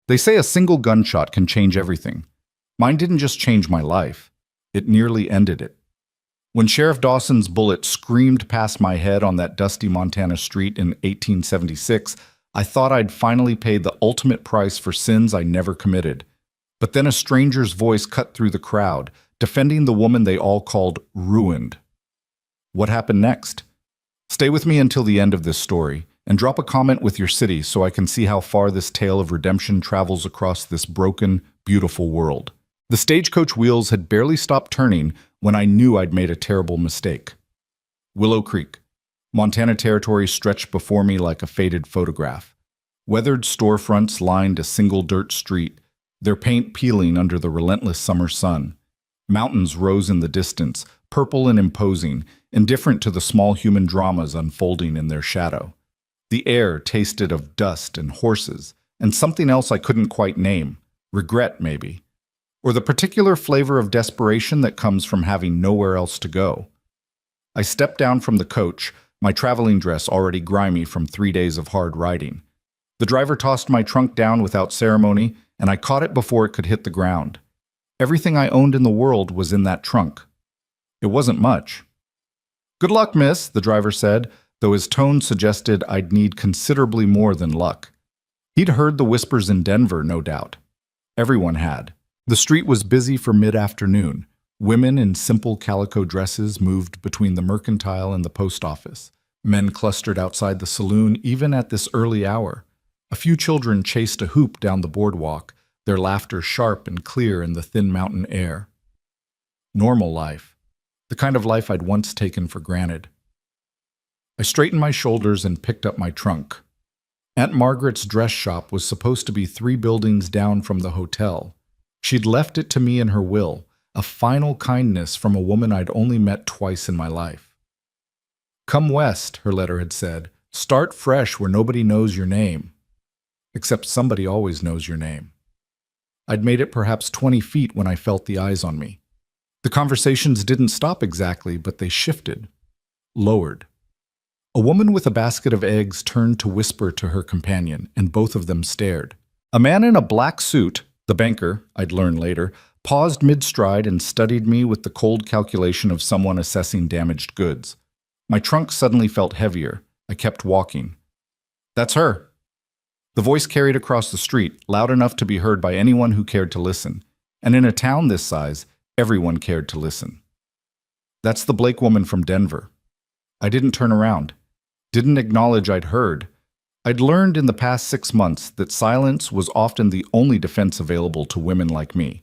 They say a single gunshot can change everything. Mine didn't just change my life. It nearly ended it. When Sheriff Dawson's bullet screamed past my head on that dusty Montana street in 1876, I thought I'd finally paid the ultimate price for sins I never committed. But then a stranger's voice cut through the crowd, defending the woman they all called ruined. What happened next? Stay with me until the end of this story, and drop a comment with your city so I can see how far this tale of redemption travels across this broken, beautiful world. The stagecoach wheels had barely stopped turning when I knew I'd made a terrible mistake. Willow Creek. Montana territory stretched before me like a faded photograph. Weathered storefronts lined a single dirt street, their paint peeling under the relentless summer sun. Mountains rose in the distance, purple and imposing, indifferent to the small human dramas unfolding in their shadow. The air tasted of dust and horses, and something else I couldn't quite name. Regret, maybe. Or the particular flavor of desperation that comes from having nowhere else to go. I stepped down from the coach, my traveling dress already grimy from 3 days of hard riding. The driver tossed my trunk down without ceremony, and I caught it before it could hit the ground. Everything I owned in the world was in that trunk. It wasn't much. "Good luck, miss," the driver said, though his tone suggested I'd need considerably more than luck. He'd heard the whispers in Denver, no doubt. Everyone had. The street was busy for mid-afternoon. Women in simple calico dresses moved between the mercantile and the post office. Men clustered outside the saloon even at this early hour. A few children chased a hoop down the boardwalk, their laughter sharp and clear in the thin mountain air. Normal life. The kind of life I'd once taken for granted. I straightened my shoulders and picked up my trunk. Aunt Margaret's dress shop was supposed to be 3 buildings down from the hotel. She'd left it to me in her will, a final kindness from a woman I'd only met twice in my life. "Come west," her letter had said. "Start fresh where nobody knows your name." Except somebody always knows your name. I'd made it perhaps 20 feet when I felt the eyes on me. The conversations didn't stop exactly, but they shifted. Lowered. A woman with a basket of eggs turned to whisper to her companion, and both of them stared. A man in a black suit, the banker, I'd learn later, paused mid-stride and studied me with the cold calculation of someone assessing damaged goods. My trunk suddenly felt heavier. I kept walking. "That's her." The voice carried across the street, loud enough to be heard by anyone who cared to listen. And in a town this size, everyone cared to listen. "That's the Blake woman from Denver." I didn't turn around. Didn't acknowledge I'd heard. I'd learned in the past 6 months that silence was often the only defense available to women like me.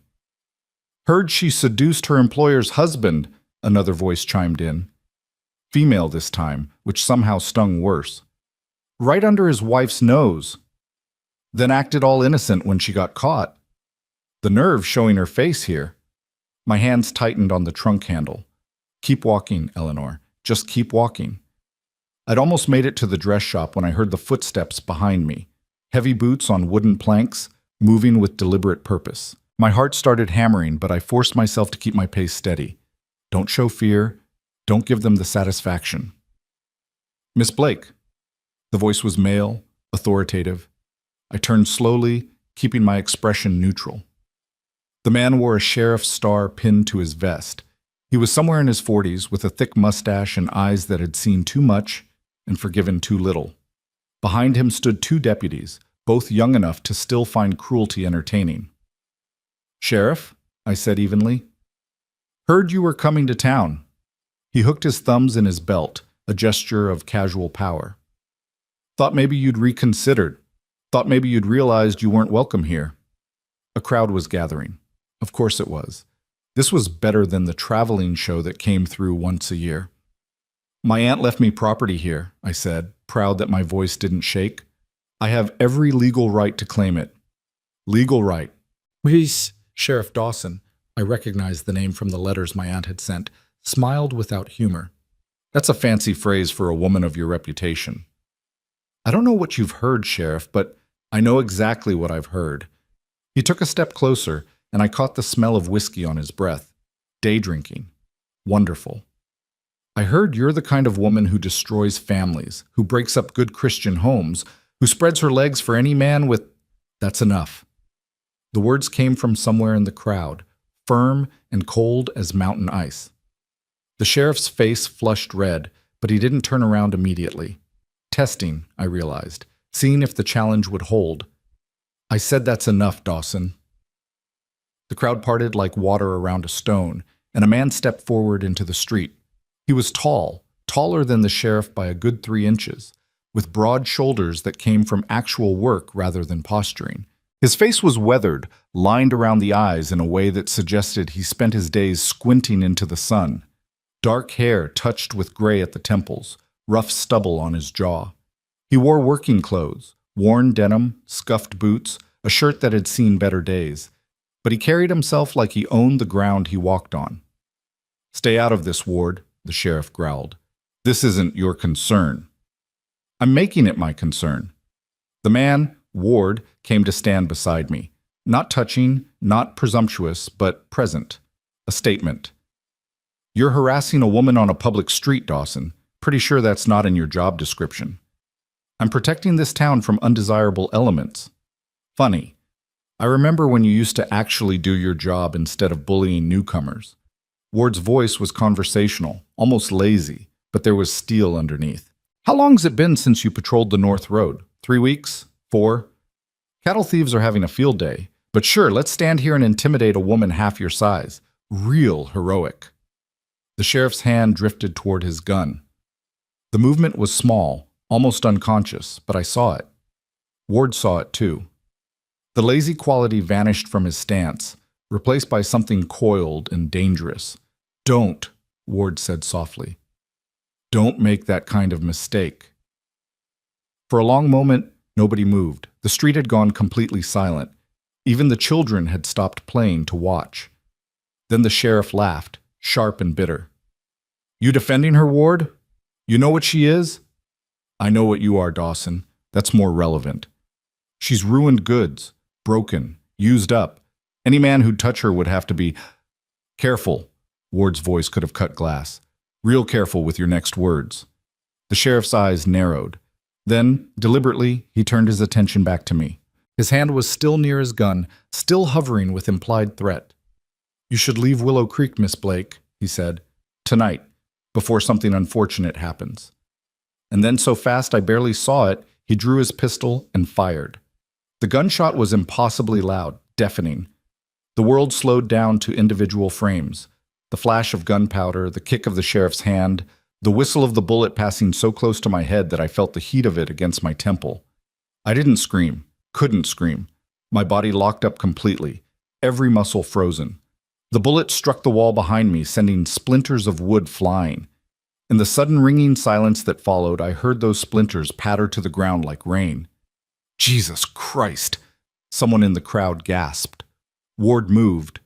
"Heard she seduced her employer's husband," another voice chimed in. Female this time, which somehow stung worse. "Right under his wife's nose. Then acted all innocent when she got caught. The nerve showing her face here." My hands tightened on the trunk handle. "Keep walking, Eleanor. Just keep walking." I'd almost made it to the dress shop when I heard the footsteps behind me. Heavy boots on wooden planks, moving with deliberate purpose. My heart started hammering, but I forced myself to keep my pace steady. Don't show fear. Don't give them the satisfaction. "Miss Blake." The voice was male, authoritative. I turned slowly, keeping my expression neutral. The man wore a sheriff's star pinned to his vest. He was somewhere in his 40s, with a thick mustache and eyes that had seen too much and forgiven too little. Behind him stood 2 deputies, both young enough to still find cruelty entertaining. "Sheriff," I said evenly. "Heard you were coming to town." He hooked his thumbs in his belt, a gesture of casual power. "Thought maybe you'd reconsidered. Thought maybe you'd realized you weren't welcome here." A crowd was gathering. Of course it was. This was better than the traveling show that came through once a year. "My aunt left me property here," I said, proud that my voice didn't shake. "I have every legal right to claim it." "Legal right." "Please." Sheriff Dawson, I recognized the name from the letters my aunt had sent, smiled without humor. "That's a fancy phrase for a woman of your reputation." "I don't know what you've heard, Sheriff, but I know exactly what I've heard." He took a step closer, and I caught the smell of whiskey on his breath. Day drinking. Wonderful. "I heard you're the kind of woman who destroys families, who breaks up good Christian homes, who spreads her legs for any man with—" "That's enough," The words came from somewhere in the crowd, firm and cold as mountain ice. The sheriff's face flushed red, but he didn't turn around immediately. Testing, I realized, seeing if the challenge would hold. I said, "That's enough, Dawson." The crowd parted like water around a stone, and a man stepped forward into the street. He was tall, taller than the sheriff by a good 3 inches, with broad shoulders that came from actual work rather than posturing. His face was weathered, lined around the eyes in a way that suggested he spent his days squinting into the sun. Dark hair touched with gray at the temples, rough stubble on his jaw. He wore working clothes, worn denim, scuffed boots, a shirt that had seen better days. But he carried himself like he owned the ground he walked on. "Stay out of this, Ward," the sheriff growled. "This isn't your concern." "I'm making it my concern." The man, Ward, came to stand beside me. Not touching, not presumptuous, but present. A statement. "You're harassing a woman on a public street, Dawson. Pretty sure that's not in your job description." "I'm protecting this town from undesirable elements." "Funny. I remember when you used to actually do your job instead of bullying newcomers." Ward's voice was conversational, almost lazy, but there was steel underneath. "How long's it been since you patrolled the North Road? 3 weeks? 4? Cattle thieves are having a field day. But sure, let's stand here and intimidate a woman half your size. Real heroic." The sheriff's hand drifted toward his gun. The movement was small, almost unconscious, but I saw it. Ward saw it too. The lazy quality vanished from his stance, replaced by something coiled and dangerous. "Don't," Ward said softly. "Don't make that kind of mistake." For a long moment, nobody moved. The street had gone completely silent. Even the children had stopped playing to watch. Then the sheriff laughed, sharp and bitter. "You defending her, Ward? You know what she is?" "I know what you are, Dawson. That's more relevant. She's ruined goods, broken, used up. Any man who'd touch her would have to be careful." Ward's voice could have cut glass. "Real careful with your next words." The sheriff's eyes narrowed. Then, deliberately, he turned his attention back to me. His hand was still near his gun, still hovering with implied threat. "You should leave Willow Creek, Miss Blake," he said. "Tonight, before something unfortunate happens." And then so fast I barely saw it, he drew his pistol and fired. The gunshot was impossibly loud, deafening. The world slowed down to individual frames. The flash of gunpowder, the kick of the sheriff's hand, the whistle of the bullet passing so close to my head that I felt the heat of it against my temple. I didn't scream, couldn't scream. My body locked up completely, every muscle frozen. The bullet struck the wall behind me, sending splinters of wood flying. In the sudden ringing silence that followed, I heard those splinters patter to the ground like rain. "Jesus Christ!" Someone in the crowd gasped. Ward moved.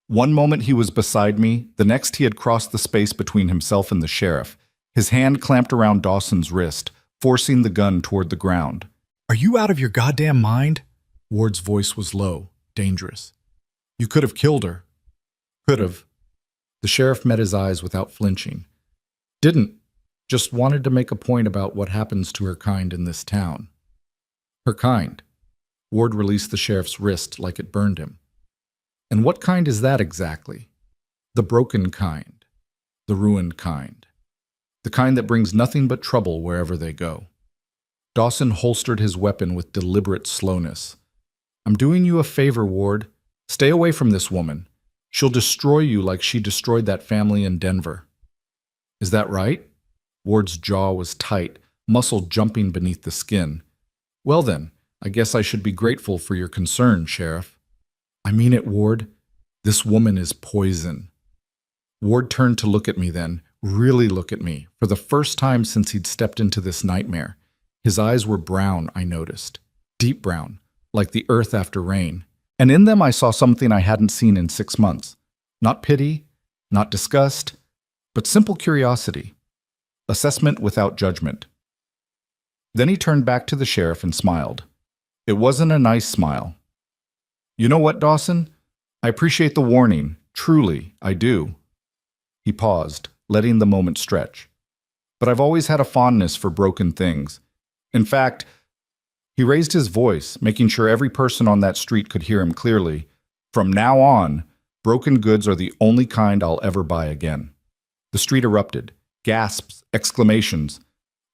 One moment he was beside me, the next he had crossed the space between himself and the sheriff. His hand clamped around Dawson's wrist, forcing the gun toward the ground. "Are you out of your goddamn mind?" Ward's voice was low, dangerous. "You could have killed her." "Could have." The sheriff met his eyes without flinching. "Didn't. Just wanted to make a point about what happens to her kind in this town." "Her kind?" Ward released the sheriff's wrist like it burned him. "And what kind is that exactly?" "The broken kind. The ruined kind. The kind that brings nothing but trouble wherever they go." Dawson holstered his weapon with deliberate slowness. "I'm doing you a favor, Ward. Stay away from this woman. She'll destroy you like she destroyed that family in Denver." "Is that right?" Ward's jaw was tight, muscle jumping beneath the skin. "Well then, I guess I should be grateful for your concern, Sheriff." "I mean it, Ward. This woman is poison." Ward turned to look at me then, really look at me, for the first time since he'd stepped into this nightmare. His eyes were brown, I noticed. Deep brown, like the earth after rain. And in them I saw something I hadn't seen in 6 months. Not pity, not disgust, but simple curiosity. Assessment without judgment. Then he turned back to the sheriff and smiled. It wasn't a nice smile. "You know what, Dawson? I appreciate the warning. Truly, I do." He paused, letting the moment stretch. "But I've always had a fondness for broken things. In fact," He raised his voice, making sure every person on that street could hear him clearly. From now on, broken goods are the only kind I'll ever buy again. The street erupted. Gasps, exclamations.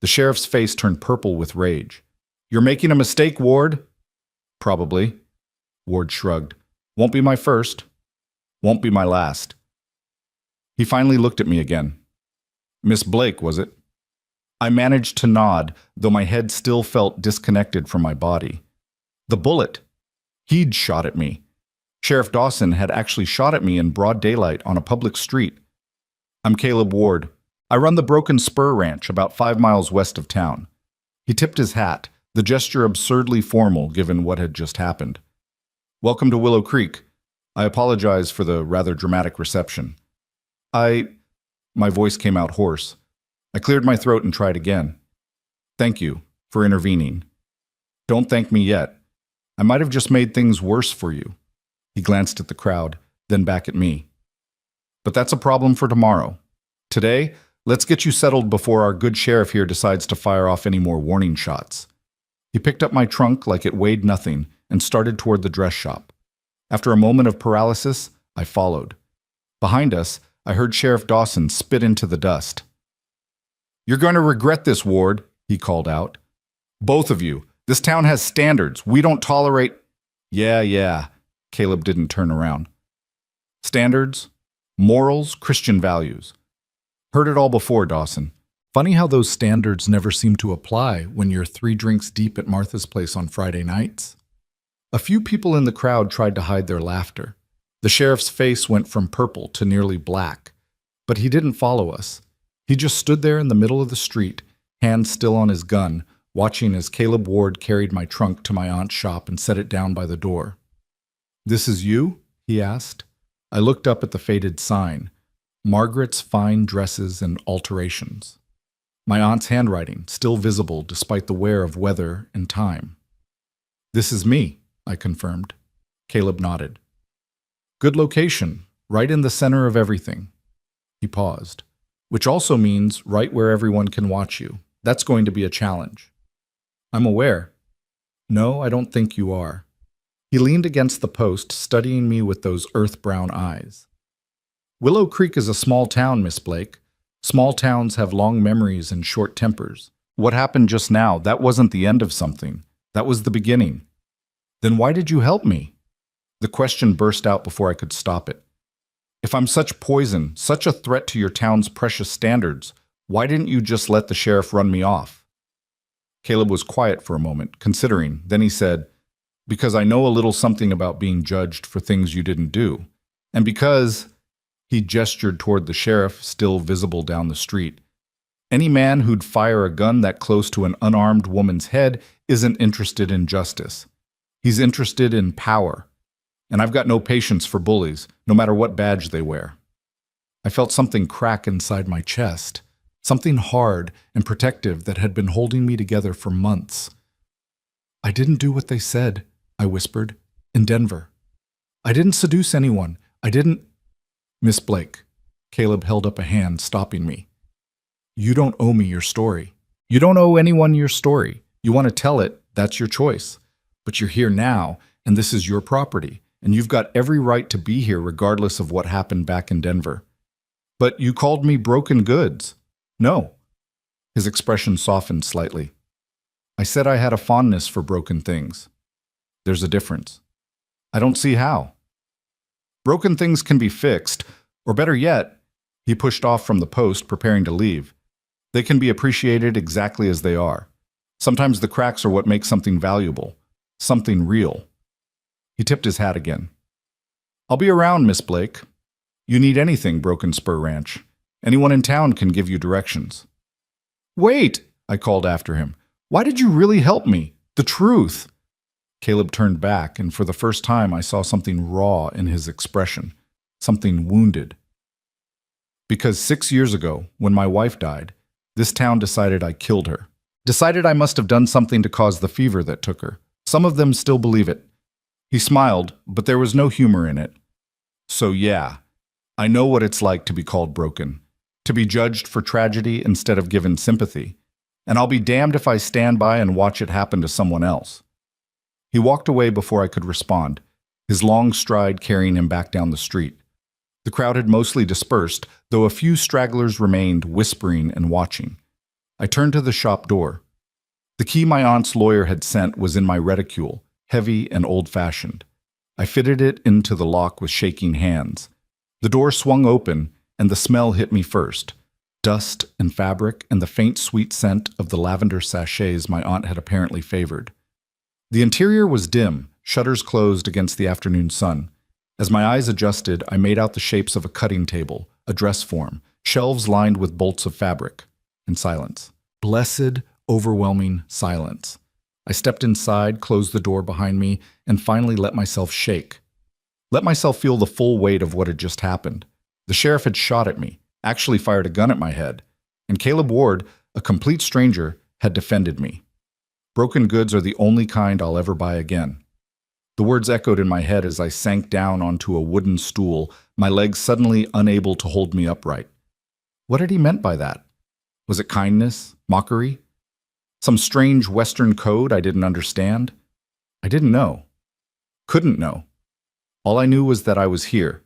The sheriff's face turned purple with rage. You're making a mistake, Ward? Probably. Ward shrugged. Won't be my first. Won't be my last. He finally looked at me again. Miss Blake, was it? I managed to nod, though my head still felt disconnected from my body. The bullet. He'd shot at me. Sheriff Dawson had actually shot at me in broad daylight on a public street. I'm Caleb Ward. I run the Broken Spur Ranch about 5 miles west of town. He tipped his hat, the gesture absurdly formal given what had just happened. Welcome to Willow Creek. I apologize for the rather dramatic reception. My voice came out hoarse. I cleared my throat and tried again. Thank you for intervening. Don't thank me yet. I might have just made things worse for you. He glanced at the crowd, then back at me. But that's a problem for tomorrow. Today, let's get you settled before our good sheriff here decides to fire off any more warning shots. He picked up my trunk like it weighed nothing and started toward the dress shop. After a moment of paralysis, I followed. Behind us, I heard Sheriff Dawson spit into the dust. You're going to regret this, Ward, he called out. Both of you. This town has standards. We don't tolerate... Yeah. Caleb didn't turn around. Standards, morals, Christian values. Heard it all before, Dawson. Funny how those standards never seem to apply when you're 3 drinks deep at Martha's place on Friday nights. A few people in the crowd tried to hide their laughter. The sheriff's face went from purple to nearly black, but he didn't follow us. He just stood there in the middle of the street, hand still on his gun, watching as Caleb Ward carried my trunk to my aunt's shop and set it down by the door. This is you? He asked. I looked up at the faded sign, Margaret's Fine Dresses and Alterations. My aunt's handwriting, still visible despite the wear of weather and time. This is me, I confirmed. Caleb nodded. Good location, right in the center of everything. He paused. Which also means right where everyone can watch you. That's going to be a challenge. I'm aware. No, I don't think you are. He leaned against the post, studying me with those earth-brown eyes. Willow Creek is a small town, Miss Blake. Small towns have long memories and short tempers. What happened just now, that wasn't the end of something. That was the beginning. Then why did you help me? The question burst out before I could stop it. If I'm such poison, such a threat to your town's precious standards, why didn't you just let the sheriff run me off? Caleb was quiet for a moment, considering. Then he said, because I know a little something about being judged for things you didn't do. And because, he gestured toward the sheriff, still visible down the street, any man who'd fire a gun that close to an unarmed woman's head isn't interested in justice. He's interested in power. And I've got no patience for bullies, no matter what badge they wear. I felt something crack inside my chest, something hard and protective that had been holding me together for months. I didn't do what they said, I whispered, in Denver. I didn't seduce anyone. I didn't... Miss Blake. Caleb held up a hand, stopping me. You don't owe me your story. You don't owe anyone your story. You want to tell it, that's your choice. But you're here now, and this is your property. And you've got every right to be here regardless of what happened back in Denver. But you called me broken goods. No. His expression softened slightly. I said I had a fondness for broken things. There's a difference. I don't see how. Broken things can be fixed, or better yet, he pushed off from the post, preparing to leave. They can be appreciated exactly as they are. Sometimes the cracks are what make something valuable, something real. He tipped his hat again. I'll be around, Miss Blake. You need anything, Broken Spur Ranch. Anyone in town can give you directions. Wait, I called after him. Why did you really help me? The truth. Caleb turned back, and for the first time I saw something raw in his expression, something wounded. Because 6 years ago, when my wife died, this town decided I killed her. Decided I must have done something to cause the fever that took her. Some of them still believe it. He smiled, but there was no humor in it. So yeah, I know what it's like to be called broken, to be judged for tragedy instead of given sympathy. and I'll be damned if I stand by and watch it happen to someone else." He walked away before I could respond, his long stride carrying him back down the street. The crowd had mostly dispersed, though a few stragglers remained, whispering and watching. I turned to the shop door. The key my aunt's lawyer had sent was in my reticule, heavy and old-fashioned. I fitted it into the lock with shaking hands. The door swung open, and the smell hit me first. Dust and fabric and the faint sweet scent of the lavender sachets my aunt had apparently favored. The interior was dim, shutters closed against the afternoon sun. As my eyes adjusted, I made out the shapes of a cutting table, a dress form, shelves lined with bolts of fabric, and silence. Blessed, overwhelming silence. I stepped inside, closed the door behind me, and finally let myself shake. Let myself feel the full weight of what had just happened. The sheriff had shot at me, actually fired a gun at my head, and Caleb Ward, a complete stranger, had defended me. Broken goods are the only kind I'll ever buy again. The words echoed in my head as I sank down onto a wooden stool, my legs suddenly unable to hold me upright. What had he meant by that? Was it kindness? Mockery? Some strange Western code I didn't understand? I didn't know. Couldn't know. All I knew was that I was here,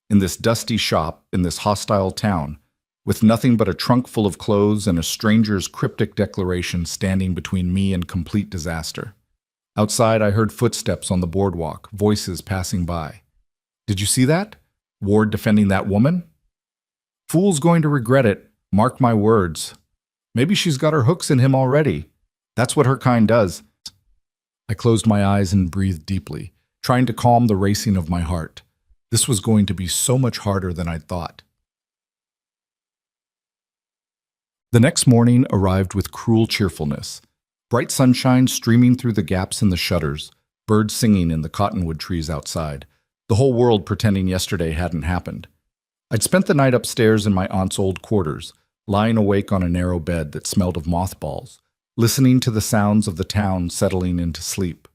in this dusty shop, in this hostile town, with nothing but a trunk full of clothes and a stranger's cryptic declaration standing between me and complete disaster. Outside, I heard footsteps on the boardwalk, voices passing by. Did you see that? Ward defending that woman? Fool's going to regret it, mark my words. Maybe she's got her hooks in him already. That's what her kind does. I closed my eyes and breathed deeply, trying to calm the racing of my heart. This was going to be so much harder than I'd thought. The next morning arrived with cruel cheerfulness. Bright sunshine streaming through the gaps in the shutters, birds singing in the cottonwood trees outside, the whole world pretending yesterday hadn't happened. I'd spent the night upstairs in my aunt's old quarters, lying awake on a narrow bed that smelled of mothballs, listening to the sounds of the town settling into sleep.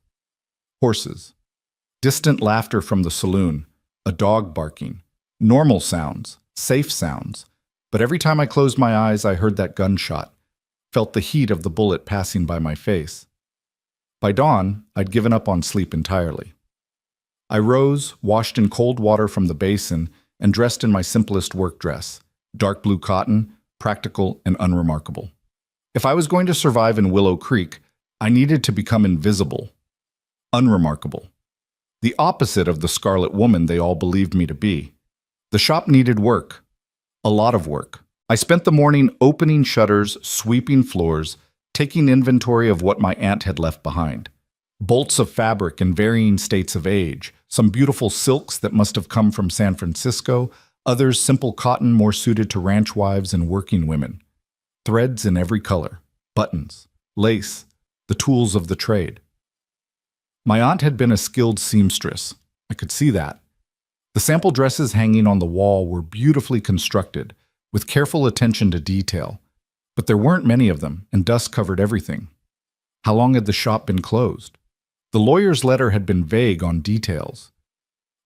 Horses. Distant laughter from the saloon, a dog barking. Normal sounds, safe sounds. But every time I closed my eyes, I heard that gunshot, felt the heat of the bullet passing by my face. By dawn, I'd given up on sleep entirely. I rose, washed in cold water from the basin, and dressed in my simplest work dress, dark blue cotton, practical and unremarkable. If I was going to survive in Willow Creek, I needed to become invisible, unremarkable. The opposite of the Scarlet Woman they all believed me to be. The shop needed work, a lot of work. I spent the morning opening shutters, sweeping floors, taking inventory of what my aunt had left behind. Bolts of fabric in varying states of age, some beautiful silks that must have come from San Francisco, others simple cotton more suited to ranch wives and working women. Threads in every color, buttons, lace, the tools of the trade. My aunt had been a skilled seamstress. I could see that. The sample dresses hanging on the wall were beautifully constructed, with careful attention to detail, but there weren't many of them, and dust covered everything. How long had the shop been closed? The lawyer's letter had been vague on details.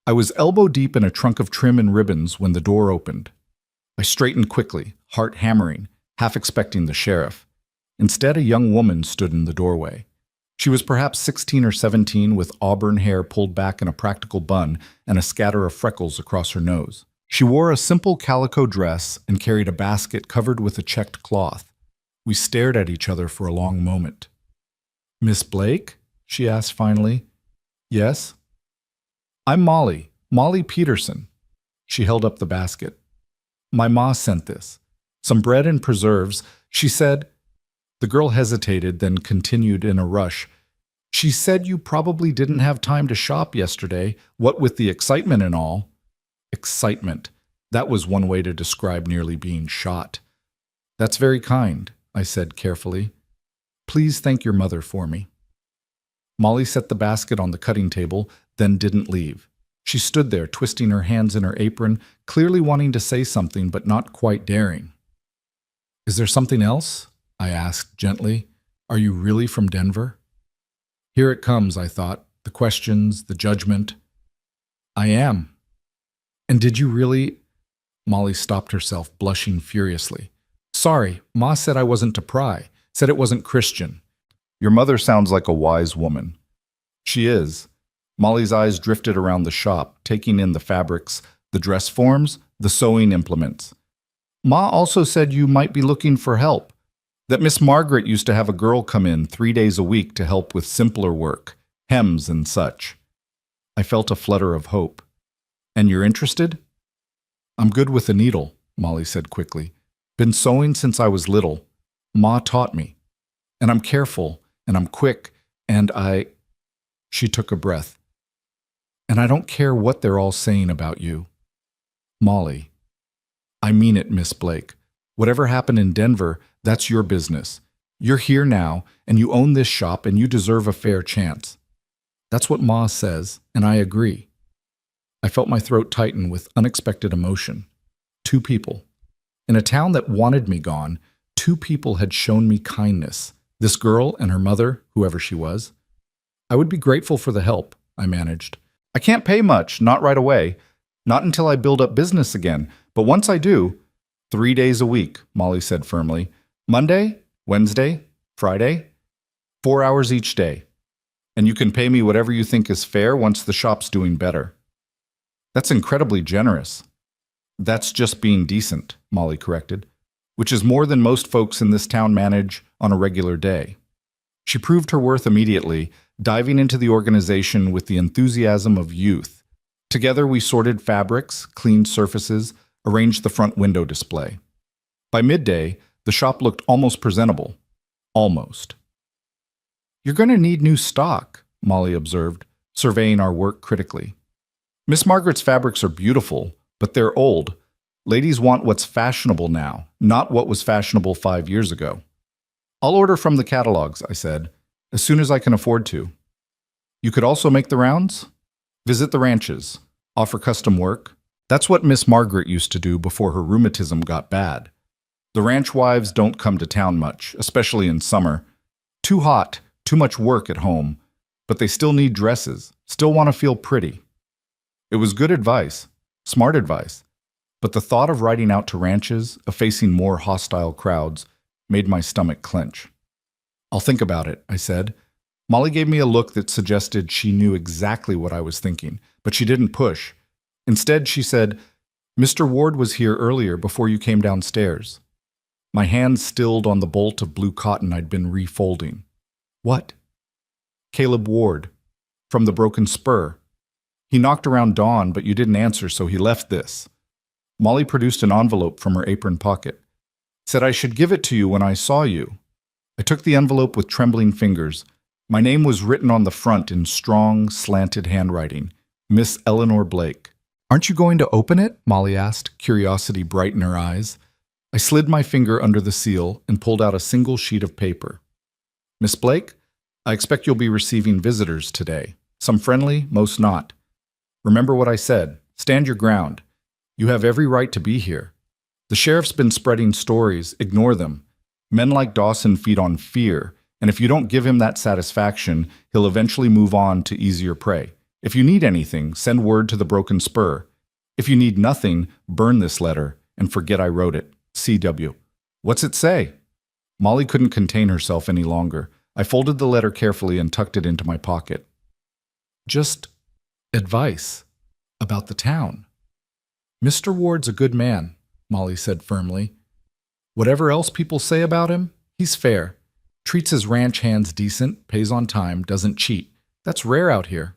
I was elbow deep in a trunk of trim and ribbons when the door opened. I straightened quickly, heart hammering, half expecting the sheriff. Instead, a young woman stood in the doorway. She was perhaps 16 or 17, with auburn hair pulled back in a practical bun and a scatter of freckles across her nose. She wore a simple calico dress and carried a basket covered with a checked cloth. We stared at each other for a long moment. "Miss Blake?" she asked finally. "Yes." "I'm Molly Peterson." She held up the basket. "My ma sent this. Some bread and preserves," she said. The girl hesitated, then continued in a rush. "She said you probably didn't have time to shop yesterday, what with the excitement and all." Excitement. That was one way to describe nearly being shot. "That's very kind," I said carefully. "Please thank your mother for me." Molly set the basket on the cutting table, then didn't leave. She stood there, twisting her hands in her apron, clearly wanting to say something but not quite daring. "Is there something else?" I asked gently. "Are you really from Denver?" Here it comes, I thought, the questions, the judgment. "I am." "And did you really—" Molly stopped herself, blushing furiously. "Sorry, Ma said I wasn't to pry. Said it wasn't Christian. Your mother sounds like a wise woman. She is. Molly's eyes drifted around the shop, taking in the fabrics, the dress forms, the sewing implements. Ma also said you might be looking for help. That Miss Margaret used to have a girl come in 3 days a week to help with simpler work, hems and such. I felt a flutter of hope. And you're interested? I'm good with a needle, Molly said quickly. Been sewing since I was little. Ma taught me. And I'm careful, and I'm quick, and I... She took a breath. And I don't care what they're all saying about you. Molly. I mean it, Miss Blake. Whatever happened in Denver, that's your business. You're here now, and you own this shop, and you deserve a fair chance. That's what Ma says, and I agree. I felt my throat tighten with unexpected emotion. 2 people. In a town that wanted me gone, 2 people had shown me kindness. This girl and her mother, whoever she was. I would be grateful for the help, I managed. I can't pay much, not right away. Not until I build up business again. But once I do, 3 days a week, Molly said firmly. Monday, Wednesday, Friday, 4 hours each day. And you can pay me whatever you think is fair once the shop's doing better. That's incredibly generous. That's just being decent, Molly corrected, which is more than most folks in this town manage on a regular day. She proved her worth immediately, diving into the organization with the enthusiasm of youth. Together we sorted fabrics, cleaned surfaces, arranged the front window display. By midday, the shop looked almost presentable. Almost. You're going to need new stock, Molly observed, surveying our work critically. Miss Margaret's fabrics are beautiful, but they're old. Ladies want what's fashionable now, not what was fashionable 5 years ago. I'll order from the catalogs, I said, as soon as I can afford to. You could also make the rounds? Visit the ranches, offer custom work. That's what Miss Margaret used to do before her rheumatism got bad. The ranch wives don't come to town much, especially in summer. Too hot, too much work at home, but they still need dresses, still want to feel pretty. It was good advice, smart advice, but the thought of riding out to ranches, of facing more hostile crowds, made my stomach clench. I'll think about it, I said. Molly gave me a look that suggested she knew exactly what I was thinking, but she didn't push. Instead, she said, Mr. Ward was here earlier before you came downstairs. My hand stilled on the bolt of blue cotton I'd been refolding. What? Caleb Ward, from the Broken Spur. He knocked around dawn, but you didn't answer, so he left this. Molly produced an envelope from her apron pocket. Said I should give it to you when I saw you. I took the envelope with trembling fingers. My name was written on the front in strong, slanted handwriting. Miss Eleanor Blake. Aren't you going to open it? Molly asked, curiosity bright in her eyes. I slid my finger under the seal and pulled out a single sheet of paper. Miss Blake, I expect you'll be receiving visitors today. Some friendly, most not. Remember what I said. Stand your ground. You have every right to be here. The sheriff's been spreading stories. Ignore them. Men like Dawson feed on fear, and if you don't give him that satisfaction, he'll eventually move on to easier prey. If you need anything, send word to the Broken Spur. If you need nothing, burn this letter and forget I wrote it. C.W. What's it say? Molly couldn't contain herself any longer. I folded the letter carefully and tucked it into my pocket. Just advice about the town. Mr. Ward's a good man, Molly said firmly. Whatever else people say about him, he's fair. Treats his ranch hands decent, pays on time, doesn't cheat. That's rare out here.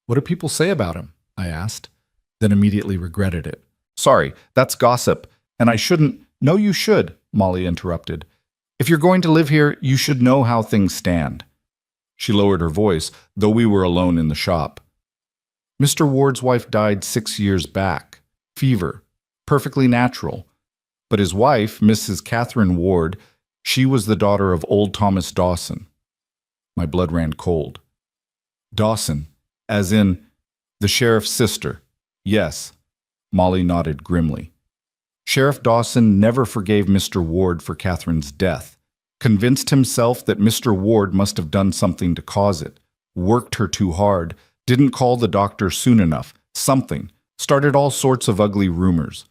What do people say about him? I asked, then immediately regretted it. Sorry, that's gossip, and I shouldn't. No, you should, Molly interrupted. If you're going to live here, you should know how things stand. She lowered her voice, though we were alone in the shop. Mr. Ward's wife died 6 years back. Fever. Perfectly natural. But his wife, Mrs. Catherine Ward, she was the daughter of old Thomas Dawson. My blood ran cold. Dawson, as in the sheriff's sister. Yes. Molly nodded grimly. Sheriff Dawson never forgave Mr. Ward for Catherine's death, convinced himself that Mr. Ward must have done something to cause it, worked her too hard, didn't call the doctor soon enough, something, started all sorts of ugly rumors.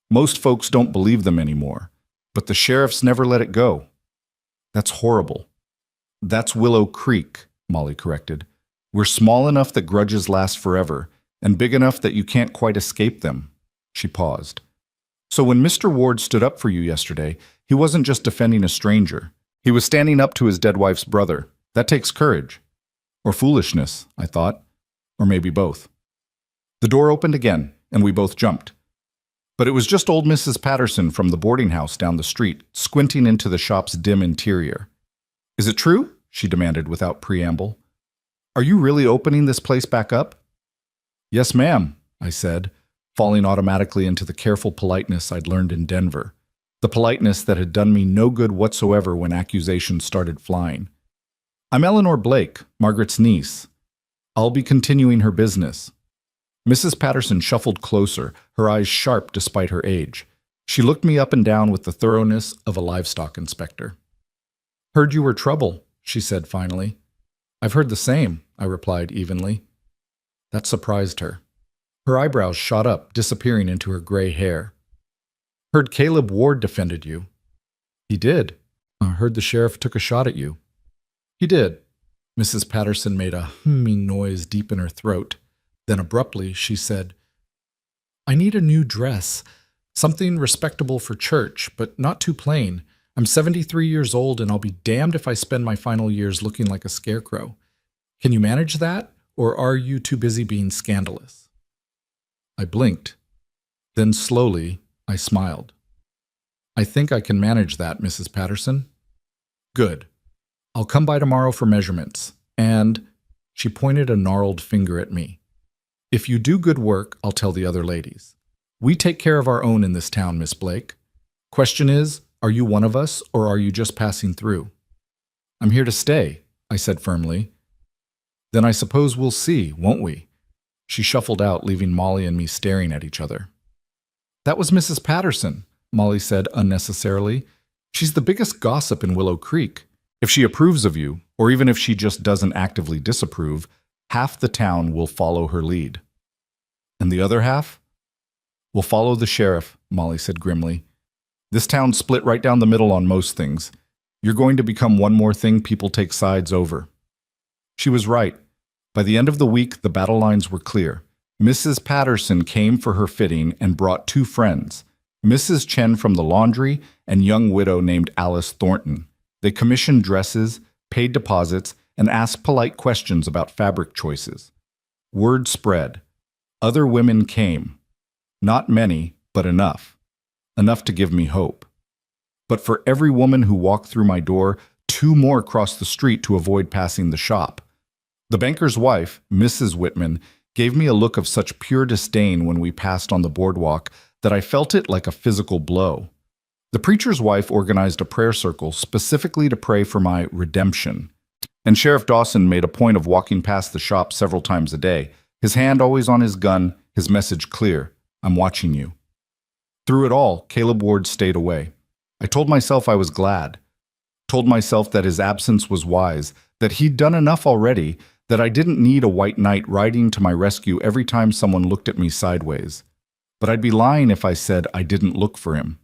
Most folks don't believe them anymore, but the sheriffs never let it go. That's horrible. That's Willow Creek, Molly corrected. We're small enough that grudges last forever, and big enough that you can't quite escape them. She paused. So when Mr. Ward stood up for you yesterday, he wasn't just defending a stranger. He was standing up to his dead wife's brother. That takes courage. Or foolishness, I thought. Or maybe both. The door opened again, and we both jumped. But it was just old Mrs. Patterson from the boarding house down the street, squinting into the shop's dim interior. Is it true? She demanded without preamble. Are you really opening this place back up? Yes, ma'am, I said, falling automatically into the careful politeness I'd learned in Denver, the politeness that had done me no good whatsoever when accusations started flying. I'm Eleanor Blake, Margaret's niece. I'll be continuing her business. Mrs. Patterson shuffled closer, her eyes sharp despite her age. She looked me up and down with the thoroughness of a livestock inspector. Heard you were trouble, she said finally. I've heard the same, I replied evenly. That surprised her. Her eyebrows shot up, disappearing into her gray hair. Heard Caleb Ward defended you. He did. I heard the sheriff took a shot at you. He did. Mrs. Patterson made a humming noise deep in her throat. Then abruptly she said, I need a new dress. Something respectable for church, but not too plain. I'm 73 years old and I'll be damned if I spend my final years looking like a scarecrow. Can you manage that, or are you too busy being scandalous? I blinked. Then slowly, I smiled. I think I can manage that, Mrs. Patterson. Good. I'll come by tomorrow for measurements, and she pointed a gnarled finger at me. If you do good work, I'll tell the other ladies. We take care of our own in this town, Miss Blake. Question is, are you one of us, or are you just passing through? I'm here to stay, I said firmly. Then I suppose we'll see, won't we? She shuffled out, leaving Molly and me staring at each other. That was Mrs. Patterson, Molly said unnecessarily. She's the biggest gossip in Willow Creek. If she approves of you, or even if she just doesn't actively disapprove, half the town will follow her lead. And the other half? Will follow the sheriff, Molly said grimly. This town's split right down the middle on most things. You're going to become one more thing people take sides over. She was right. By the end of the week, the battle lines were clear. Mrs. Patterson came for her fitting and brought two friends, Mrs. Chen from the laundry and young widow named Alice Thornton. They commissioned dresses, paid deposits, and asked polite questions about fabric choices. Word spread. Other women came. Not many, but enough. Enough to give me hope. But for every woman who walked through my door, two more crossed the street to avoid passing the shop. The banker's wife, Mrs. Whitman, gave me a look of such pure disdain when we passed on the boardwalk that I felt it like a physical blow. The preacher's wife organized a prayer circle specifically to pray for my redemption. And Sheriff Dawson made a point of walking past the shop several times a day, his hand always on his gun, his message clear, I'm watching you. Through it all, Caleb Ward stayed away. I told myself I was glad. Told myself that his absence was wise, that he'd done enough already, that I didn't need a white knight riding to my rescue every time someone looked at me sideways. But I'd be lying if I said I didn't look for him.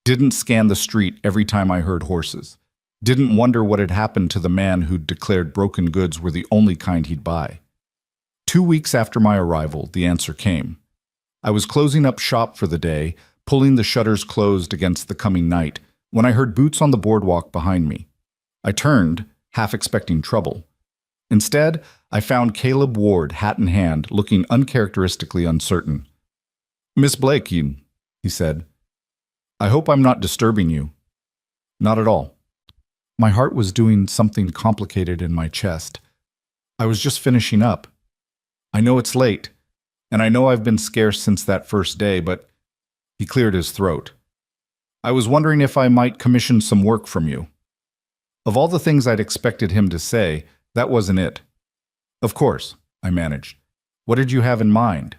Didn't scan the street every time I heard horses. Didn't wonder what had happened to the man who'd declared broken goods were the only kind he'd buy. 2 weeks after my arrival, the answer came. I was closing up shop for the day, pulling the shutters closed against the coming night, when I heard boots on the boardwalk behind me. I turned, half expecting trouble. Instead, I found Caleb Ward, hat in hand, looking uncharacteristically uncertain. Miss Blake, he said. I hope I'm not disturbing you. Not at all. My heart was doing something complicated in my chest. I was just finishing up. I know it's late, and I know I've been scarce since that first day, but he cleared his throat. I was wondering if I might commission some work from you. Of all the things I'd expected him to say, that wasn't it. Of course, I managed. What did you have in mind?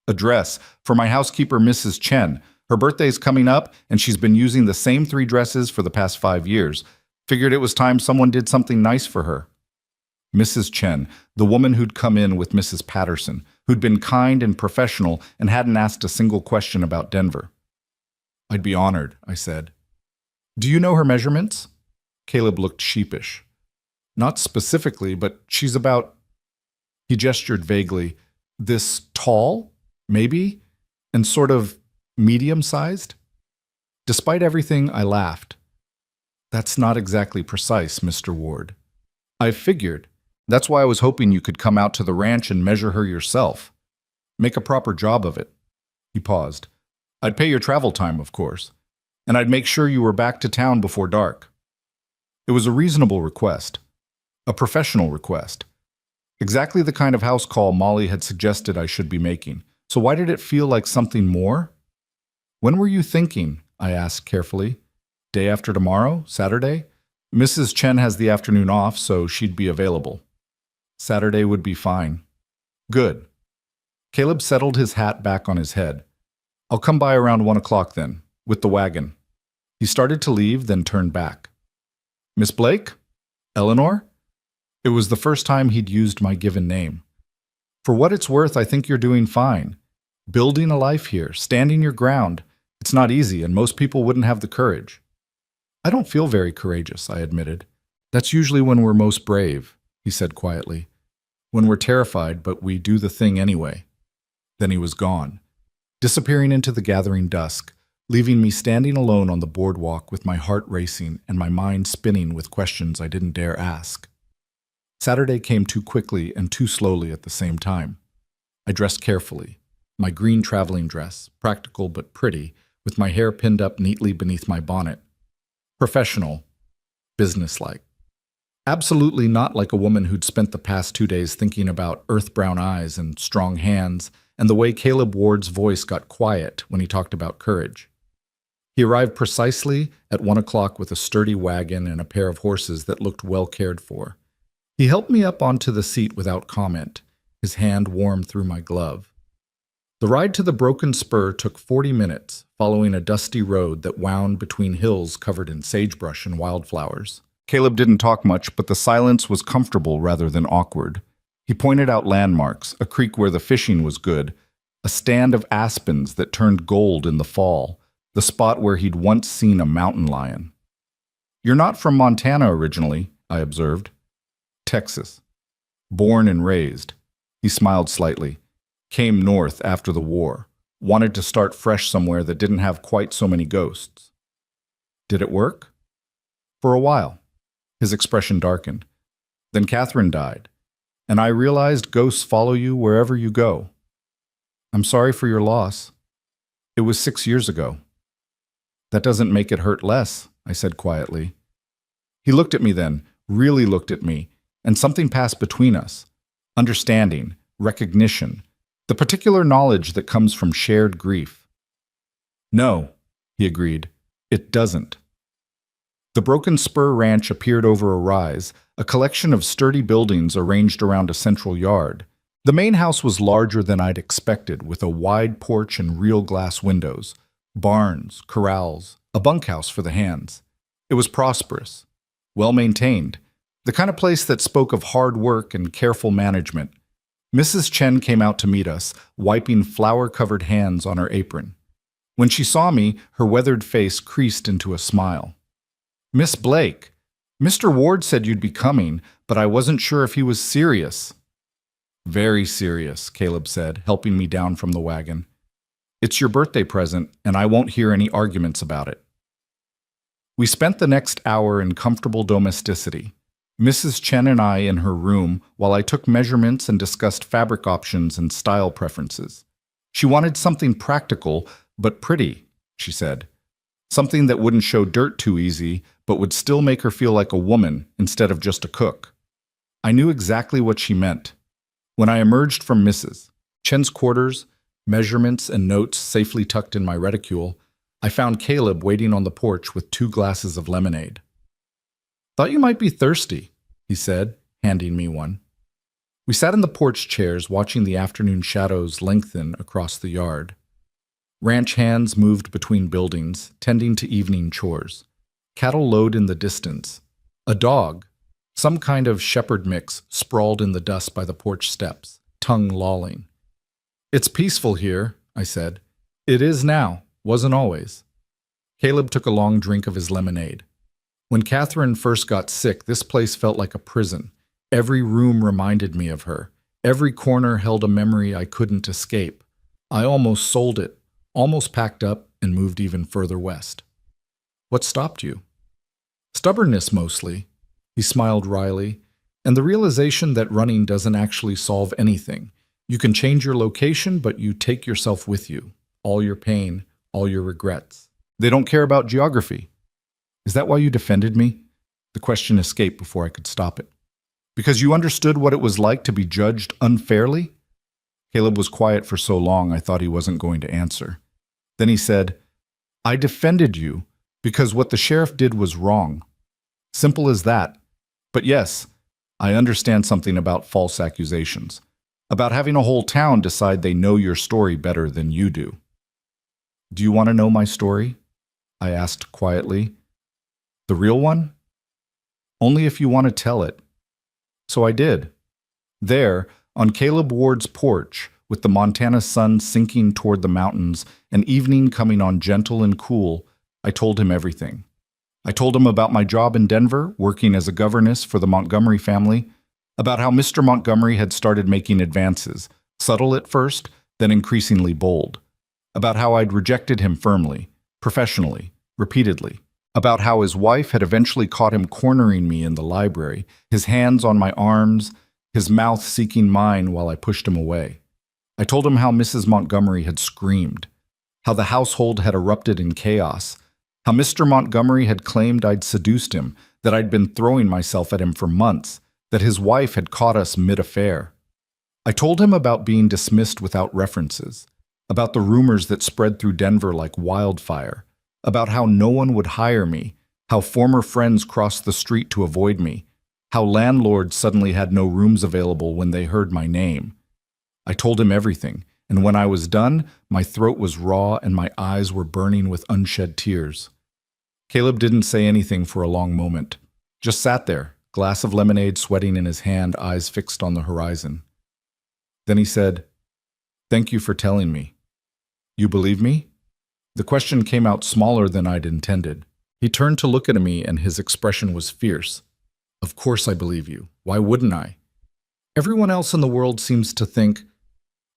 A dress for my housekeeper, Mrs. Chen. Her birthday's coming up, and she's been using the same 3 dresses for the past 5 years. Figured it was time someone did something nice for her. Mrs. Chen, the woman who'd come in with Mrs. Patterson, who'd been kind and professional and hadn't asked a single question about Denver. I'd be honored, I said. Do you know her measurements? Caleb looked sheepish. Not specifically, but she's about, he gestured vaguely, this tall, maybe, and sort of medium-sized? Despite everything, I laughed. That's not exactly precise, Mr. Ward. I figured. That's why I was hoping you could come out to the ranch and measure her yourself. Make a proper job of it. He paused. I'd pay your travel time, of course, and I'd make sure you were back to town before dark. It was a reasonable request. A professional request. Exactly the kind of house call Molly had suggested I should be making. So why did it feel like something more? When were you thinking? I asked carefully. Day after tomorrow? Saturday? Mrs. Chen has the afternoon off, so she'd be available. Saturday would be fine. Good. Caleb settled his hat back on his head. I'll come by around 1 o'clock then, with the wagon. He started to leave, then turned back. Miss Blake? Eleanor? It was the first time he'd used my given name. For what it's worth, I think you're doing fine. Building a life here, standing your ground. It's not easy, and most people wouldn't have the courage. I don't feel very courageous, I admitted. That's usually when we're most brave, he said quietly. When we're terrified, but we do the thing anyway. Then he was gone, disappearing into the gathering dusk, leaving me standing alone on the boardwalk with my heart racing and my mind spinning with questions I didn't dare ask. Saturday came too quickly and too slowly at the same time. I dressed carefully, my green traveling dress, practical but pretty, with my hair pinned up neatly beneath my bonnet. Professional, businesslike. Absolutely not like a woman who'd spent the past 2 days thinking about earth-brown eyes and strong hands and the way Caleb Ward's voice got quiet when he talked about courage. He arrived precisely at 1 o'clock with a sturdy wagon and a pair of horses that looked well cared for. He helped me up onto the seat without comment, his hand warm through my glove. The ride to the Broken Spur took 40 minutes, following a dusty road that wound between hills covered in sagebrush and wildflowers. Caleb didn't talk much, but the silence was comfortable rather than awkward. He pointed out landmarks, a creek where the fishing was good, a stand of aspens that turned gold in the fall, the spot where he'd once seen a mountain lion. You're not from Montana originally, I observed. Texas. Born and raised. He smiled slightly. Came north after the war. Wanted to start fresh somewhere that didn't have quite so many ghosts. Did it work? For a while. His expression darkened. Then Catherine died, and I realized ghosts follow you wherever you go. I'm sorry for your loss. It was 6 years ago. That doesn't make it hurt less, I said quietly. He looked at me then, really looked at me, and something passed between us. Understanding, recognition, the particular knowledge that comes from shared grief. No, he agreed, it doesn't. The Broken Spur Ranch appeared over a rise, a collection of sturdy buildings arranged around a central yard. The main house was larger than I'd expected, with a wide porch and real glass windows, barns, corrals, a bunkhouse for the hands. It was prosperous, well-maintained, the kind of place that spoke of hard work and careful management. Mrs. Chen came out to meet us, wiping flour-covered hands on her apron. When she saw me, her weathered face creased into a smile. Miss Blake, Mr. Ward said you'd be coming, but I wasn't sure if he was serious. Very serious, Caleb said, helping me down from the wagon. It's your birthday present, and I won't hear any arguments about it. We spent the next hour in comfortable domesticity. Mrs. Chen and I in her room while I took measurements and discussed fabric options and style preferences. She wanted something practical, but pretty, she said. Something that wouldn't show dirt too easy, but would still make her feel like a woman instead of just a cook. I knew exactly what she meant. When I emerged from Mrs. Chen's quarters, measurements and notes safely tucked in my reticule, I found Caleb waiting on the porch with 2 glasses of lemonade. Thought you might be thirsty, he said, handing me one. We sat in the porch chairs watching the afternoon shadows lengthen across the yard. Ranch hands moved between buildings, tending to evening chores. Cattle lowed in the distance. A dog, some kind of shepherd mix, sprawled in the dust by the porch steps, tongue lolling. It's peaceful here, I said. It is now, wasn't always. Caleb took a long drink of his lemonade. When Catherine first got sick, this place felt like a prison. Every room reminded me of her. Every corner held a memory I couldn't escape. I almost sold it, almost packed up and moved even further west. What stopped you? Stubbornness, mostly. He smiled wryly, and the realization that running doesn't actually solve anything. You can change your location, but you take yourself with you. All your pain, all your regrets. They don't care about geography. Is that why you defended me? The question escaped before I could stop it. Because you understood what it was like to be judged unfairly? Caleb was quiet for so long I thought he wasn't going to answer. Then he said, I defended you because what the sheriff did was wrong. Simple as that. But yes, I understand something about false accusations, about having a whole town decide they know your story better than you do. Do you want to know my story? I asked quietly. The real one? Only if you want to tell it. So I did. There, on Caleb Ward's porch, with the Montana sun sinking toward the mountains and evening coming on gentle and cool, I told him everything. I told him about my job in Denver, working as a governess for the Montgomery family, about how Mr. Montgomery had started making advances, subtle at first, then increasingly bold, about how I'd rejected him firmly, professionally, repeatedly, about how his wife had eventually caught him cornering me in the library, his hands on my arms, his mouth seeking mine while I pushed him away. I told him how Mrs. Montgomery had screamed, how the household had erupted in chaos, how Mr. Montgomery had claimed I'd seduced him, that I'd been throwing myself at him for months, that his wife had caught us mid-affair. I told him about being dismissed without references, about the rumors that spread through Denver like wildfire, about how no one would hire me, how former friends crossed the street to avoid me, how landlords suddenly had no rooms available when they heard my name. I told him everything, and when I was done, my throat was raw and my eyes were burning with unshed tears. Caleb didn't say anything for a long moment, just sat there, glass of lemonade sweating in his hand, eyes fixed on the horizon. Then he said, "Thank you for telling me. You believe me?" The question came out smaller than I'd intended. He turned to look at me and his expression was fierce. Of course I believe you. Why wouldn't I? Everyone else in the world seems to think.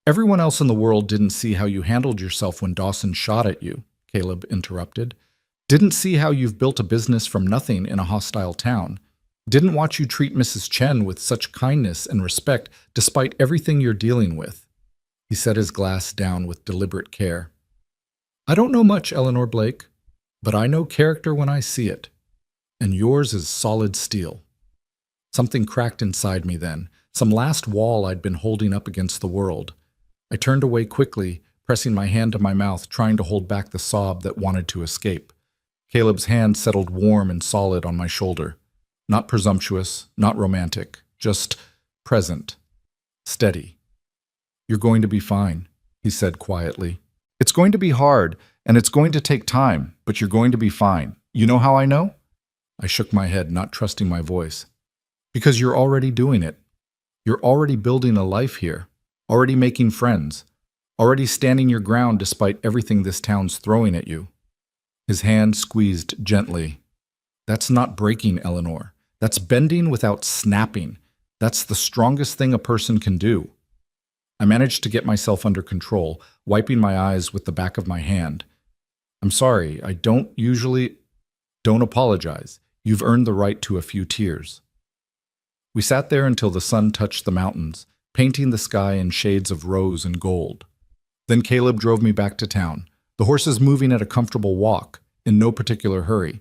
Everyone else in the world didn't see how you handled yourself when Dawson shot at you, Caleb interrupted. Didn't see how you've built a business from nothing in a hostile town. Didn't watch you treat Mrs. Chen with such kindness and respect despite everything you're dealing with. He set his glass down with deliberate care. I don't know much, Eleanor Blake, but I know character when I see it. And yours is solid steel. Something cracked inside me then, some last wall I'd been holding up against the world. I turned away quickly, pressing my hand to my mouth, trying to hold back the sob that wanted to escape. Caleb's hand settled warm and solid on my shoulder. Not presumptuous, not romantic, just present, steady. You're going to be fine, he said quietly. It's going to be hard, and it's going to take time, but you're going to be fine. You know how I know? I shook my head, not trusting my voice. Because you're already doing it. You're already building a life here, already making friends, already standing your ground despite everything this town's throwing at you. His hand squeezed gently. That's not breaking, Eleanor. That's bending without snapping. That's the strongest thing a person can do. I managed to get myself under control, wiping my eyes with the back of my hand. I'm sorry, I don't usually... Don't apologize. You've earned the right to a few tears. We sat there until the sun touched the mountains, painting the sky in shades of rose and gold. Then Caleb drove me back to town, the horses moving at a comfortable walk, in no particular hurry.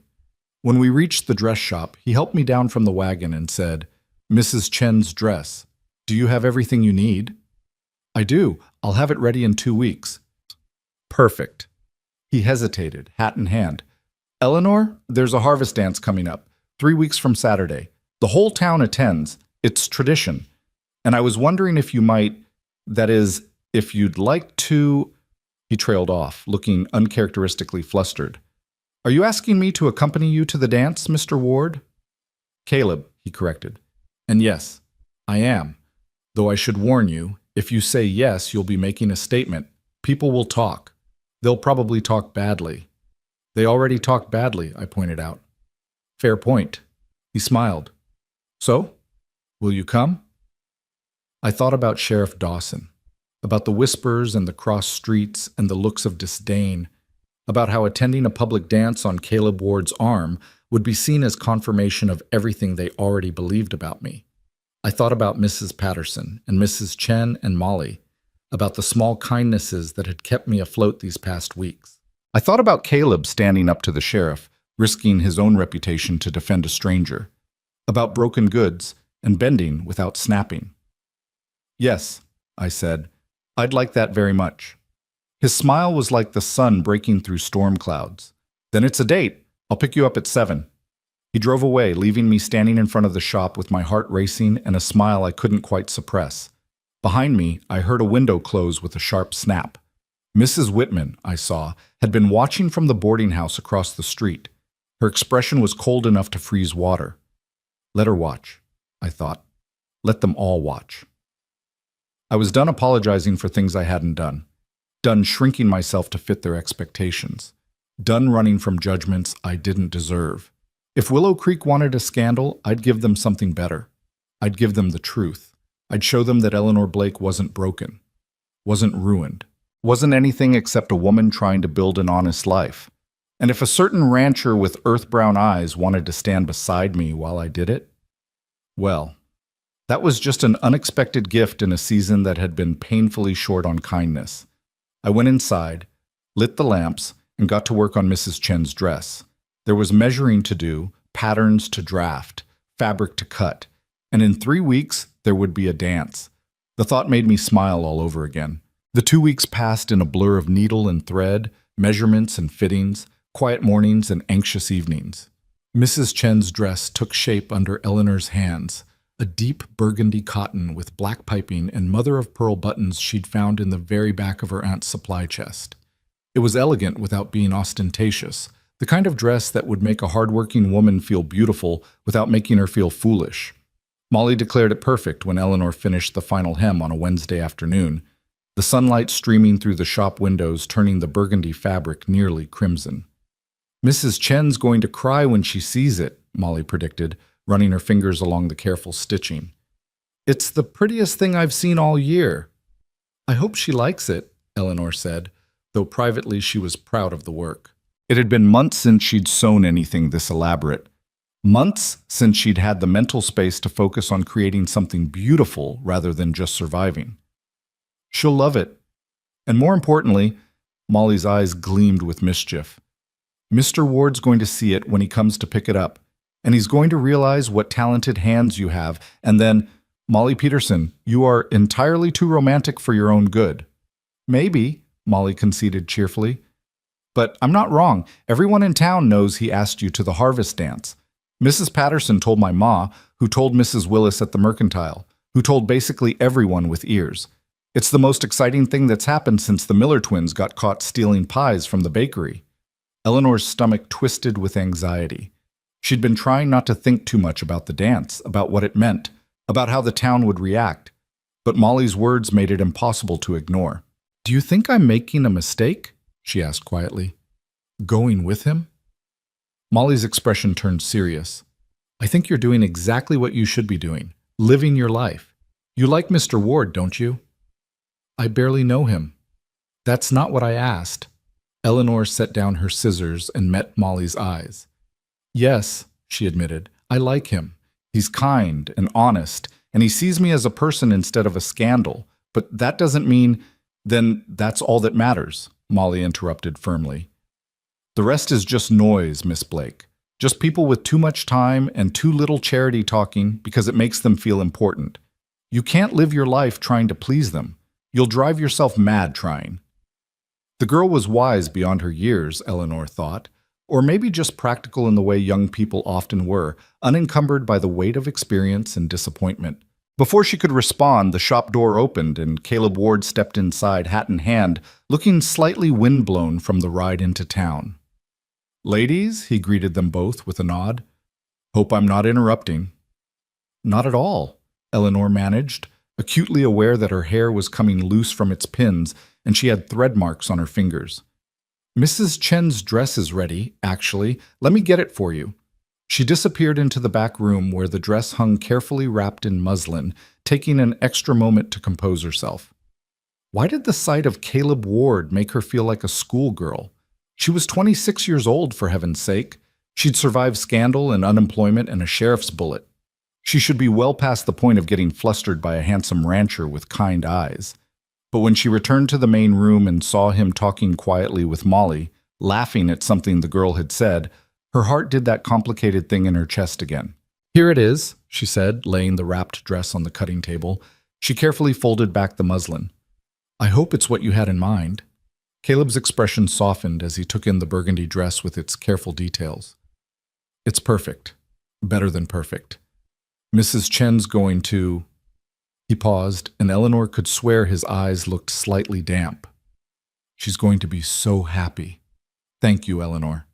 When we reached the dress shop, he helped me down from the wagon and said, Mrs. Chen's dress. Do you have everything you need? I do. I'll have it ready in 2 weeks. Perfect. He hesitated, hat in hand. Eleanor, there's a harvest dance coming up, 3 weeks from Saturday. The whole town attends. It's tradition. And I was wondering if you might, that is, if you'd like to... He trailed off, looking uncharacteristically flustered. Are you asking me to accompany you to the dance, Mr. Ward? Caleb, he corrected. And yes, I am. Though I should warn you, if you say yes, you'll be making a statement. People will talk. They'll probably talk badly. They already talk badly, I pointed out. Fair point. He smiled. So, will you come? I thought about Sheriff Dawson, about the whispers and the cross streets and the looks of disdain, about how attending a public dance on Caleb Ward's arm would be seen as confirmation of everything they already believed about me. I thought about Mrs. Patterson and Mrs. Chen and Molly, about the small kindnesses that had kept me afloat these past weeks. I thought about Caleb standing up to the sheriff, risking his own reputation to defend a stranger, about broken goods and bending without snapping. Yes, I said, I'd like that very much. His smile was like the sun breaking through storm clouds. Then it's a date. I'll pick you up at 7. He drove away, leaving me standing in front of the shop with my heart racing and a smile I couldn't quite suppress. Behind me, I heard a window close with a sharp snap. Mrs. Whitman, I saw, had been watching from the boarding house across the street. Her expression was cold enough to freeze water. Let her watch, I thought. Let them all watch. I was done apologizing for things I hadn't done. Done shrinking myself to fit their expectations. Done running from judgments I didn't deserve. If Willow Creek wanted a scandal, I'd give them something better. I'd give them the truth. I'd show them that Eleanor Blake wasn't broken, wasn't ruined, wasn't anything except a woman trying to build an honest life. And if a certain rancher with earth-brown eyes wanted to stand beside me while I did it, well, that was just an unexpected gift in a season that had been painfully short on kindness. I went inside, lit the lamps, and got to work on Mrs. Chen's dress. There was measuring to do, patterns to draft, fabric to cut, and in 3 weeks there would be a dance. The thought made me smile all over again. The 2 weeks passed in a blur of needle and thread, measurements and fittings, quiet mornings and anxious evenings. Mrs. Chen's dress took shape under Eleanor's hands, a deep burgundy cotton with black piping and mother-of-pearl buttons she'd found in the very back of her aunt's supply chest. It was elegant without being ostentatious, the kind of dress that would make a hard-working woman feel beautiful without making her feel foolish. Molly declared it perfect when Eleanor finished the final hem on a Wednesday afternoon, the sunlight streaming through the shop windows turning the burgundy fabric nearly crimson. Mrs. Chen's going to cry when she sees it, Molly predicted, running her fingers along the careful stitching. It's the prettiest thing I've seen all year. I hope she likes it, Eleanor said, though privately she was proud of the work. It had been months since she'd sewn anything this elaborate. Months since she'd had the mental space to focus on creating something beautiful rather than just surviving. She'll love it. And more importantly, Molly's eyes gleamed with mischief. Mr. Ward's going to see it when he comes to pick it up, and he's going to realize what talented hands you have, and then, Molly Peterson, you are entirely too romantic for your own good. Maybe, Molly conceded cheerfully. But I'm not wrong. Everyone in town knows he asked you to the harvest dance. Mrs. Patterson told my ma, who told Mrs. Willis at the Mercantile, who told basically everyone with ears. It's the most exciting thing that's happened since the Miller twins got caught stealing pies from the bakery. Eleanor's stomach twisted with anxiety. She'd been trying not to think too much about the dance, about what it meant, about how the town would react. But Molly's words made it impossible to ignore. Do you think I'm making a mistake? She asked quietly. Going with him? Molly's expression turned serious. I think you're doing exactly what you should be doing, living your life. You like Mr. Ward, don't you? I barely know him. That's not what I asked. Eleanor set down her scissors and met Molly's eyes. Yes, she admitted, I like him. He's kind and honest, and he sees me as a person instead of a scandal. But that doesn't mean, then that's all that matters, Molly interrupted firmly. The rest is just noise, Miss Blake. Just people with too much time and too little charity talking because it makes them feel important. You can't live your life trying to please them. You'll drive yourself mad trying. The girl was wise beyond her years, Eleanor thought, or maybe just practical in the way young people often were, unencumbered by the weight of experience and disappointment. Before she could respond, the shop door opened and Caleb Ward stepped inside, hat in hand, looking slightly windblown from the ride into town. Ladies, he greeted them both with a nod. Hope I'm not interrupting. Not at all, Eleanor managed, acutely aware that her hair was coming loose from its pins and she had thread marks on her fingers. Mrs. Chen's dress is ready, actually. Let me get it for you. She disappeared into the back room where the dress hung carefully wrapped in muslin, taking an extra moment to compose herself. Why did the sight of Caleb Ward make her feel like a schoolgirl? She was 26 years old, for heaven's sake. She'd survived scandal and unemployment and a sheriff's bullet. She should be well past the point of getting flustered by a handsome rancher with kind eyes. But when she returned to the main room and saw him talking quietly with Molly, laughing at something the girl had said, her heart did that complicated thing in her chest again. "Here it is," she said, laying the wrapped dress on the cutting table. She carefully folded back the muslin. "I hope it's what you had in mind." Caleb's expression softened as he took in the burgundy dress with its careful details. "It's perfect. Better than perfect. Mrs. Chen's going to—" He paused, and Eleanor could swear his eyes looked slightly damp. "She's going to be so happy. Thank you, Eleanor."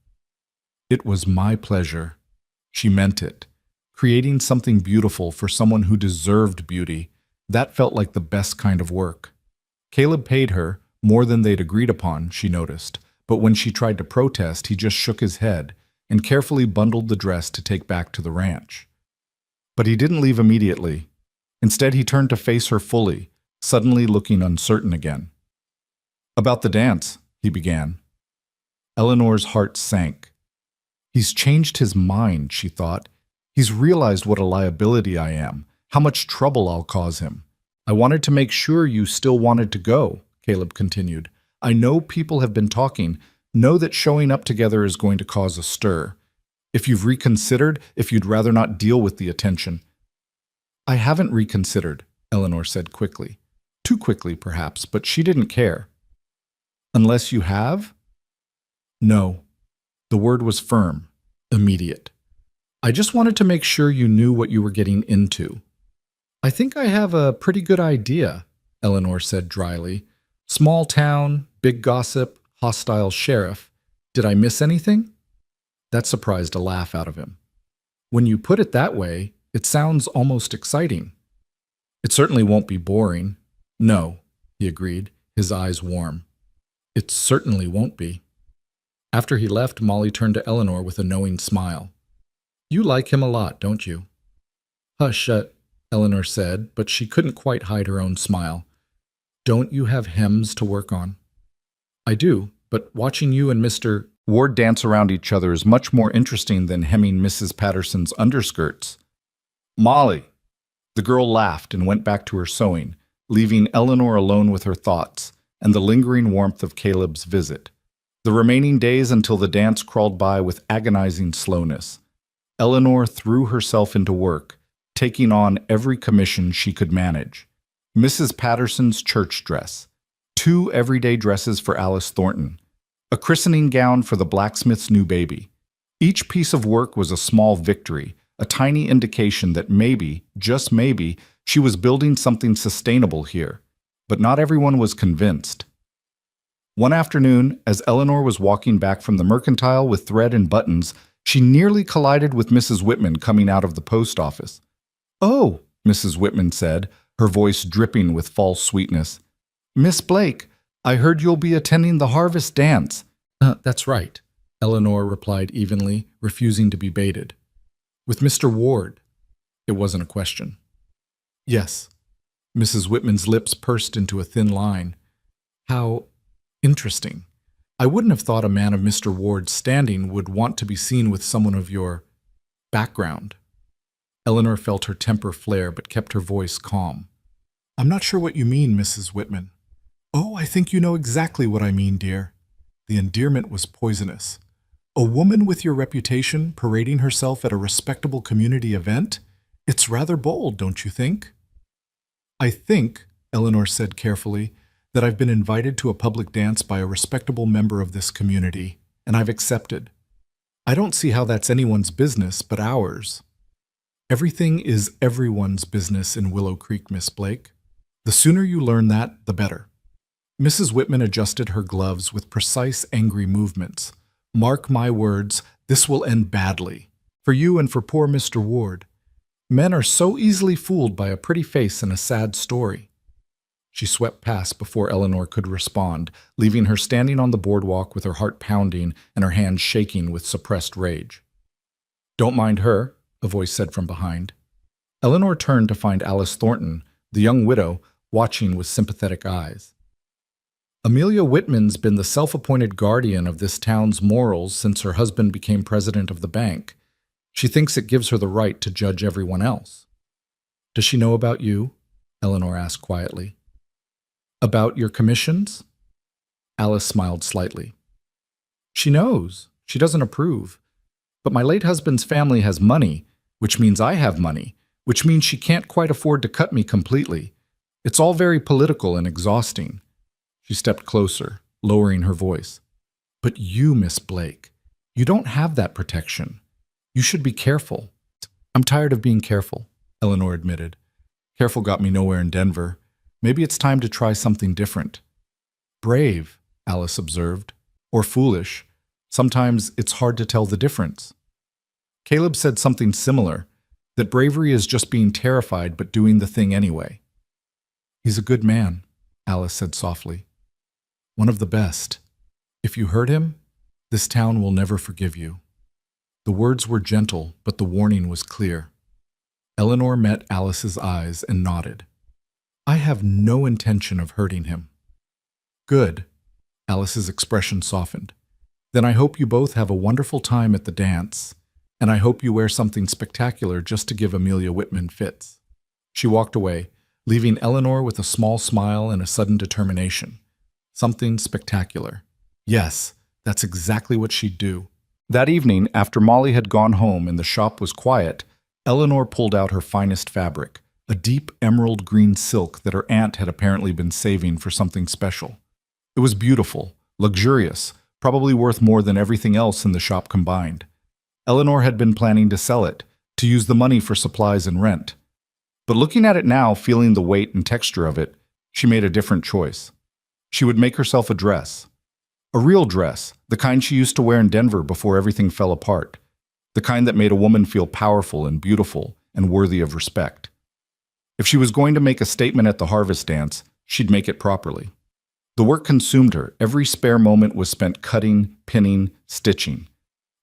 "It was my pleasure." She meant it. Creating something beautiful for someone who deserved beauty, that felt like the best kind of work. Caleb paid her more than they'd agreed upon, she noticed, but when she tried to protest, he just shook his head and carefully bundled the dress to take back to the ranch. But he didn't leave immediately. Instead, he turned to face her fully, suddenly looking uncertain again. "About the dance," he began. Eleanor's heart sank. He's changed his mind, she thought. He's realized what a liability I am, how much trouble I'll cause him. "I wanted to make sure you still wanted to go," Caleb continued. "I know people have been talking, know that showing up together is going to cause a stir. If you've reconsidered, if you'd rather not deal with the attention." "I haven't reconsidered," Eleanor said quickly. Too quickly, perhaps, but she didn't care. "Unless you have?" "No." The word was firm, immediate. "I just wanted to make sure you knew what you were getting into." "I think I have a pretty good idea," Eleanor said dryly. "Small town, big gossip, hostile sheriff. Did I miss anything?" That surprised a laugh out of him. "When you put it that way, it sounds almost exciting." "It certainly won't be boring." "No," he agreed, his eyes warm. "It certainly won't be." After he left, Molly turned to Eleanor with a knowing smile. "You like him a lot, don't you?" "Hush, Eleanor said, but she couldn't quite hide her own smile. "Don't you have hems to work on?" "I do, but watching you and Mr. Ward dance around each other is much more interesting than hemming Mrs. Patterson's underskirts." "Molly!" The girl laughed and went back to her sewing, leaving Eleanor alone with her thoughts and the lingering warmth of Caleb's visit. The remaining days until the dance crawled by with agonizing slowness. Eleanor threw herself into work, taking on every commission she could manage. Mrs. Patterson's church dress, 2 everyday dresses for Alice Thornton, a christening gown for the blacksmith's new baby. Each piece of work was a small victory, a tiny indication that maybe, just maybe, she was building something sustainable here. But not everyone was convinced. One afternoon, as Eleanor was walking back from the mercantile with thread and buttons, she nearly collided with Mrs. Whitman coming out of the post office. "Oh," Mrs. Whitman said, her voice dripping with false sweetness. "Miss Blake, I heard you'll be attending the harvest dance." That's right," Eleanor replied evenly, refusing to be baited. "With Mr. Ward." It wasn't a question. "Yes." Mrs. Whitman's lips pursed into a thin line. "How interesting. I wouldn't have thought a man of Mr. Ward's standing would want to be seen with someone of your background." Eleanor felt her temper flare but kept her voice calm. "I'm not sure what you mean, Mrs. Whitman." "Oh, I think you know exactly what I mean, dear." The endearment was poisonous. "A woman with your reputation parading herself at a respectable community event? It's rather bold, don't you think?" "I think," Eleanor said carefully, "that I've been invited to a public dance by a respectable member of this community, and I've accepted. I don't see how that's anyone's business but ours." "Everything is everyone's business in Willow Creek, Miss Blake. The sooner you learn that, the better." Mrs. Whitman adjusted her gloves with precise, angry movements. "Mark my words, this will end badly. For you and for poor Mr. Ward. Men are so easily fooled by a pretty face and a sad story." She swept past before Eleanor could respond, leaving her standing on the boardwalk with her heart pounding and her hands shaking with suppressed rage. Don't mind her, a voice said from behind. Eleanor turned to find Alice Thornton, the young widow, watching with sympathetic eyes. Amelia Whitman's been the self-appointed guardian of this town's morals since her husband became president of the bank. She thinks it gives her the right to judge everyone else. Does she know about you? Eleanor asked quietly. About your commissions? Alice smiled slightly. She knows. She doesn't approve. But my late husband's family has money, which means I have money, which means she can't quite afford to cut me completely. It's all very political and exhausting. She stepped closer, lowering her voice. But you, Miss Blake, you don't have that protection. You should be careful. I'm tired of being careful, Eleanor admitted. Careful got me nowhere in Denver. Maybe it's time to try something different. Brave, Alice observed, or foolish. Sometimes it's hard to tell the difference. Caleb said something similar, that bravery is just being terrified but doing the thing anyway. He's a good man, Alice said softly. One of the best. If you hurt him, this town will never forgive you. The words were gentle, but the warning was clear. Eleanor met Alice's eyes and nodded. I have no intention of hurting him. Good. Alice's expression softened. Then I hope you both have a wonderful time at the dance, and I hope you wear something spectacular just to give Amelia Whitman fits. She walked away, leaving Eleanor with a small smile and a sudden determination. Something spectacular. Yes, that's exactly what she'd do. That evening, after Molly had gone home and the shop was quiet, Eleanor pulled out her finest fabric, a deep emerald green silk that her aunt had apparently been saving for something special. It was beautiful, luxurious, probably worth more than everything else in the shop combined. Eleanor had been planning to sell it, to use the money for supplies and rent. But looking at it now, feeling the weight and texture of it, she made a different choice. She would make herself a dress. A real dress, the kind she used to wear in Denver before everything fell apart. The kind that made a woman feel powerful and beautiful and worthy of respect. If she was going to make a statement at the harvest dance, she'd make it properly. The work consumed her. Every spare moment was spent cutting, pinning, stitching.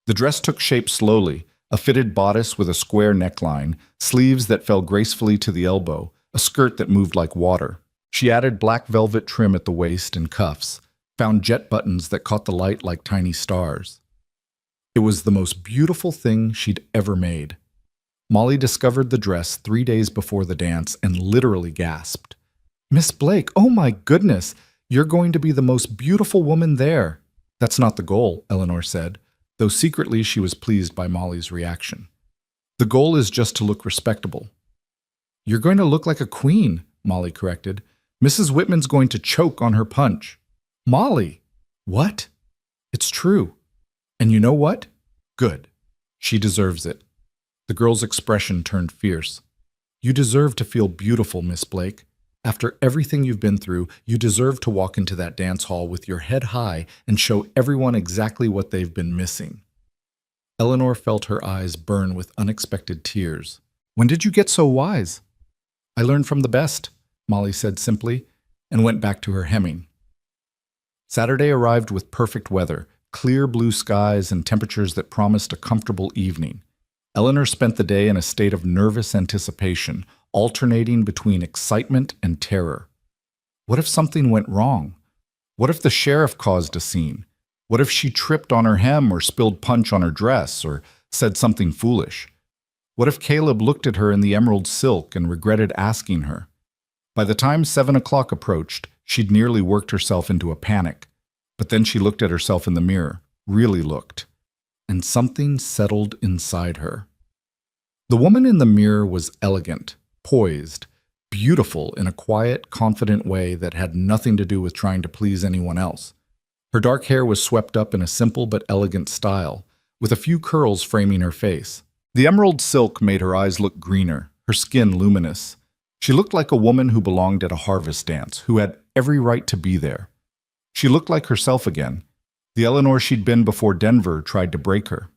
The dress took shape slowly, a fitted bodice with a square neckline, sleeves that fell gracefully to the elbow, a skirt that moved like water. She added black velvet trim at the waist and cuffs, found jet buttons that caught the light like tiny stars. It was the most beautiful thing she'd ever made. Molly discovered the dress 3 days before the dance and literally gasped. Miss Blake, oh my goodness, you're going to be the most beautiful woman there. That's not the goal, Eleanor said, though secretly she was pleased by Molly's reaction. The goal is just to look respectable. You're going to look like a queen, Molly corrected. Mrs. Whitman's going to choke on her punch. Molly! What? It's true. And you know what? Good. She deserves it. The girl's expression turned fierce. You deserve to feel beautiful, Miss Blake. After everything you've been through, you deserve to walk into that dance hall with your head high and show everyone exactly what they've been missing. Eleanor felt her eyes burn with unexpected tears. When did you get so wise? I learned from the best, Molly said simply, and went back to her hemming. Saturday arrived with perfect weather, clear blue skies and temperatures that promised a comfortable evening. Eleanor spent the day in a state of nervous anticipation, alternating between excitement and terror. What if something went wrong? What if the sheriff caused a scene? What if she tripped on her hem or spilled punch on her dress or said something foolish? What if Caleb looked at her in the emerald silk and regretted asking her? By the time 7 o'clock approached, she'd nearly worked herself into a panic. But then she looked at herself in the mirror, really looked, and something settled inside her. The woman in the mirror was elegant, poised, beautiful in a quiet, confident way that had nothing to do with trying to please anyone else. Her dark hair was swept up in a simple but elegant style, with a few curls framing her face. The emerald silk made her eyes look greener, her skin luminous. She looked like a woman who belonged at a harvest dance, who had every right to be there. She looked like herself again. The Eleanor she'd been before Denver tried to break her.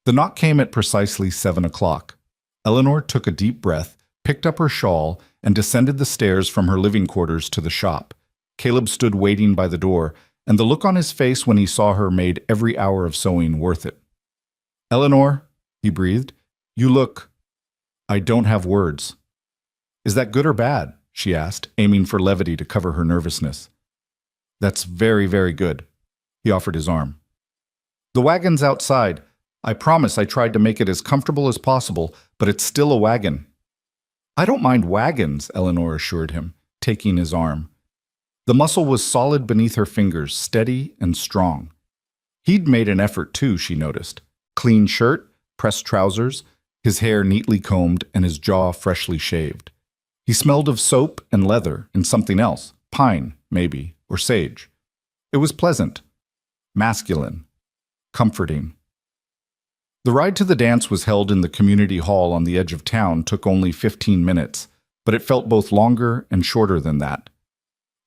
The knock came at precisely 7 o'clock. Eleanor took a deep breath, picked up her shawl, and descended the stairs from her living quarters to the shop. Caleb stood waiting by the door, and the look on his face when he saw her made every hour of sewing worth it. Eleanor, he breathed. "You look—" "I don't have words." "Is that good or bad?" she asked, aiming for levity to cover her nervousness. "That's very, very good." He offered his arm. "The wagon's outside. I promise I tried to make it as comfortable as possible, but it's still a wagon." "I don't mind wagons," Eleanor assured him, taking his arm. The muscle was solid beneath her fingers, steady and strong. He'd made an effort too, she noticed. Clean shirt, pressed trousers, his hair neatly combed, and his jaw freshly shaved. He smelled of soap and leather and something else, pine, maybe, or sage. It was pleasant, masculine, comforting. The ride to the dance was held in the community hall on the edge of town, took only 15 minutes, but it felt both longer and shorter than that.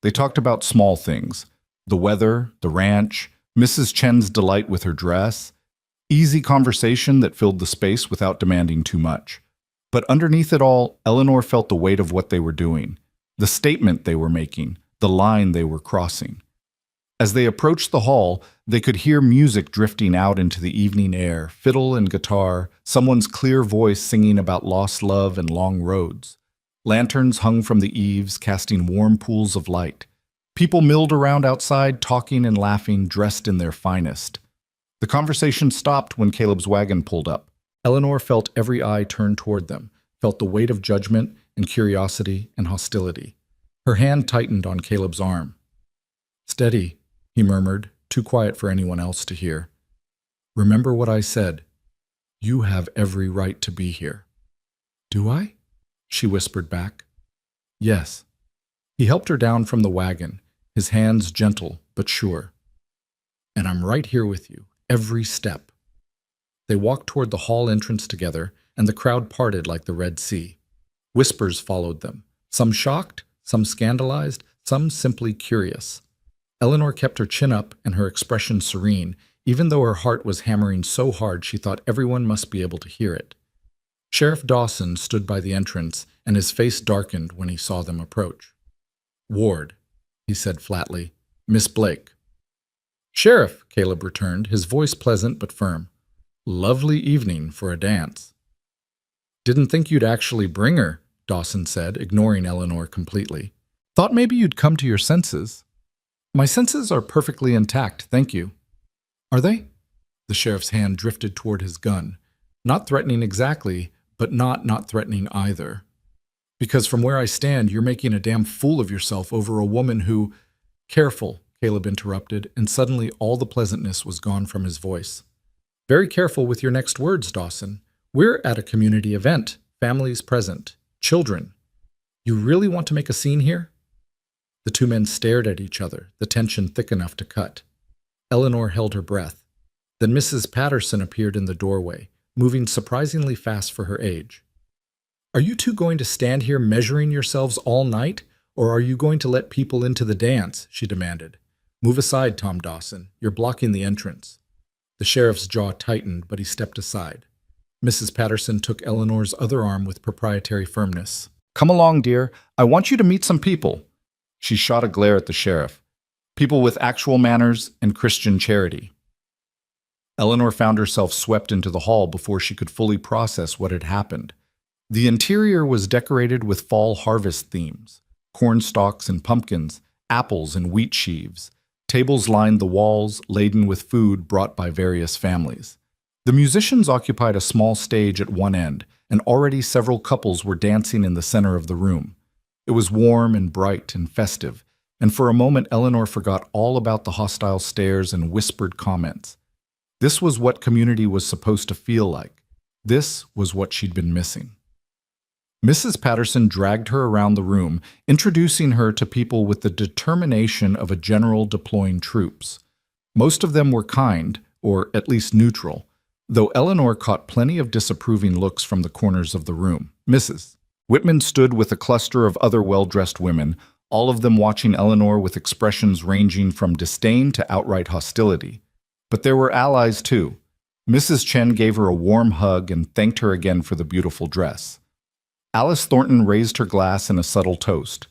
They talked about small things, the weather, the ranch, Mrs. Chen's delight with her dress, easy conversation that filled the space without demanding too much. But underneath it all, Eleanor felt the weight of what they were doing, the statement they were making, the line they were crossing. As they approached the hall, they could hear music drifting out into the evening air, fiddle and guitar, someone's clear voice singing about lost love and long roads. Lanterns hung from the eaves, casting warm pools of light. People milled around outside, talking and laughing, dressed in their finest. The conversation stopped when Caleb's wagon pulled up. Eleanor felt every eye turn toward them, felt the weight of judgment and curiosity and hostility. Her hand tightened on Caleb's arm. "Steady," he murmured, too quiet for anyone else to hear. "Remember what I said. You have every right to be here." "Do I?" she whispered back. "Yes." He helped her down from the wagon, his hands gentle but sure. "And I'm right here with you, every step." They walked toward the hall entrance together, and the crowd parted like the Red Sea. Whispers followed them, some shocked, some scandalized, some simply curious. Eleanor kept her chin up and her expression serene, even though her heart was hammering so hard she thought everyone must be able to hear it. Sheriff Dawson stood by the entrance, and his face darkened when he saw them approach. "Ward," he said flatly. "Miss Blake." "Sheriff," Caleb returned, his voice pleasant but firm. "Lovely evening for a dance." "Didn't think you'd actually bring her," Dawson said, ignoring Eleanor completely. "Thought maybe you'd come to your senses." "My senses are perfectly intact, thank you." "Are they?" The sheriff's hand drifted toward his gun. Not threatening exactly, but not threatening either. "Because from where I stand, you're making a damn fool of yourself over a woman who—" "Careful," Caleb interrupted, and suddenly all the pleasantness was gone from his voice. "Very careful with your next words, Dawson. We're at a community event, families present, children. You really want to make a scene here?" The two men stared at each other, the tension thick enough to cut. Eleanor held her breath. Then Mrs. Patterson appeared in the doorway, moving surprisingly fast for her age. "Are you two going to stand here measuring yourselves all night, or are you going to let people into the dance?" she demanded. "Move aside, Tom Dawson. You're blocking the entrance." The sheriff's jaw tightened, but he stepped aside. Mrs. Patterson took Eleanor's other arm with proprietary firmness. "Come along, dear. I want you to meet some people." She shot a glare at the sheriff. "People with actual manners and Christian charity." Eleanor found herself swept into the hall before she could fully process what had happened. The interior was decorated with fall harvest themes: corn stalks and pumpkins, apples and wheat sheaves. Tables lined the walls, laden with food brought by various families. The musicians occupied a small stage at one end, and already several couples were dancing in the center of the room. It was warm and bright and festive, and for a moment Eleanor forgot all about the hostile stares and whispered comments. This was what community was supposed to feel like. This was what she'd been missing. Mrs. Patterson dragged her around the room, introducing her to people with the determination of a general deploying troops. Most of them were kind, or at least neutral, though Eleanor caught plenty of disapproving looks from the corners of the room. Mrs. Whitman stood with a cluster of other well-dressed women, all of them watching Eleanor with expressions ranging from disdain to outright hostility. But there were allies too. Mrs. Chen gave her a warm hug and thanked her again for the beautiful dress. Alice Thornton raised her glass in a subtle toast.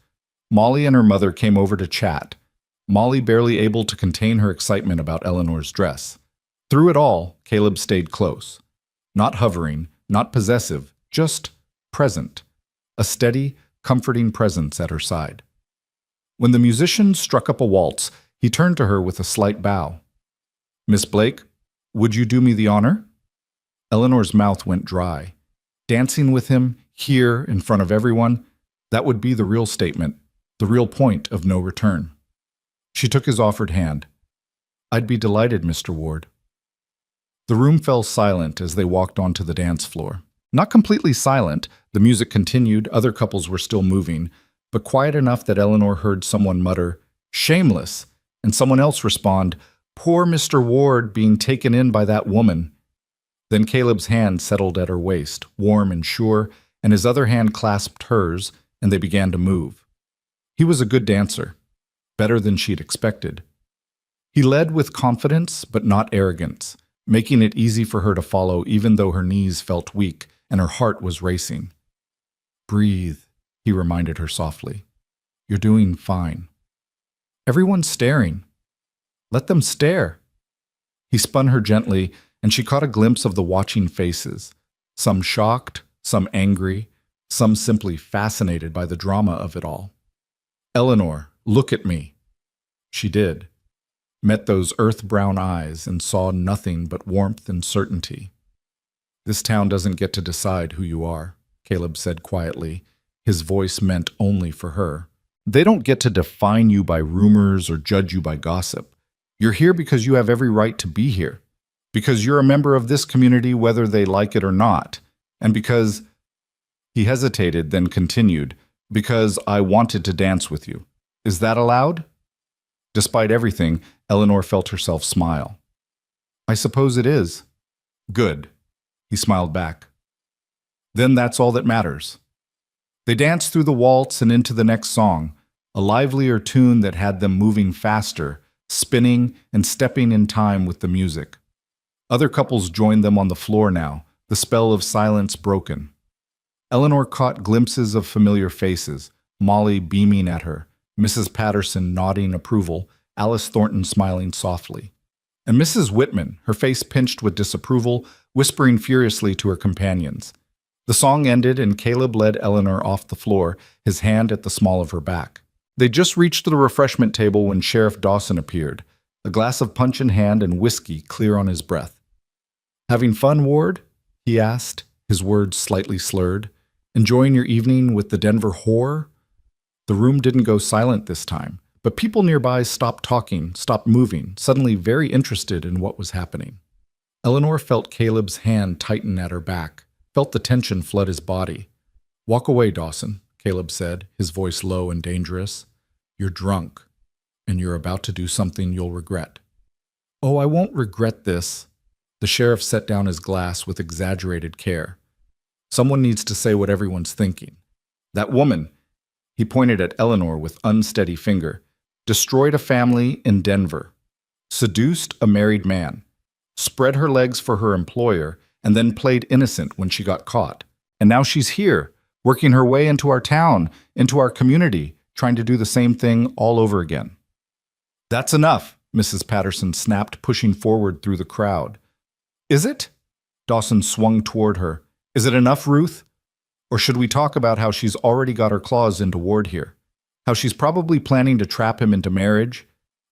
Molly and her mother came over to chat, Molly barely able to contain her excitement about Eleanor's dress. Through it all, Caleb stayed close. Not hovering, not possessive, just present. A steady, comforting presence at her side. When the musician struck up a waltz, he turned to her with a slight bow. "Miss Blake, would you do me the honor?" Eleanor's mouth went dry. Dancing with him, here, in front of everyone, that would be the real statement, the real point of no return. She took his offered hand. "I'd be delighted, Mr. Ward." The room fell silent as they walked onto the dance floor. Not completely silent, the music continued, other couples were still moving, but quiet enough that Eleanor heard someone mutter, "Shameless," and someone else respond, "Poor Mr. Ward being taken in by that woman." Then Caleb's hand settled at her waist, warm and sure, and his other hand clasped hers, and they began to move. He was a good dancer, better than she'd expected. He led with confidence, but not arrogance, making it easy for her to follow even though her knees felt weak and her heart was racing. "Breathe," he reminded her softly. "You're doing fine." "Everyone's staring." "Let them stare." He spun her gently, and she caught a glimpse of the watching faces, some shocked, some angry, some simply fascinated by the drama of it all. "Eleanor, look at me." She did. Met those earth-brown eyes and saw nothing but warmth and certainty. "This town doesn't get to decide who you are," Caleb said quietly, his voice meant only for her. "They don't get to define you by rumors or judge you by gossip. You're here because you have every right to be here, because you're a member of this community whether they like it or not, and because—" He hesitated, then continued, "because I wanted to dance with you. Is that allowed?" Despite everything, Eleanor felt herself smile. "I suppose it is." "Good," he smiled back. "Then that's all that matters." They danced through the waltz and into the next song, a livelier tune that had them moving faster, spinning and stepping in time with the music. Other couples joined them on the floor now, the spell of silence broken. Eleanor caught glimpses of familiar faces, Molly beaming at her, Mrs. Patterson nodding approval, Alice Thornton smiling softly. And Mrs. Whitman, her face pinched with disapproval, whispering furiously to her companions. The song ended and Caleb led Eleanor off the floor, his hand at the small of her back. They just reached the refreshment table when Sheriff Dawson appeared, a glass of punch in hand and whiskey clear on his breath. "Having fun, Ward?" he asked, his words slightly slurred. "Enjoying your evening with the Denver whore?" The room didn't go silent this time, but people nearby stopped talking, stopped moving, suddenly very interested in what was happening. Eleanor felt Caleb's hand tighten at her back, felt the tension flood his body. "Walk away, Dawson," Caleb said, his voice low and dangerous. "You're drunk, and you're about to do something you'll regret." "Oh, I won't regret this." The sheriff set down his glass with exaggerated care. "Someone needs to say what everyone's thinking. That woman," he pointed at Eleanor with unsteady finger, "destroyed a family in Denver, seduced a married man, spread her legs for her employer, and then played innocent when she got caught. And now she's here, working her way into our town, into our community, trying to do the same thing all over again." "That's enough," Mrs. Patterson snapped, pushing forward through the crowd. "Is it?" Dawson swung toward her. "Is it enough, Ruth? Or should we talk about how she's already got her claws into Ward here? How she's probably planning to trap him into marriage?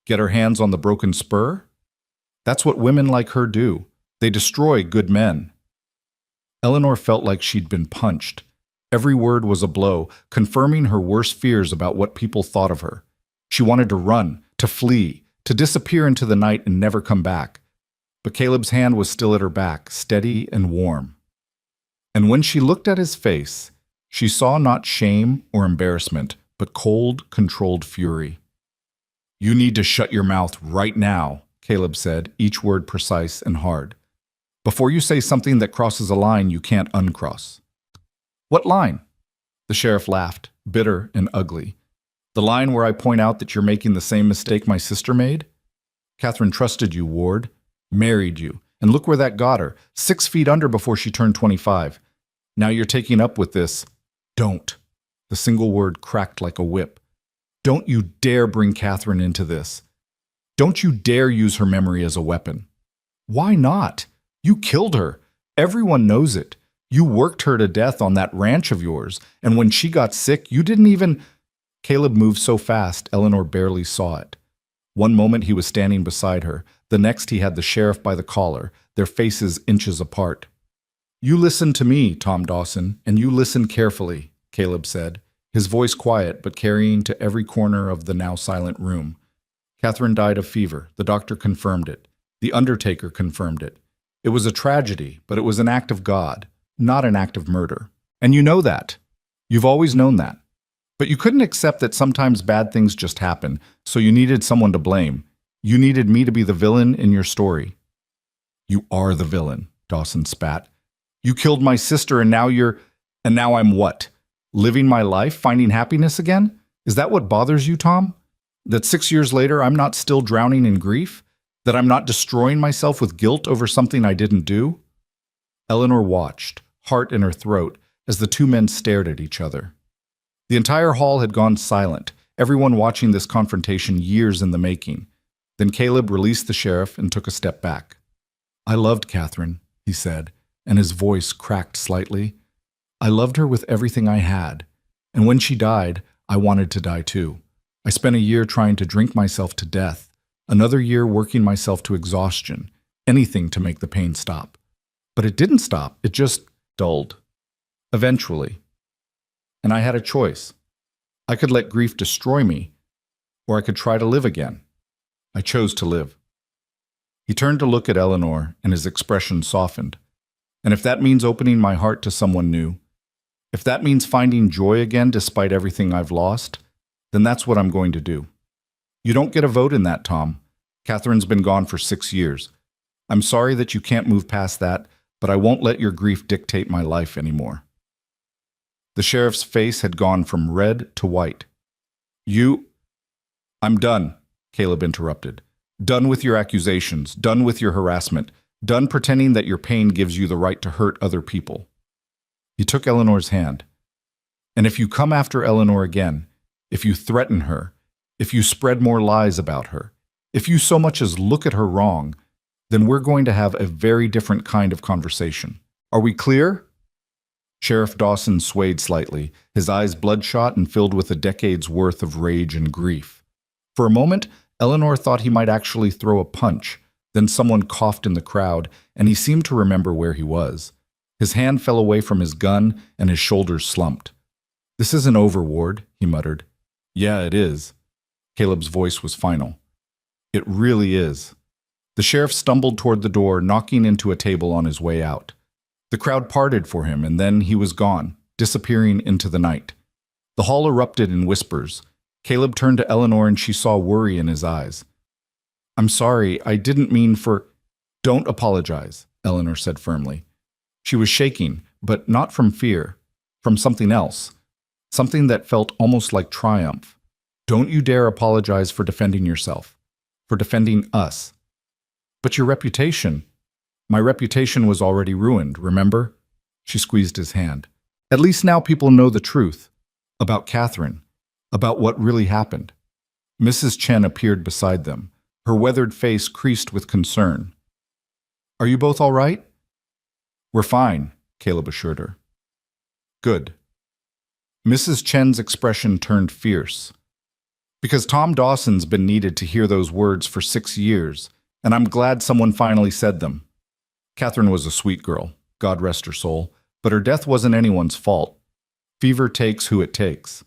Get her hands on the broken spur? That's what women like her do. They destroy good men." Eleanor felt like she'd been punched. Every word was a blow, confirming her worst fears about what people thought of her. She wanted to run, to flee, to disappear into the night and never come back. But Caleb's hand was still at her back, steady and warm. And when she looked at his face, she saw not shame or embarrassment, but cold, controlled fury. "You need to shut your mouth right now," Caleb said, each word precise and hard. "Before you say something that crosses a line you can't uncross." "What line?" The sheriff laughed, bitter and ugly. "The line where I point out that you're making the same mistake my sister made? Catherine trusted you, Ward, married you, and look where that got her, 6 feet under before she turned 25. Now you're taking up with this. Don't." The single word cracked like a whip. "Don't you dare bring Catherine into this. Don't you dare use her memory as a weapon." "Why not? You killed her. Everyone knows it. You worked her to death on that ranch of yours, and when she got sick, you didn't even... Caleb moved so fast, Eleanor barely saw it. One moment he was standing beside her. The next he had the sheriff by the collar, their faces inches apart. "You listen to me, Tom Dawson, and you listen carefully," Caleb said, his voice quiet but carrying to every corner of the now silent room. "Catherine died of fever. The doctor confirmed it. The undertaker confirmed it. It was a tragedy, but it was an act of God, not an act of murder. And you know that. You've always known that. But you couldn't accept that sometimes bad things just happen, so you needed someone to blame. You needed me to be the villain in your story." "You are the villain," Dawson spat. "You killed my sister and now I'm what? Living my life, finding happiness again? Is that what bothers you, Tom? That 6 years later I'm not still drowning in grief? That I'm not destroying myself with guilt over something I didn't do?" Eleanor watched, heart in her throat, as the two men stared at each other. The entire hall had gone silent, everyone watching this confrontation years in the making. Then Caleb released the sheriff and took a step back. "I loved Catherine," he said, and his voice cracked slightly. "I loved her with everything I had, and when she died, I wanted to die too. I spent a year trying to drink myself to death, another year working myself to exhaustion, anything to make the pain stop. But it didn't stop, it just dulled. Eventually. And I had a choice. I could let grief destroy me, or I could try to live again. I chose to live." He turned to look at Eleanor, and his expression softened. "And if that means opening my heart to someone new, if that means finding joy again despite everything I've lost, then that's what I'm going to do. You don't get a vote in that, Tom. Catherine's been gone for 6 years. I'm sorry that you can't move past that, but I won't let your grief dictate my life anymore." The sheriff's face had gone from red to white. "I'm done," Caleb interrupted. "Done with your accusations, done with your harassment, done pretending that your pain gives you the right to hurt other people." He took Eleanor's hand. "And if you come after Eleanor again, if you threaten her, if you spread more lies about her, if you so much as look at her wrong, then we're going to have a very different kind of conversation. Are we clear?" Sheriff Dawson swayed slightly, his eyes bloodshot and filled with a decade's worth of rage and grief. For a moment, Eleanor thought he might actually throw a punch. Then someone coughed in the crowd, and he seemed to remember where he was. His hand fell away from his gun, and his shoulders slumped. "This isn't over, Ward," he muttered. "Yeah, it is." Caleb's voice was final. "It really is." The sheriff stumbled toward the door, knocking into a table on his way out. The crowd parted for him, and then he was gone, disappearing into the night. The hall erupted in whispers. Caleb turned to Eleanor, and she saw worry in his eyes. "I'm sorry, I didn't mean for—" "Don't apologize," Eleanor said firmly. She was shaking, but not from fear, from something else, something that felt almost like triumph. "Don't you dare apologize for defending yourself, for defending us." "But your reputation—" "My reputation was already ruined, remember?" She squeezed his hand. "At least now people know the truth. About Catherine. About what really happened." Mrs. Chen appeared beside them, her weathered face creased with concern. "Are you both all right?" "We're fine," Caleb assured her. "Good." Mrs. Chen's expression turned fierce. "Because Tom Dawson's been needed to hear those words for 6 years, and I'm glad someone finally said them. Catherine was a sweet girl, God rest her soul, but her death wasn't anyone's fault. Fever takes who it takes."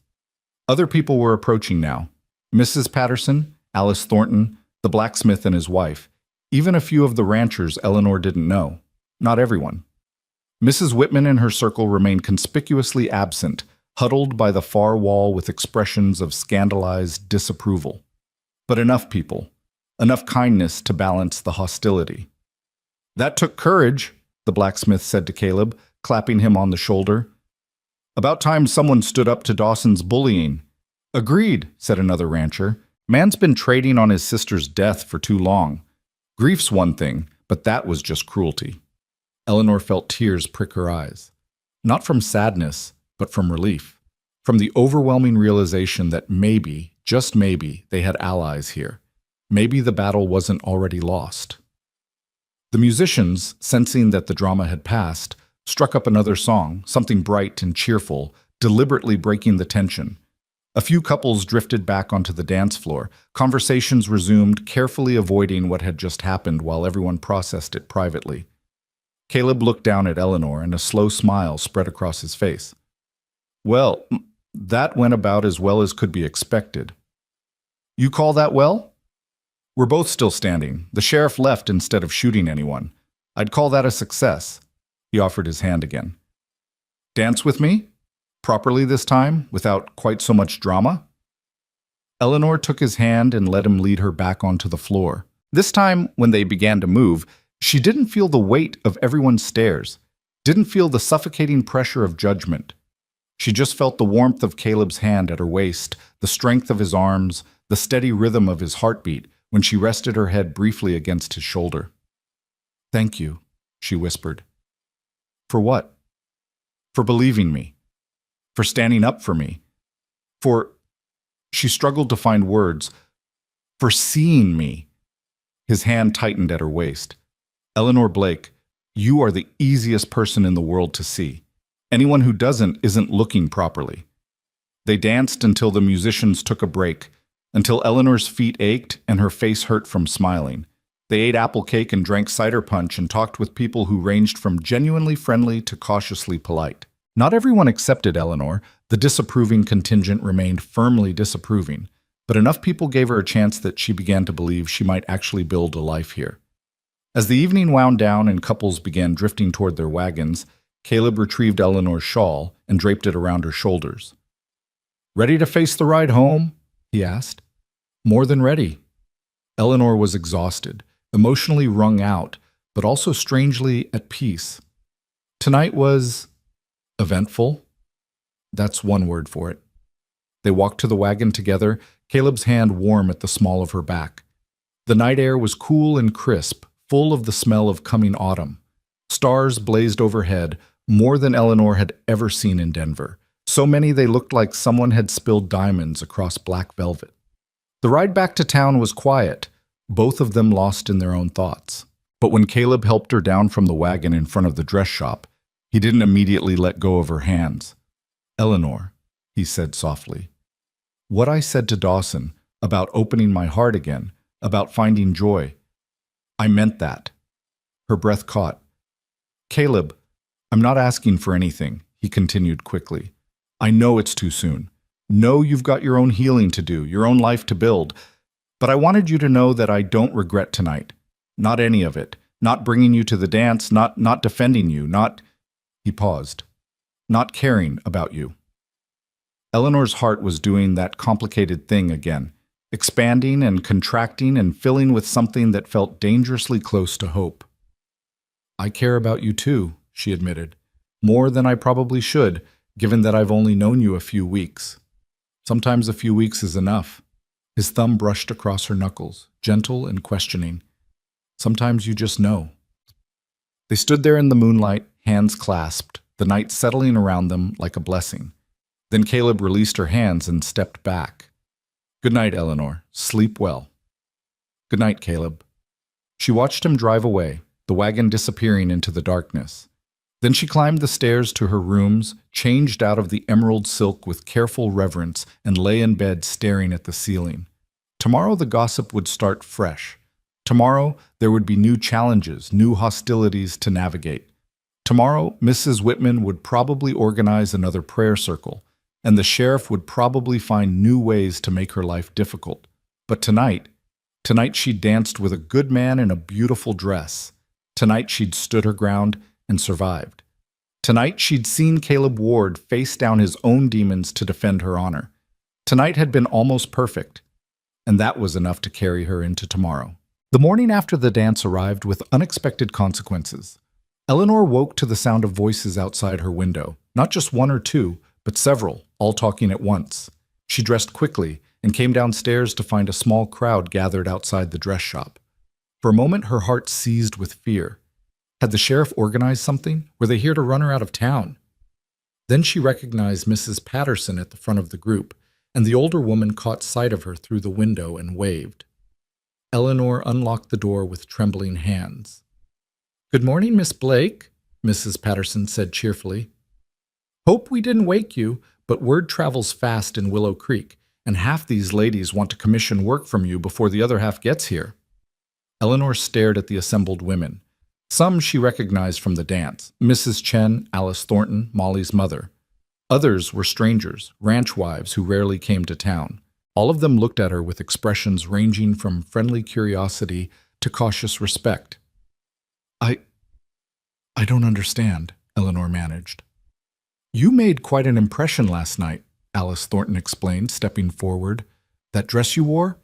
Other people were approaching now. Mrs. Patterson, Alice Thornton, the blacksmith and his wife, even a few of the ranchers Eleanor didn't know. Not everyone. Mrs. Whitman and her circle remained conspicuously absent, huddled by the far wall with expressions of scandalized disapproval. But enough people, enough kindness to balance the hostility. "That took courage," the blacksmith said to Caleb, clapping him on the shoulder. "About time someone stood up to Dawson's bullying." "Agreed," said another rancher. "Man's been trading on his sister's death for too long. Grief's one thing, but that was just cruelty." Eleanor felt tears prick her eyes. Not from sadness, but from relief. From the overwhelming realization that maybe, just maybe, they had allies here. Maybe the battle wasn't already lost. The musicians, sensing that the drama had passed, struck up another song, something bright and cheerful, deliberately breaking the tension. A few couples drifted back onto the dance floor. Conversations resumed, carefully avoiding what had just happened while everyone processed it privately. Caleb looked down at Eleanor, and a slow smile spread across his face. Well, that went about as well as could be expected. You call that well? We're both still standing. The sheriff left instead of shooting anyone. I'd call that a success. He offered his hand again. Dance with me? Properly this time, without quite so much drama? Eleanor took his hand and let him lead her back onto the floor. This time, when they began to move, she didn't feel the weight of everyone's stares, didn't feel the suffocating pressure of judgment. She just felt the warmth of Caleb's hand at her waist, the strength of his arms, the steady rhythm of his heartbeat when she rested her head briefly against his shoulder. Thank you, she whispered. For what? For believing me. For standing up for me. For, she struggled to find words, for seeing me. His hand tightened at her waist. Eleanor Blake, you are the easiest person in the world to see. Anyone who doesn't isn't looking properly. They danced until the musicians took a break, until Eleanor's feet ached and her face hurt from smiling. They ate apple cake and drank cider punch and talked with people who ranged from genuinely friendly to cautiously polite. Not everyone accepted Eleanor. The disapproving contingent remained firmly disapproving, but enough people gave her a chance that she began to believe she might actually build a life here. As the evening wound down and couples began drifting toward their wagons, Caleb retrieved Eleanor's shawl and draped it around her shoulders. Ready to face the ride home? He asked. More than ready. Eleanor was exhausted, emotionally wrung out, but also strangely at peace. Tonight was eventful. That's one word for it. They walked to the wagon together, Caleb's hand warm at the small of her back. The night air was cool and crisp, full of the smell of coming autumn. Stars blazed overhead, more than Eleanor had ever seen in Denver. So many they looked like someone had spilled diamonds across black velvet. The ride back to town was quiet, both of them lost in their own thoughts. But when Caleb helped her down from the wagon in front of the dress shop, he didn't immediately let go of her hands. Eleanor, he said softly, what I said to Dawson about opening my heart again, about finding joy, I meant that. Her breath caught. Caleb, I'm not asking for anything, he continued quickly. I know it's too soon. Know you've got your own healing to do, your own life to build. But I wanted you to know that I don't regret tonight. Not any of it. Not bringing you to the dance, not defending you, not... He paused. Not caring about you. Eleanor's heart was doing that complicated thing again, expanding and contracting and filling with something that felt dangerously close to hope. I care about you too, she admitted. More than I probably should, given that I've only known you a few weeks. Sometimes a few weeks is enough. His thumb brushed across her knuckles, gentle and questioning. Sometimes you just know. They stood there in the moonlight, hands clasped, the night settling around them like a blessing. Then Caleb released her hands and stepped back. Good night, Eleanor. Sleep well. Good night, Caleb. She watched him drive away, the wagon disappearing into the darkness. Then she climbed the stairs to her rooms, changed out of the emerald silk with careful reverence, and lay in bed staring at the ceiling. Tomorrow the gossip would start fresh. Tomorrow there would be new challenges, new hostilities to navigate. Tomorrow Mrs. Whitman would probably organize another prayer circle, and the sheriff would probably find new ways to make her life difficult. But tonight she danced with a good man in a beautiful dress. Tonight she'd stood her ground and survived. Tonight she'd seen Caleb Ward face down his own demons to defend her honor. Tonight had been almost perfect, and that was enough to carry her into tomorrow. The morning after the dance arrived with unexpected consequences. Eleanor woke to the sound of voices outside her window, not just one or two, but several, all talking at once. She dressed quickly and came downstairs to find a small crowd gathered outside the dress shop. For a moment, her heart seized with fear. Had the sheriff organized something? Were they here to run her out of town? Then she recognized Mrs. Patterson at the front of the group, and the older woman caught sight of her through the window and waved. Eleanor unlocked the door with trembling hands. Good morning, Miss Blake, Mrs. Patterson said cheerfully. Hope we didn't wake you, but word travels fast in Willow Creek, and half these ladies want to commission work from you before the other half gets here. Eleanor stared at the assembled women. Some she recognized from the dance, Mrs. Chen, Alice Thornton, Molly's mother. Others were strangers, ranch wives who rarely came to town. All of them looked at her with expressions ranging from friendly curiosity to cautious respect. I don't understand, Eleanor managed. You made quite an impression last night, Alice Thornton explained, stepping forward. That dress you wore?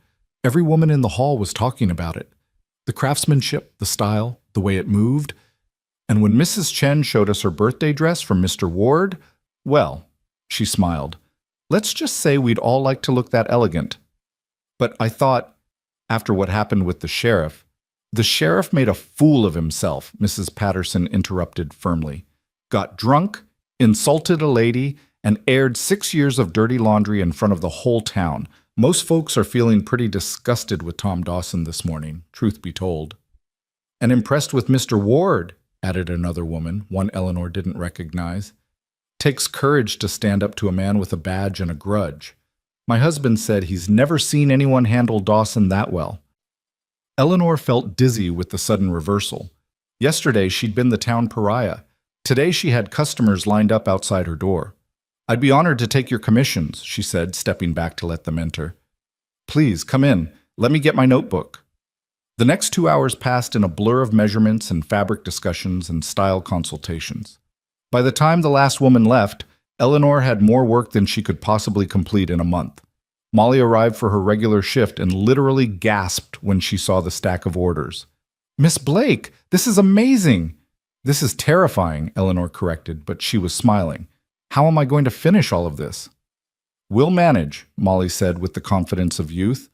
Every woman in the hall was talking about it. The craftsmanship, the style, the way it moved. And when Mrs. Chen showed us her birthday dress from Mr. Ward, well, she smiled. Let's just say we'd all like to look that elegant. But I thought, after what happened with the sheriff made a fool of himself, Mrs. Patterson interrupted firmly. Got drunk, insulted a lady, and aired 6 years of dirty laundry in front of the whole town. Most folks are feeling pretty disgusted with Tom Dawson this morning, truth be told. And impressed with Mr. Ward, added another woman, one Eleanor didn't recognize. Takes courage to stand up to a man with a badge and a grudge. My husband said he's never seen anyone handle Dawson that well. Eleanor felt dizzy with the sudden reversal. Yesterday she'd been the town pariah. Today she had customers lined up outside her door. I'd be honored to take your commissions, she said, stepping back to let them enter. Please, come in. Let me get my notebook. The next 2 hours passed in a blur of measurements and fabric discussions and style consultations. By the time the last woman left, Eleanor had more work than she could possibly complete in a month. Molly arrived for her regular shift and literally gasped when she saw the stack of orders. Miss Blake, this is amazing! This is terrifying, Eleanor corrected, but she was smiling. How am I going to finish all of this? We'll manage, Molly said with the confidence of youth.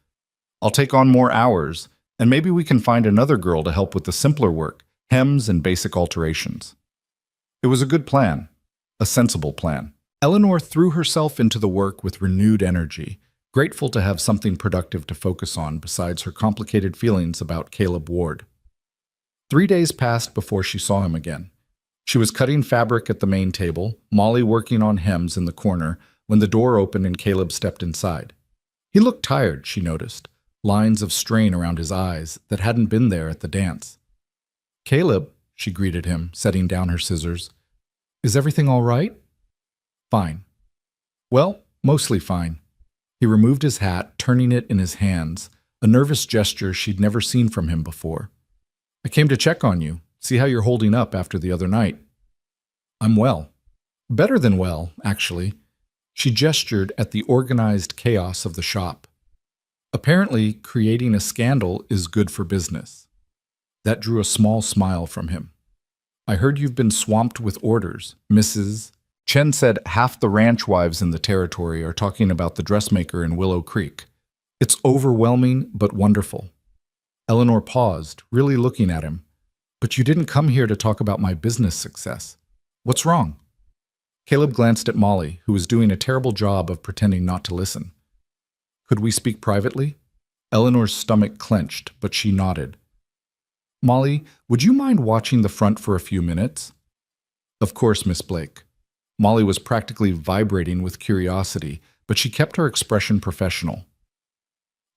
I'll take on more hours, and maybe we can find another girl to help with the simpler work, hems and basic alterations. It was a good plan, a sensible plan. Eleanor threw herself into the work with renewed energy, grateful to have something productive to focus on besides her complicated feelings about Caleb Ward. 3 days passed before she saw him again. She was cutting fabric at the main table, Molly working on hems in the corner, when the door opened and Caleb stepped inside. He looked tired, she noticed, lines of strain around his eyes that hadn't been there at the dance. Caleb, she greeted him, setting down her scissors. Is everything all right? Fine. Well, mostly fine. He removed his hat, turning it in his hands, a nervous gesture she'd never seen from him before. I came to check on you, see how you're holding up after the other night. I'm well. Better than well, actually. She gestured at the organized chaos of the shop. Apparently, creating a scandal is good for business. That drew a small smile from him. I heard you've been swamped with orders, Mrs. Chen said half the ranch wives in the territory are talking about the dressmaker in Willow Creek. It's overwhelming but wonderful. Eleanor paused, really looking at him. But you didn't come here to talk about my business success. What's wrong? Caleb glanced at Molly, who was doing a terrible job of pretending not to listen. Could we speak privately? Eleanor's stomach clenched, but she nodded. Molly, would you mind watching the front for a few minutes? Of course, Miss Blake. Molly was practically vibrating with curiosity, but she kept her expression professional.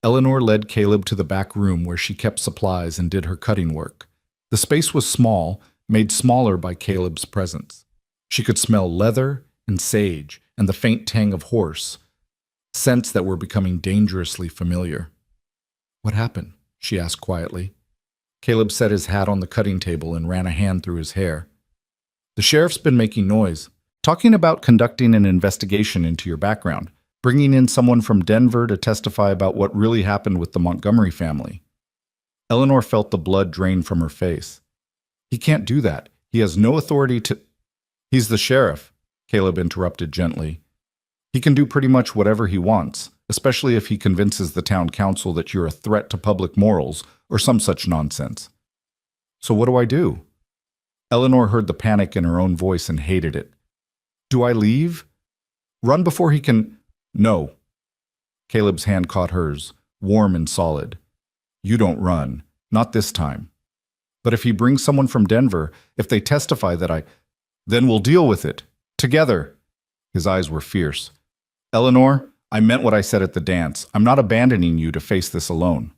Eleanor led Caleb to the back room where she kept supplies and did her cutting work. The space was small, made smaller by Caleb's presence. She could smell leather and sage and the faint tang of horse, scents that were becoming dangerously familiar. What happened? She asked quietly. Caleb set his hat on the cutting table and ran a hand through his hair. The sheriff's been making noise, talking about conducting an investigation into your background, bringing in someone from Denver to testify about what really happened with the Montgomery family. Eleanor felt the blood drain from her face. He can't do that. He has no authority to... He's the sheriff, Caleb interrupted gently. He can do pretty much whatever he wants, especially if he convinces the town council that you're a threat to public morals or some such nonsense. So what do I do? Eleanor heard the panic in her own voice and hated it. Do I leave? Run before he can... No. Caleb's hand caught hers, warm and solid. You don't run. Not this time. But if he brings someone from Denver, if they testify that then we'll deal with it. Together. His eyes were fierce. Eleanor, I meant what I said at the dance. I'm not abandoning you to face this alone.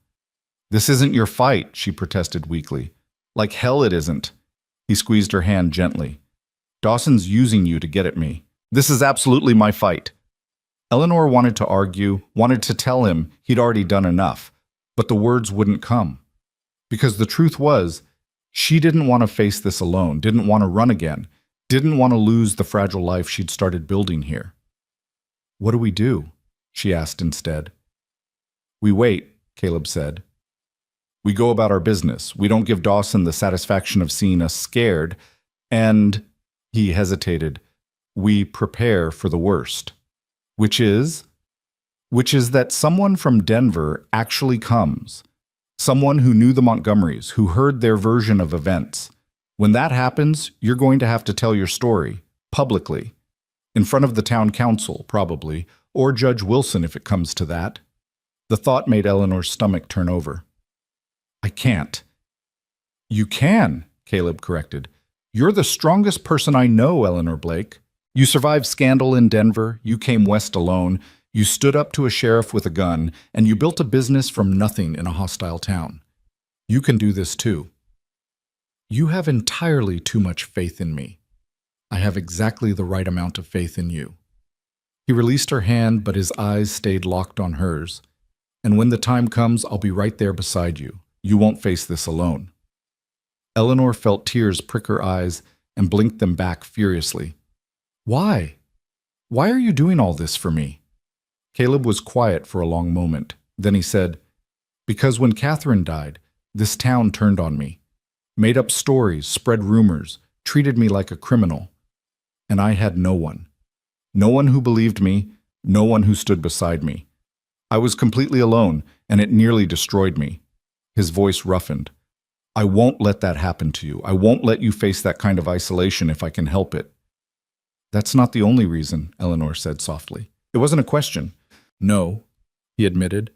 This isn't your fight, she protested weakly. Like hell it isn't. He squeezed her hand gently. Dawson's using you to get at me. This is absolutely my fight. Eleanor wanted to argue, wanted to tell him he'd already done enough, but the words wouldn't come. Because the truth was, she didn't want to face this alone, didn't want to run again, didn't want to lose the fragile life she'd started building here. What do we do? She asked instead. We wait, Caleb said. We go about our business. We don't give Dawson the satisfaction of seeing us scared, and, he hesitated, we prepare for the worst. Which is that someone from Denver actually comes. Someone who knew the Montgomerys, who heard their version of events. When that happens, you're going to have to tell your story, publicly. In front of the town council, probably, or Judge Wilson if it comes to that. The thought made Eleanor's stomach turn over. I can't. You can, Caleb corrected. You're the strongest person I know, Eleanor Blake. You survived scandal in Denver, you came west alone, you stood up to a sheriff with a gun, and you built a business from nothing in a hostile town. You can do this too. You have entirely too much faith in me. I have exactly the right amount of faith in you. He released her hand, but his eyes stayed locked on hers. And when the time comes, I'll be right there beside you. You won't face this alone. Eleanor felt tears prick her eyes and blinked them back furiously. Why? Why are you doing all this for me? Caleb was quiet for a long moment. Then he said, Because when Catherine died, this town turned on me. Made up stories, spread rumors, treated me like a criminal. And I had no one. No one who believed me, no one who stood beside me. I was completely alone, and it nearly destroyed me. His voice roughened. I won't let that happen to you. I won't let you face that kind of isolation if I can help it. That's not the only reason, Eleanor said softly. It wasn't a question. No, he admitted.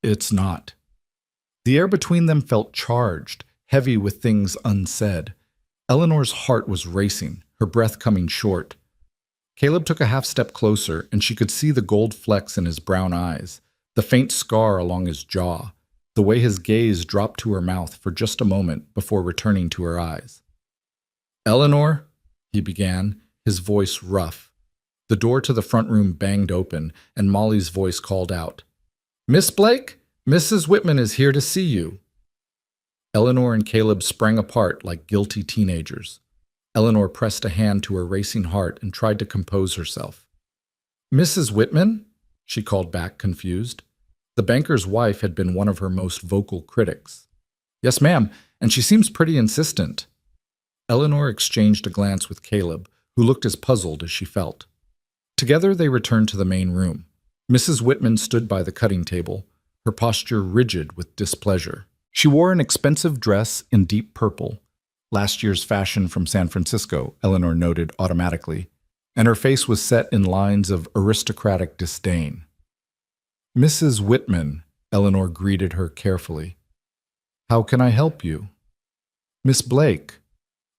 It's not. The air between them felt charged, heavy with things unsaid. Eleanor's heart was racing, her breath coming short. Caleb took a half step closer, and she could see the gold flecks in his brown eyes, the faint scar along his jaw, the way his gaze dropped to her mouth for just a moment before returning to her eyes. Eleanor, he began, his voice rough. The door to the front room banged open, and Molly's voice called out, Miss Blake, Mrs. Whitman is here to see you. Eleanor and Caleb sprang apart like guilty teenagers. Eleanor pressed a hand to her racing heart and tried to compose herself. Mrs. Whitman? She called back, confused. The banker's wife had been one of her most vocal critics. Yes, ma'am, and she seems pretty insistent. Eleanor exchanged a glance with Caleb, who looked as puzzled as she felt. Together they returned to the main room. Mrs. Whitman stood by the cutting table, her posture rigid with displeasure. She wore an expensive dress in deep purple, last year's fashion from San Francisco, Eleanor noted automatically, and her face was set in lines of aristocratic disdain. Mrs. Whitman, Eleanor greeted her carefully. How can I help you? Miss Blake.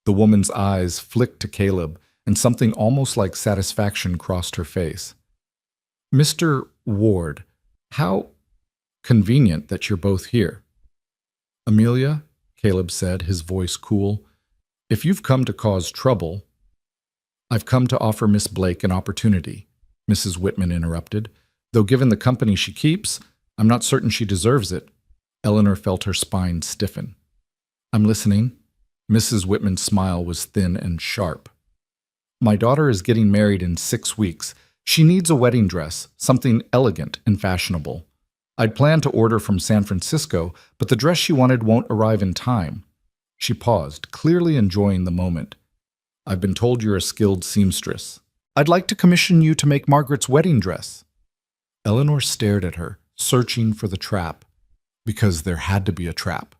The woman's eyes flicked to Caleb, and something almost like satisfaction crossed her face. Mr. Ward, how convenient that you're both here. Amelia, Caleb said, his voice cool, if you've come to cause trouble... I've come to offer Miss Blake an opportunity, Mrs. Whitman interrupted. Though given the company she keeps, I'm not certain she deserves it. Eleanor felt her spine stiffen. I'm listening. Mrs. Whitman's smile was thin and sharp. My daughter is getting married in 6 weeks. She needs a wedding dress, something elegant and fashionable. I'd planned to order from San Francisco, but the dress she wanted won't arrive in time. She paused, clearly enjoying the moment. I've been told you're a skilled seamstress. I'd like to commission you to make Margaret's wedding dress. Eleanor stared at her, searching for the trap. Because there had to be a trap.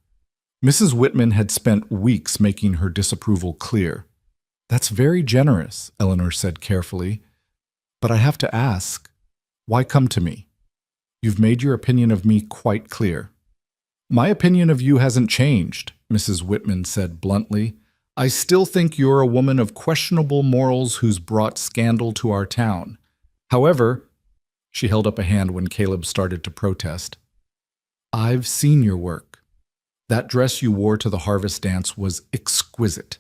Mrs. Whitman had spent weeks making her disapproval clear. That's very generous, Eleanor said carefully. But I have to ask, why come to me? You've made your opinion of me quite clear. My opinion of you hasn't changed, Mrs. Whitman said bluntly. "I still think you're a woman of questionable morals who's brought scandal to our town. However," she held up a hand when Caleb started to protest, "I've seen your work. That dress you wore to the harvest dance was exquisite,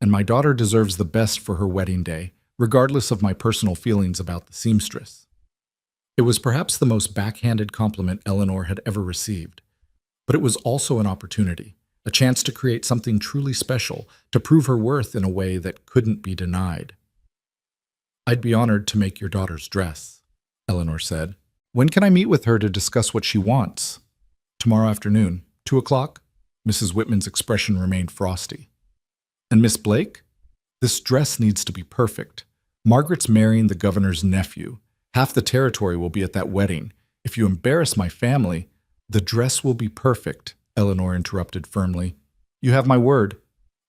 and my daughter deserves the best for her wedding day, regardless of my personal feelings about the seamstress." It was perhaps the most backhanded compliment Eleanor had ever received, but it was also an opportunity, a chance to create something truly special, to prove her worth in a way that couldn't be denied. "I'd be honored to make your daughter's dress," Eleanor said. "When can I meet with her to discuss what she wants?" "Tomorrow afternoon, 2 o'clock?" Mrs. Whitman's expression remained frosty. "And Miss Blake? This dress needs to be perfect. Margaret's marrying the governor's nephew. Half the territory will be at that wedding. If you embarrass my family—" "The dress will be perfect," Eleanor interrupted firmly. "You have my word."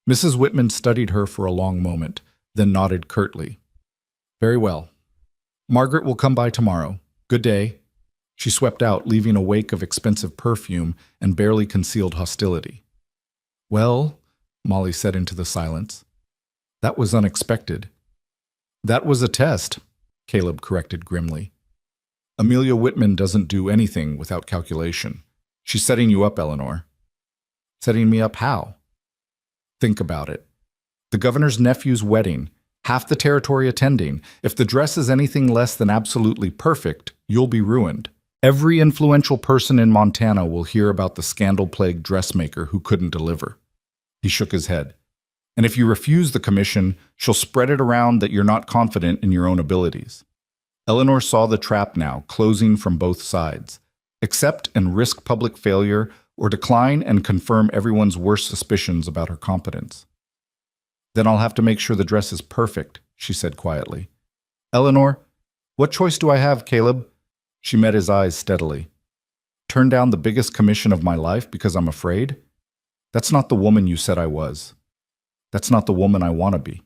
Mrs. Whitman studied her for a long moment, then nodded curtly. "Very well. Margaret will come by tomorrow. Good day." She swept out, leaving a wake of expensive perfume and barely concealed hostility. "Well," Molly said into the silence, "that was unexpected." "That was a test," Caleb corrected grimly. "Amelia Whitman doesn't do anything without calculation. She's setting you up, Eleanor." "Setting me up how?" "Think about it. The governor's nephew's wedding, half the territory attending. If the dress is anything less than absolutely perfect, you'll be ruined. Every influential person in Montana will hear about the scandal-plagued dressmaker who couldn't deliver." He shook his head. "And if you refuse the commission, she'll spread it around that you're not confident in your own abilities." Eleanor saw the trap now, closing from both sides. Accept and risk public failure, or decline and confirm everyone's worst suspicions about her competence. "Then I'll have to make sure the dress is perfect," she said quietly. "Eleanor, what choice do I have, Caleb?" She met his eyes steadily. "Turn down the biggest commission of my life because I'm afraid? That's not the woman you said I was. That's not the woman I want to be."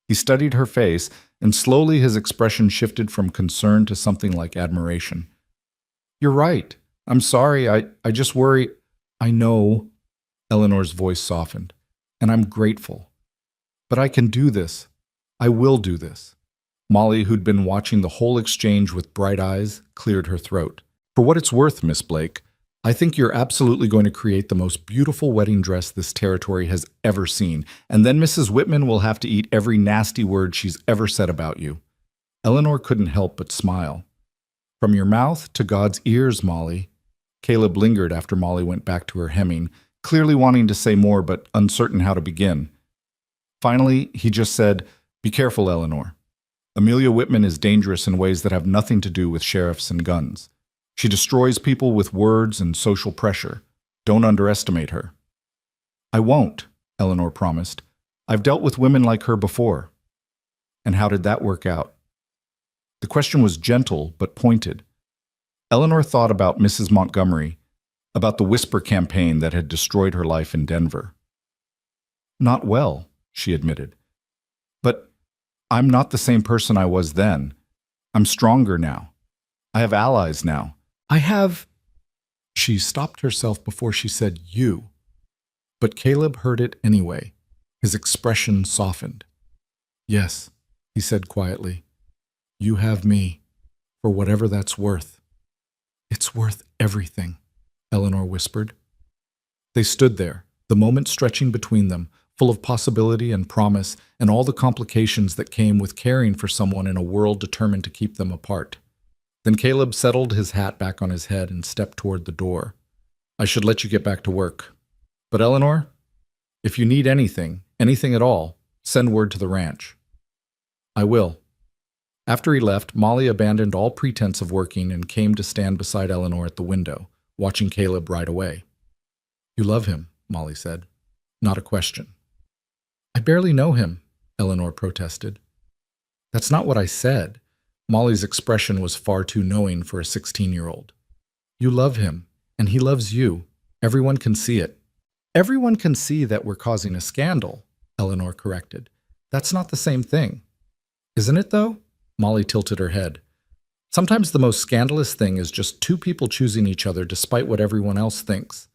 He studied her face, and slowly his expression shifted from concern to something like admiration. "You're right. I'm sorry. I just worry." "I know," Eleanor's voice softened, "and I'm grateful. But I can do this. I will do this." Molly, who'd been watching the whole exchange with bright eyes, cleared her throat. "For what it's worth, Miss Blake, I think you're absolutely going to create the most beautiful wedding dress this territory has ever seen, and then Mrs. Whitman will have to eat every nasty word she's ever said about you." Eleanor couldn't help but smile. "From your mouth to God's ears, Molly." Caleb lingered after Molly went back to her hemming, clearly wanting to say more but uncertain how to begin. Finally, he just said, "Be careful, Eleanor. Amelia Whitman is dangerous in ways that have nothing to do with sheriffs and guns. She destroys people with words and social pressure. Don't underestimate her." "I won't," Eleanor promised. "I've dealt with women like her before." "And how did that work out?" The question was gentle but pointed. Eleanor thought about Mrs. Montgomery, about the Whisper campaign that had destroyed her life in Denver. "Not well," she admitted. "But I'm not the same person I was then. I'm stronger now. I have allies now. I have—" She stopped herself before she said "you." But Caleb heard it anyway. His expression softened. "Yes," he said quietly. "You have me, for whatever that's worth." "It's worth everything," Eleanor whispered. They stood there, the moment stretching between them, full of possibility and promise and all the complications that came with caring for someone in a world determined to keep them apart. Then Caleb settled his hat back on his head and stepped toward the door. "I should let you get back to work. But Eleanor, if you need anything, anything at all, send word to the ranch." "I will." After he left, Molly abandoned all pretense of working and came to stand beside Eleanor at the window, watching Caleb ride away. "You love him," Molly said. "Not a question." "I barely know him," Eleanor protested. "That's not what I said." Molly's expression was far too knowing for a 16-year-old. "You love him, and he loves you. Everyone can see it." "Everyone can see that we're causing a scandal," Eleanor corrected. "That's not the same thing." "Isn't it, though?" Molly tilted her head. "Sometimes the most scandalous thing is just two people choosing each other despite what everyone else thinks.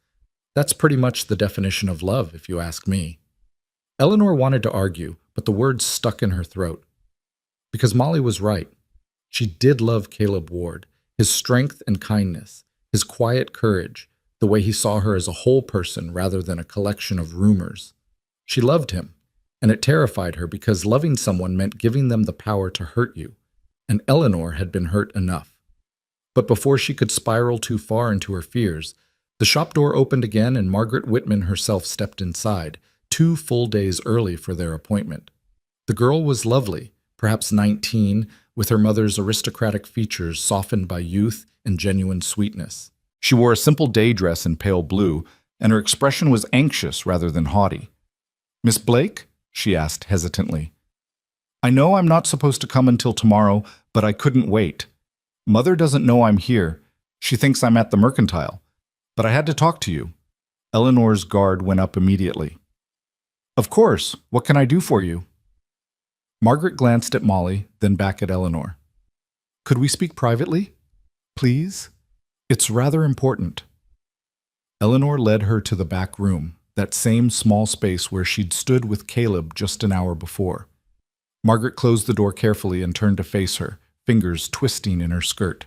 That's pretty much the definition of love, if you ask me. Eleanor wanted to argue, but the words stuck in her throat. Because Molly was right. She did love Caleb Ward, his strength and kindness, his quiet courage, the way he saw her as a whole person rather than a collection of rumors. She loved him, and it terrified her because loving someone meant giving them the power to hurt you, and Eleanor had been hurt enough. But before she could spiral too far into her fears, the shop door opened again and Margaret Whitman herself stepped inside, 2 full days early for their appointment. The girl was lovely, perhaps 19, with her mother's aristocratic features softened by youth and genuine sweetness. She wore a simple day dress in pale blue, and her expression was anxious rather than haughty. "Miss Blake?" she asked hesitantly. "I know I'm not supposed to come until tomorrow, but I couldn't wait. Mother doesn't know I'm here. She thinks I'm at the mercantile. But I had to talk to you." Eleanor's guard went up immediately. "Of course. What can I do for you?" Margaret glanced at Molly, then back at Eleanor. "Could we speak privately? Please? It's rather important." Eleanor led her to the back room, that same small space where she'd stood with Caleb just an hour before. Margaret closed the door carefully and turned to face her, fingers twisting in her skirt.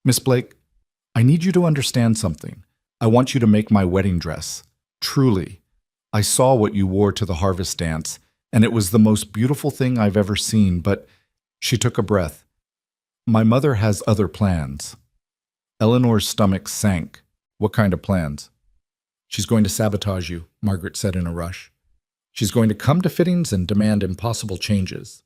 "Miss Blake, I need you to understand something. I want you to make my wedding dress. Truly. I saw what you wore to the harvest dance, and it was the most beautiful thing I've ever seen, but—" She took a breath. "My mother has other plans." Eleanor's stomach sank. "What kind of plans?" "She's going to sabotage you," Margaret said in a rush. "She's going to come to fittings and demand impossible changes.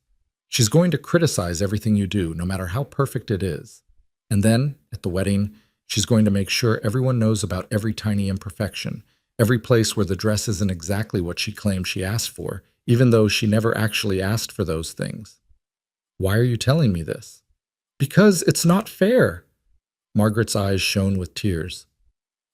She's going to criticize everything you do, no matter how perfect it is. And then, at the wedding, she's going to make sure everyone knows about every tiny imperfection, every place where the dress isn't exactly what she claimed she asked for, even though she never actually asked for those things." "Why are you telling me this?" "Because it's not fair." Margaret's eyes shone with tears.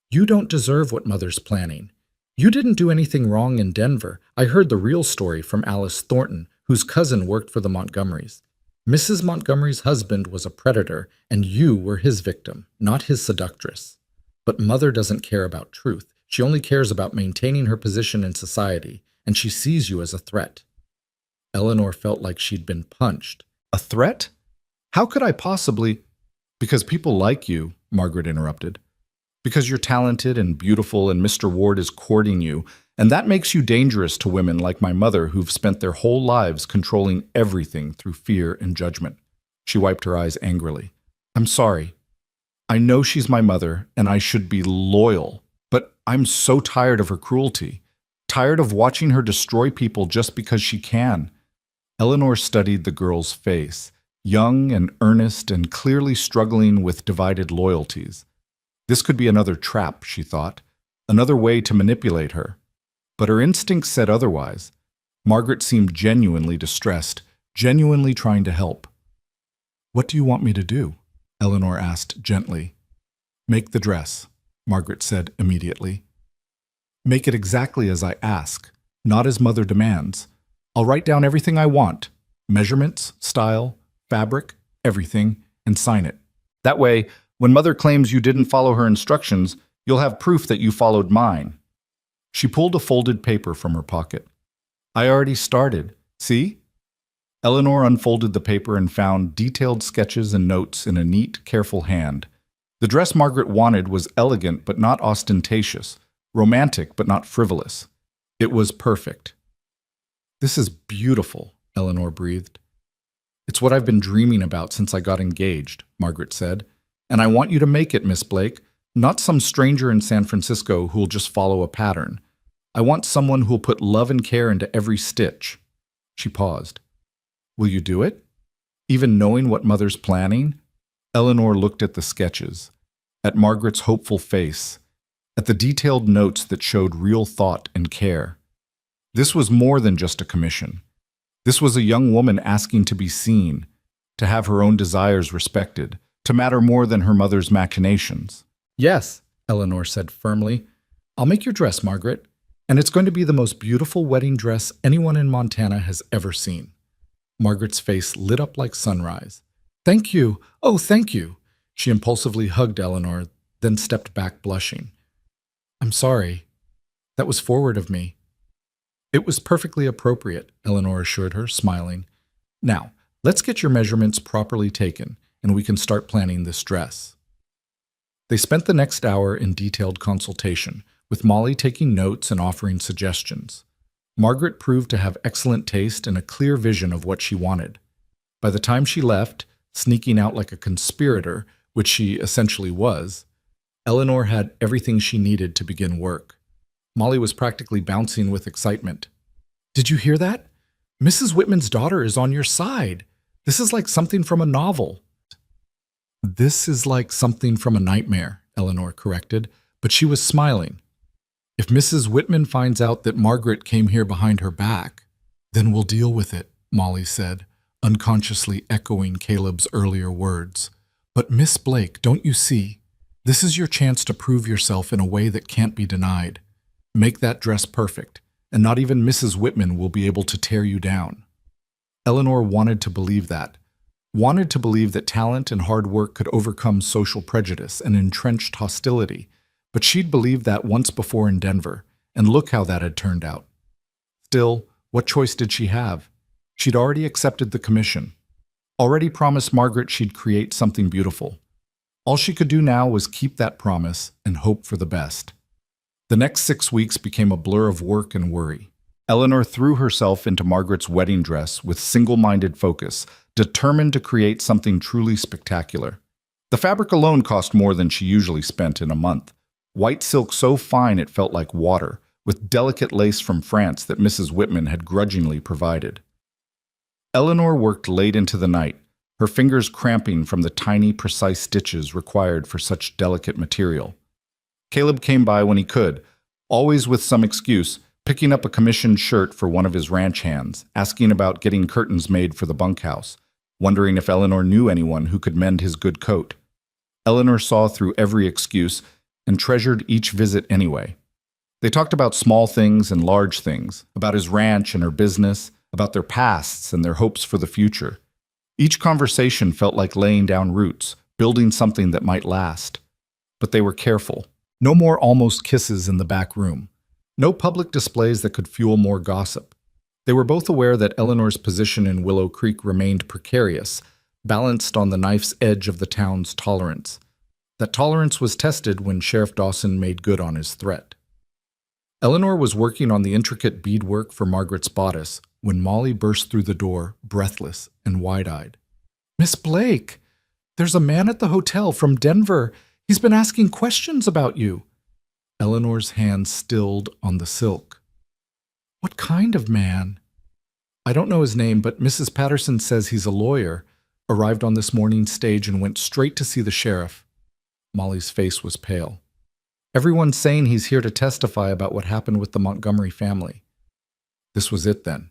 "You don't deserve what Mother's planning. You didn't do anything wrong in Denver. I heard the real story from Alice Thornton, whose cousin worked for the Montgomerys. Mrs. Montgomery's husband was a predator, and you were his victim, not his seductress. But Mother doesn't care about truth. She only cares about maintaining her position in society, and she sees you as a threat." Eleanor felt like she'd been punched. "A threat? How could I possibly—" "Because people like you," Margaret interrupted. "Because you're talented and beautiful and Mr. Ward is courting you, and that makes you dangerous to women like my mother who've spent their whole lives controlling everything through fear and judgment." She wiped her eyes angrily. "I'm sorry. I know she's my mother, and I should be loyal, but I'm so tired of her cruelty, tired of watching her destroy people just because she can." Eleanor studied the girl's face, young and earnest and clearly struggling with divided loyalties. This could be another trap, she thought, another way to manipulate her. But her instincts said otherwise. Margaret seemed genuinely distressed, genuinely trying to help. "What do you want me to do?" Eleanor asked gently. "Make the dress," Margaret said immediately. "Make it exactly as I ask, not as Mother demands. I'll write down everything I want, measurements, style, fabric, everything, and sign it. That way, when Mother claims you didn't follow her instructions, you'll have proof that you followed mine." She pulled a folded paper from her pocket. "I already started. See?" Eleanor unfolded the paper and found detailed sketches and notes in a neat, careful hand. The dress Margaret wanted was elegant but not ostentatious, romantic but not frivolous. It was perfect. "This is beautiful," Eleanor breathed. "It's what I've been dreaming about since I got engaged," Margaret said. "And I want you to make it, Miss Blake, not some stranger in San Francisco who'll just follow a pattern. I want someone who'll put love and care into every stitch." She paused. "Will you do it? Even knowing what Mother's planning?" Eleanor looked at the sketches, at Margaret's hopeful face, at the detailed notes that showed real thought and care. This was more than just a commission. This was a young woman asking to be seen, to have her own desires respected, to matter more than her mother's machinations. "Yes," Eleanor said firmly. "I'll make your dress, Margaret, and it's going to be the most beautiful wedding dress anyone in Montana has ever seen." Margaret's face lit up like sunrise. "Thank you. Oh, thank you." She impulsively hugged Eleanor, then stepped back blushing. "I'm I'm sorry. That was forward of me. It was perfectly appropriate, Eleanor assured her, smiling. Now, let's get your measurements properly taken, and we can start planning this dress. They spent the next hour in detailed consultation, with Molly taking notes and offering suggestions. Margaret proved to have excellent taste and a clear vision of what she wanted. By the time she left, sneaking out like a conspirator, which she essentially was, Eleanor had everything she needed to begin work. Molly was practically bouncing with excitement. Did you hear that? Mrs. Whitman's daughter is on your side. This is like something from a novel. This is like something from a nightmare, Eleanor corrected, but she was smiling. If Mrs. Whitman finds out that Margaret came here behind her back, then we'll deal with it, Molly said, unconsciously echoing Caleb's earlier words. But Miss Blake, don't you see? This is your chance to prove yourself in a way that can't be denied. Make that dress perfect, and not even Mrs. Whitman will be able to tear you down. Eleanor wanted to believe that. Wanted to believe that talent and hard work could overcome social prejudice and entrenched hostility, but she'd believed that once before in Denver, and look how that had turned out. Still, what choice did she have? She'd already accepted the commission, already promised Margaret she'd create something beautiful. All she could do now was keep that promise and hope for the best. The next 6 weeks became a blur of work and worry. Eleanor threw herself into Margaret's wedding dress with single-minded focus, determined to create something truly spectacular. The fabric alone cost more than she usually spent in a month. White silk so fine it felt like water, with delicate lace from France that Mrs. Whitman had grudgingly provided. Eleanor worked late into the night, her fingers cramping from the tiny, precise stitches required for such delicate material. Caleb came by when he could, always with some excuse, picking up a commissioned shirt for one of his ranch hands, asking about getting curtains made for the bunkhouse, wondering if Eleanor knew anyone who could mend his good coat. Eleanor saw through every excuse and treasured each visit anyway. They talked about small things and large things, about his ranch and her business, about their pasts and their hopes for the future. Each conversation felt like laying down roots, building something that might last. But they were careful. No more almost kisses in the back room. No public displays that could fuel more gossip. They were both aware that Eleanor's position in Willow Creek remained precarious, balanced on the knife's edge of the town's tolerance. That tolerance was tested when Sheriff Dawson made good on his threat. Eleanor was working on the intricate beadwork for Margaret's bodice when Molly burst through the door, breathless and wide-eyed. Miss Blake, there's a man at the hotel from Denver. He's been asking questions about you. Eleanor's hand stilled on the silk. What kind of man? I don't know his name, but Mrs. Patterson says he's a lawyer, arrived on this morning's stage and went straight to see the sheriff. Molly's face was pale. Everyone's saying he's here to testify about what happened with the Montgomery family. This was it then.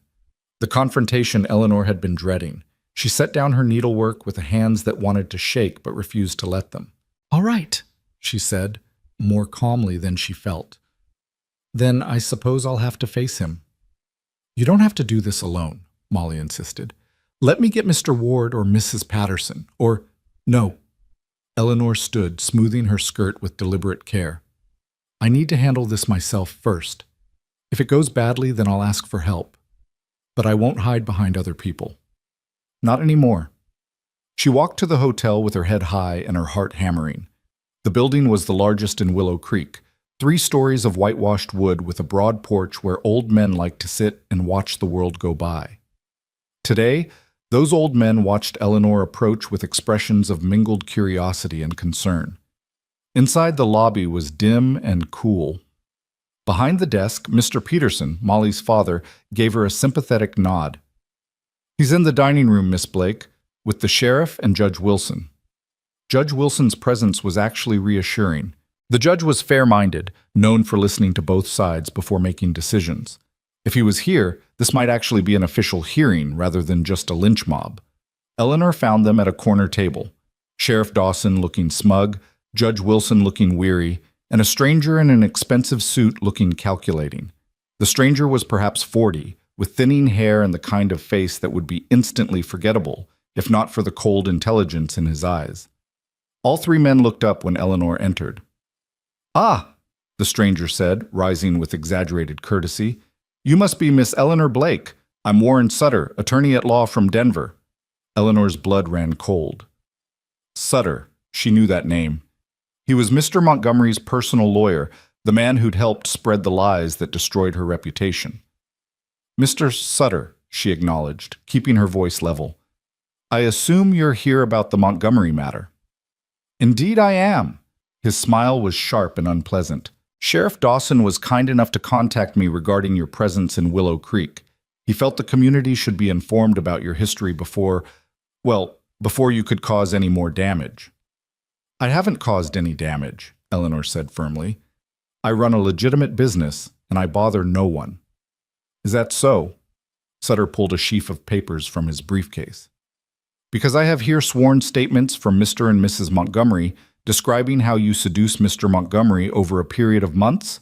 The confrontation Eleanor had been dreading. She set down her needlework with hands that wanted to shake but refused to let them. All right, she said, more calmly than she felt. Then I suppose I'll have to face him. You don't have to do this alone, Molly insisted. Let me get Mr. Ward or Mrs. Patterson, or no. Eleanor stood, smoothing her skirt with deliberate care. I need to handle this myself first. If it goes badly, then I'll ask for help. But I won't hide behind other people. Not anymore. She walked to the hotel with her head high and her heart hammering. The building was the largest in Willow Creek, 3 stories of whitewashed wood with a broad porch where old men liked to sit and watch the world go by. Today, those old men watched Eleanor approach with expressions of mingled curiosity and concern. Inside the lobby was dim and cool. Behind the desk, Mr. Peterson, Molly's father, gave her a sympathetic nod. He's in the dining room, Miss Blake, with the sheriff and Judge Wilson. Judge Wilson's presence was actually reassuring. The judge was fair-minded, known for listening to both sides before making decisions. If he was here, this might actually be an official hearing rather than just a lynch mob. Eleanor found them at a corner table. Sheriff Dawson looking smug, Judge Wilson looking weary, and a stranger in an expensive suit looking calculating. The stranger was perhaps 40, with thinning hair and the kind of face that would be instantly forgettable, if not for the cold intelligence in his eyes. All 3 men looked up when Eleanor entered. Ah, the stranger said, rising with exaggerated courtesy. "You must be Miss Eleanor Blake. I'm Warren Sutter, attorney at law from Denver." Eleanor's blood ran cold. Sutter, she knew that name. He was Mr. Montgomery's personal lawyer, the man who'd helped spread the lies that destroyed her reputation. "Mr. Sutter," she acknowledged, keeping her voice level. "I assume you're here about the Montgomery matter." "Indeed I am." His smile was sharp and unpleasant. "Sheriff Dawson was kind enough to contact me regarding your presence in Willow Creek. He felt the community should be informed about your history before you could cause any more damage." "I haven't caused any damage," Eleanor said firmly. "I run a legitimate business, and I bother no one." "Is that so?" Sutter pulled a sheaf of papers from his briefcase. "Because I have here sworn statements from Mr. and Mrs. Montgomery describing how you seduced Mr. Montgomery over a period of months,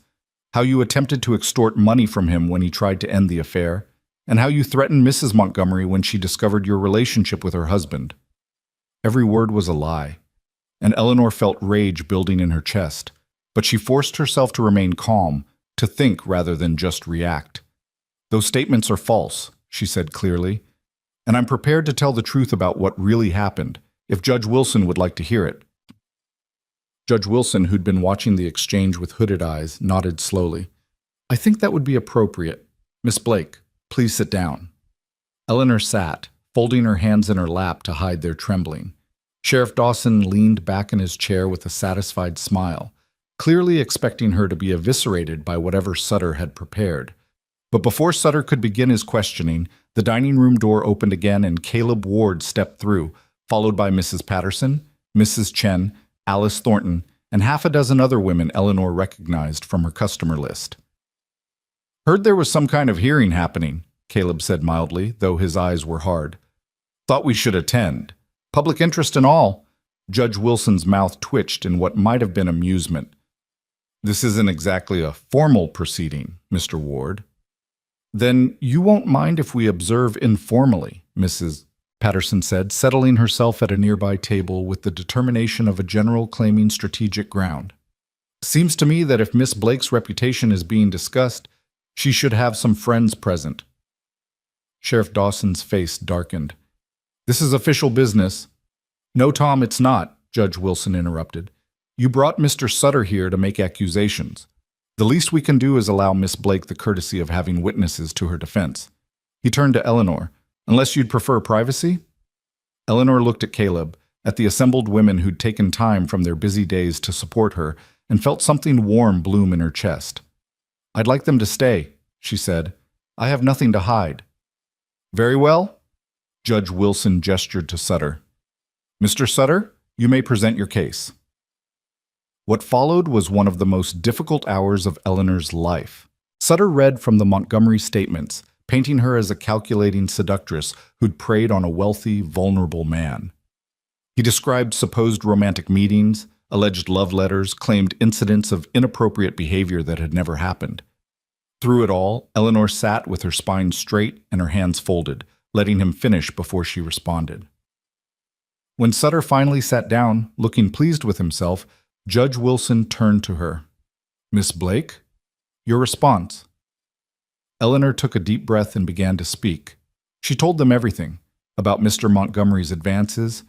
how you attempted to extort money from him when he tried to end the affair, and how you threatened Mrs. Montgomery when she discovered your relationship with her husband." Every word was a lie, and Eleanor felt rage building in her chest, but she forced herself to remain calm, to think rather than just react. "Those statements are false," she said clearly, "and I'm prepared to tell the truth about what really happened, if Judge Wilson would like to hear it." Judge Wilson, who'd been watching the exchange with hooded eyes, nodded slowly. "I think that would be appropriate. Miss Blake, please sit down." Eleanor sat, folding her hands in her lap to hide their trembling. Sheriff Dawson leaned back in his chair with a satisfied smile, clearly expecting her to be eviscerated by whatever Sutter had prepared. But before Sutter could begin his questioning, the dining room door opened again and Caleb Ward stepped through, followed by Mrs. Patterson, Mrs. Chen, Alice Thornton, and half a dozen other women Eleanor recognized from her customer list. "Heard there was some kind of hearing happening," Caleb said mildly, though his eyes were hard. "Thought we should attend. Public interest and all." Judge Wilson's mouth twitched in what might have been amusement. "This isn't exactly a formal proceeding, Mr. Ward." "Then you won't mind if we observe informally," Mrs. Patterson said, settling herself at a nearby table with the determination of a general claiming strategic ground. "Seems to me that if Miss Blake's reputation is being discussed, she should have some friends present." Sheriff Dawson's face darkened. "This is official business." "No, Tom, it's not," Judge Wilson interrupted. "You brought Mr. Sutter here to make accusations. The least we can do is allow Miss Blake the courtesy of having witnesses to her defense." He turned to Eleanor. "Unless you'd prefer privacy?" Eleanor looked at Caleb, at the assembled women who'd taken time from their busy days to support her, and felt something warm bloom in her chest. "I'd like them to stay," she said. "I have nothing to hide." "Very well." Judge Wilson gestured to Sutter. "Mr. Sutter, you may present your case." What followed was one of the most difficult hours of Eleanor's life. Sutter read from the Montgomery statements, painting her as a calculating seductress who'd preyed on a wealthy, vulnerable man. He described supposed romantic meetings, alleged love letters, claimed incidents of inappropriate behavior that had never happened. Through it all, Eleanor sat with her spine straight and her hands folded, letting him finish before she responded. When Sutter finally sat down, looking pleased with himself, Judge Wilson turned to her. "Miss Blake, your response." Eleanor took a deep breath and began to speak. She told them everything, about Mr. Montgomery's advances,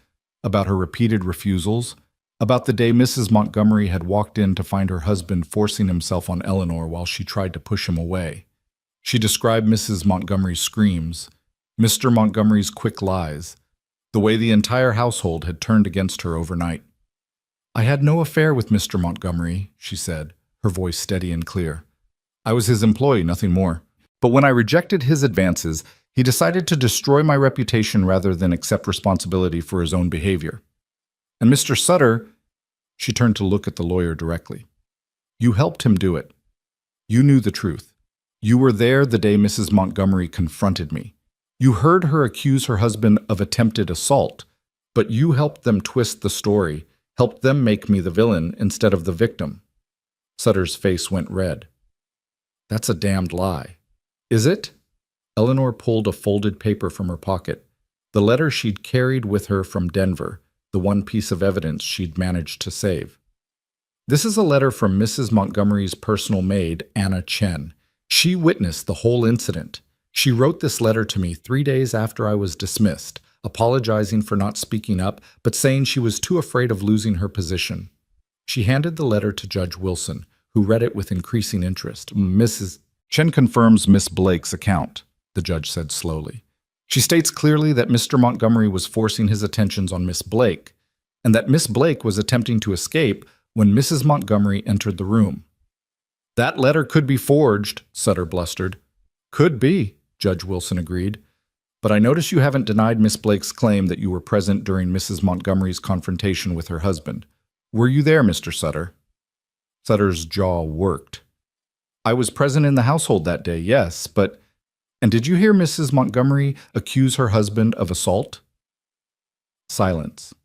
about her repeated refusals, about the day Mrs. Montgomery had walked in to find her husband forcing himself on Eleanor while she tried to push him away. She described Mrs. Montgomery's screams, Mr. Montgomery's quick lies, the way the entire household had turned against her overnight. "I had no affair with Mr. Montgomery," she said, her voice steady and clear. "I was his employee, nothing more. But when I rejected his advances, he decided to destroy my reputation rather than accept responsibility for his own behavior. And Mr. Sutter," she turned to look at the lawyer directly, "you helped him do it. You knew the truth. You were there the day Mrs. Montgomery confronted me. You heard her accuse her husband of attempted assault, but you helped them twist the story, helped them make me the villain instead of the victim." Sutter's face went red. "That's a damned lie." "Is it?" Eleanor pulled a folded paper from her pocket, the letter she'd carried with her from Denver, the one piece of evidence she'd managed to save. This is a letter from Mrs. Montgomery's personal maid, Anna Chen. She witnessed the whole incident. She wrote this letter to me 3 days after I was dismissed, apologizing for not speaking up, but saying she was too afraid of losing her position. She handed the letter to Judge Wilson, who read it with increasing interest. Mrs. Chen confirms Miss Blake's account, the judge said slowly. She states clearly that Mr. Montgomery was forcing his attentions on Miss Blake, and that Miss Blake was attempting to escape when Mrs. Montgomery entered the room. That letter could be forged, Sutter blustered. Could be, Judge Wilson agreed. But I notice you haven't denied Miss Blake's claim that you were present during Mrs. Montgomery's confrontation with her husband. Were you there, Mr. Sutter? Sutter's jaw worked. I was present in the household that day, yes, but... And did you hear Mrs. Montgomery accuse her husband of assault? Silence.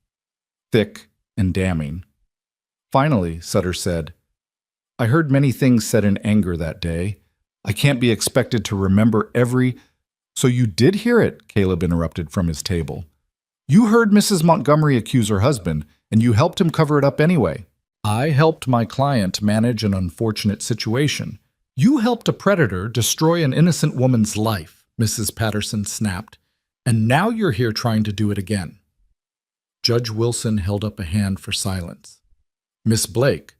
Thick and damning. Finally, Sutter said, I heard many things said in anger that day. I can't be expected to remember every... So you did hear it, Caleb interrupted from his table. You heard Mrs. Montgomery accuse her husband, and you helped him cover it up anyway. I helped my client manage an unfortunate situation. You helped a predator destroy an innocent woman's life, Mrs. Patterson snapped, and now you're here trying to do it again. Judge Wilson held up a hand for silence. Miss Blake,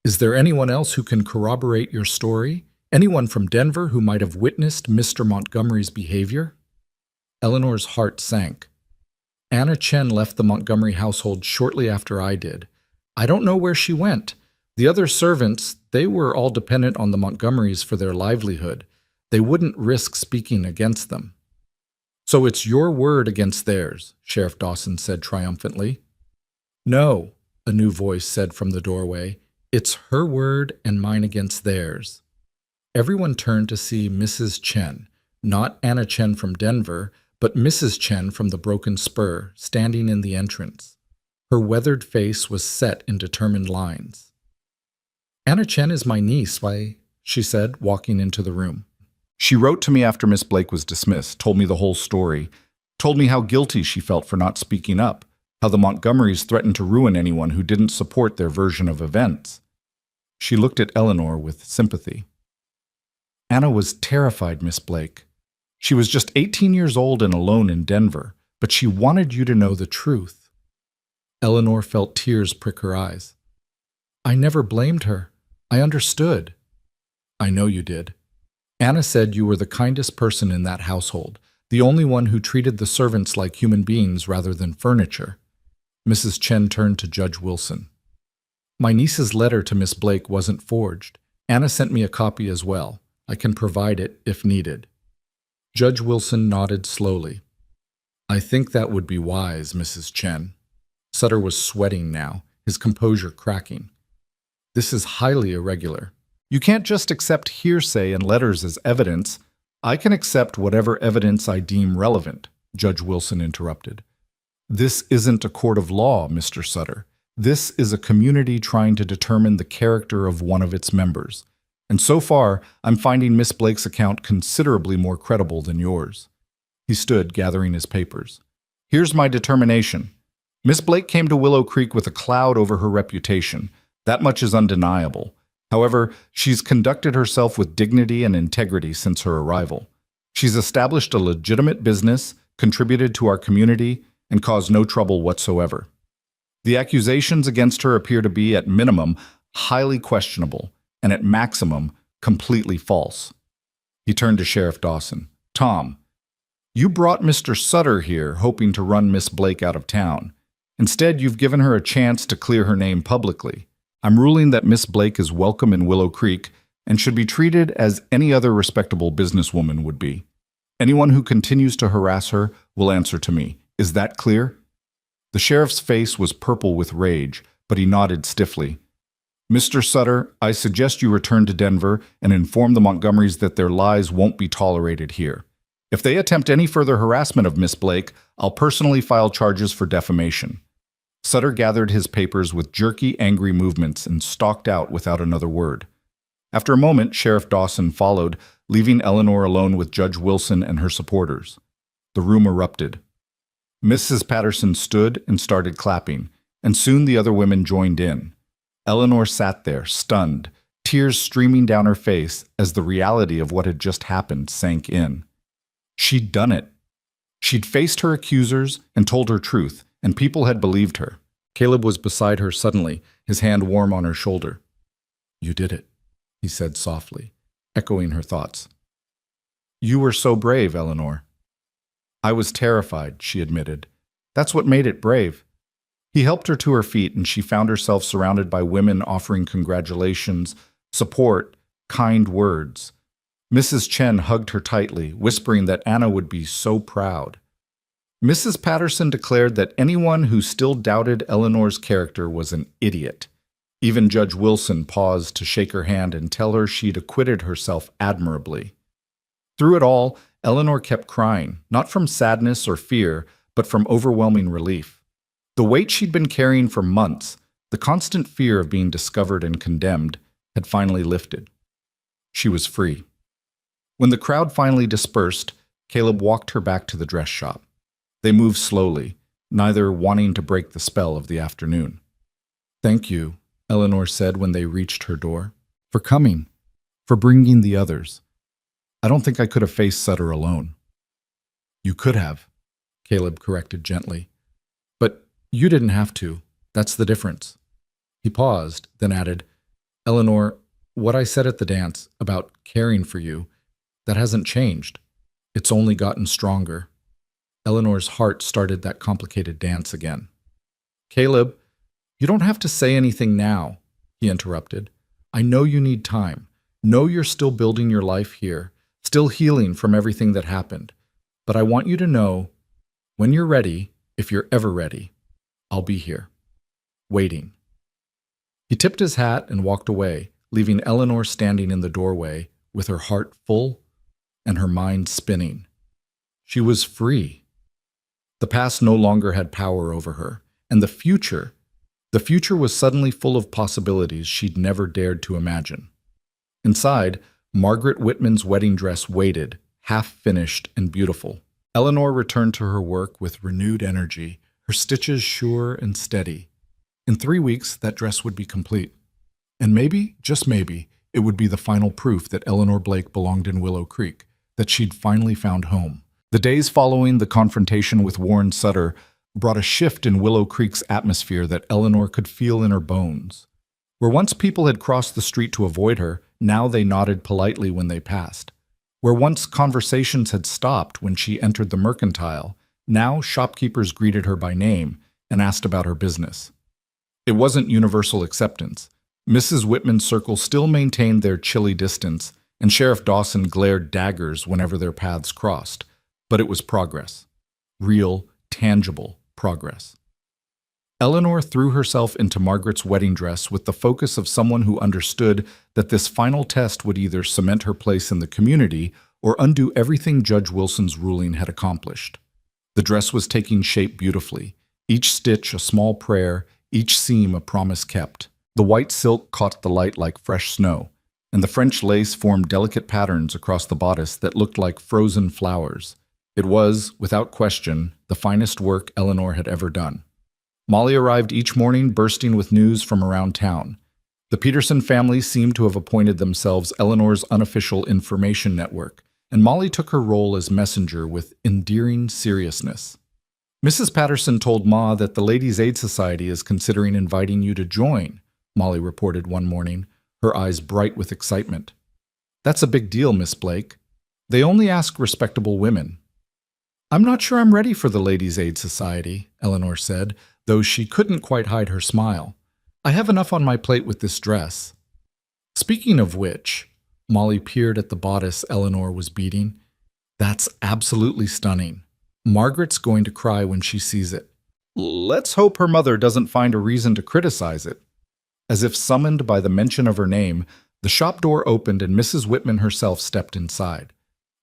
is there anyone else who can corroborate your story? Anyone from Denver who might have witnessed Mr. Montgomery's behavior? Eleanor's heart sank. Anna Chen left the Montgomery household shortly after I did. I don't know where she went. The other servants, they were all dependent on the Montgomerys for their livelihood. They wouldn't risk speaking against them. So it's your word against theirs, Sheriff Dawson said triumphantly. No, a new voice said from the doorway. It's her word and mine against theirs. Everyone turned to see Mrs. Chen, not Anna Chen from Denver, but Mrs. Chen from the Broken Spur, standing in the entrance. Her weathered face was set in determined lines. Anna Chen is my niece, she said, walking into the room. She wrote to me after Miss Blake was dismissed, told me the whole story, told me how guilty she felt for not speaking up, how the Montgomerys threatened to ruin anyone who didn't support their version of events. She looked at Eleanor with sympathy. Anna was terrified, Miss Blake. She was just 18 years old and alone in Denver, but she wanted you to know the truth. Eleanor felt tears prick her eyes. I never blamed her. I understood. I know you did. Anna said you were the kindest person in that household, the only one who treated the servants like human beings rather than furniture. Mrs. Chen turned to Judge Wilson. My niece's letter to Miss Blake wasn't forged. Anna sent me a copy as well. I can provide it if needed. Judge Wilson nodded slowly. I think that would be wise, Mrs. Chen. Sutter was sweating now, his composure cracking. This is highly irregular. You can't just accept hearsay and letters as evidence. I can accept whatever evidence I deem relevant, Judge Wilson interrupted. This isn't a court of law, Mr. Sutter. This is a community trying to determine the character of one of its members. And so far, I'm finding Miss Blake's account considerably more credible than yours. He stood, gathering his papers. Here's my determination. Miss Blake came to Willow Creek with a cloud over her reputation. That much is undeniable. However, she's conducted herself with dignity and integrity since her arrival. She's established a legitimate business, contributed to our community, and caused no trouble whatsoever. The accusations against her appear to be, at minimum, highly questionable, and at maximum, completely false. He turned to Sheriff Dawson. Tom, you brought Mr. Sutter here hoping to run Miss Blake out of town. Instead, you've given her a chance to clear her name publicly. I'm ruling that Miss Blake is welcome in Willow Creek and should be treated as any other respectable businesswoman would be. Anyone who continues to harass her will answer to me. Is that clear? The sheriff's face was purple with rage, but he nodded stiffly. Mr. Sutter, I suggest you return to Denver and inform the Montgomerys that their lies won't be tolerated here. If they attempt any further harassment of Miss Blake, I'll personally file charges for defamation. Sutter gathered his papers with jerky, angry movements and stalked out without another word. After a moment, Sheriff Dawson followed, leaving Eleanor alone with Judge Wilson and her supporters. The room erupted. Mrs. Patterson stood and started clapping, and soon the other women joined in. Eleanor sat there, stunned, tears streaming down her face as the reality of what had just happened sank in. She'd done it. She'd faced her accusers and told her truth, and people had believed her. Caleb was beside her suddenly, his hand warm on her shoulder. "You did it," he said softly, echoing her thoughts. "You were so brave, Eleanor." "I was terrified," she admitted. "That's what made it brave." He helped her to her feet, and she found herself surrounded by women offering congratulations, support, kind words. Mrs. Chen hugged her tightly, whispering that Anna would be so proud. Mrs. Patterson declared that anyone who still doubted Eleanor's character was an idiot. Even Judge Wilson paused to shake her hand and tell her she'd acquitted herself admirably. Through it all, Eleanor kept crying, not from sadness or fear, but from overwhelming relief. The weight she'd been carrying for months, the constant fear of being discovered and condemned, had finally lifted. She was free. When the crowd finally dispersed, Caleb walked her back to the dress shop. They moved slowly, neither wanting to break the spell of the afternoon. "Thank you," Eleanor said when they reached her door, "for coming, for bringing the others. I don't think I could have faced Sutter alone." "You could have," Caleb corrected gently. "But you didn't have to. That's the difference." He paused, then added, "Eleanor, what I said at the dance about caring for you, that hasn't changed. It's only gotten stronger." Eleanor's heart started that complicated dance again. "Caleb, you don't have to say anything now," he interrupted. "I know you need time. Know you're still building your life here, still healing from everything that happened. But I want you to know, when you're ready, if you're ever ready, I'll be here, waiting." He tipped his hat and walked away, leaving Eleanor standing in the doorway with her heart full and her mind spinning. She was free. The past no longer had power over her, and the future was suddenly full of possibilities she'd never dared to imagine. Inside, Margaret Whitman's wedding dress waited, half-finished and beautiful. Eleanor returned to her work with renewed energy, her stitches sure and steady. In 3 weeks, that dress would be complete. And maybe, just maybe, it would be the final proof that Eleanor Blake belonged in Willow Creek, that she'd finally found home. The days following the confrontation with Warren Sutter brought a shift in Willow Creek's atmosphere that Eleanor could feel in her bones. Where once people had crossed the street to avoid her, now they nodded politely when they passed. Where once conversations had stopped when she entered the mercantile, now shopkeepers greeted her by name and asked about her business. It wasn't universal acceptance. Mrs. Whitman's circle still maintained their chilly distance, and Sheriff Dawson glared daggers whenever their paths crossed. But it was progress. Real, tangible progress. Eleanor threw herself into Margaret's wedding dress with the focus of someone who understood that this final test would either cement her place in the community or undo everything Judge Wilson's ruling had accomplished. The dress was taking shape beautifully, each stitch a small prayer, each seam a promise kept. The white silk caught the light like fresh snow, and the French lace formed delicate patterns across the bodice that looked like frozen flowers. It was, without question, the finest work Eleanor had ever done. Molly arrived each morning bursting with news from around town. The Peterson family seemed to have appointed themselves Eleanor's unofficial information network, and Molly took her role as messenger with endearing seriousness. "Mrs. Patterson told Ma that the Ladies' Aid Society is considering inviting you to join," Molly reported one morning, her eyes bright with excitement. "That's a big deal, Miss Blake. They only ask respectable women." "I'm not sure I'm ready for the Ladies' Aid Society," Eleanor said, though she couldn't quite hide her smile. "I have enough on my plate with this dress." "Speaking of which," Molly peered at the bodice Eleanor was beating, "that's absolutely stunning. Margaret's going to cry when she sees it. Let's hope her mother doesn't find a reason to criticize it." As if summoned by the mention of her name, the shop door opened and Mrs. Whitman herself stepped inside.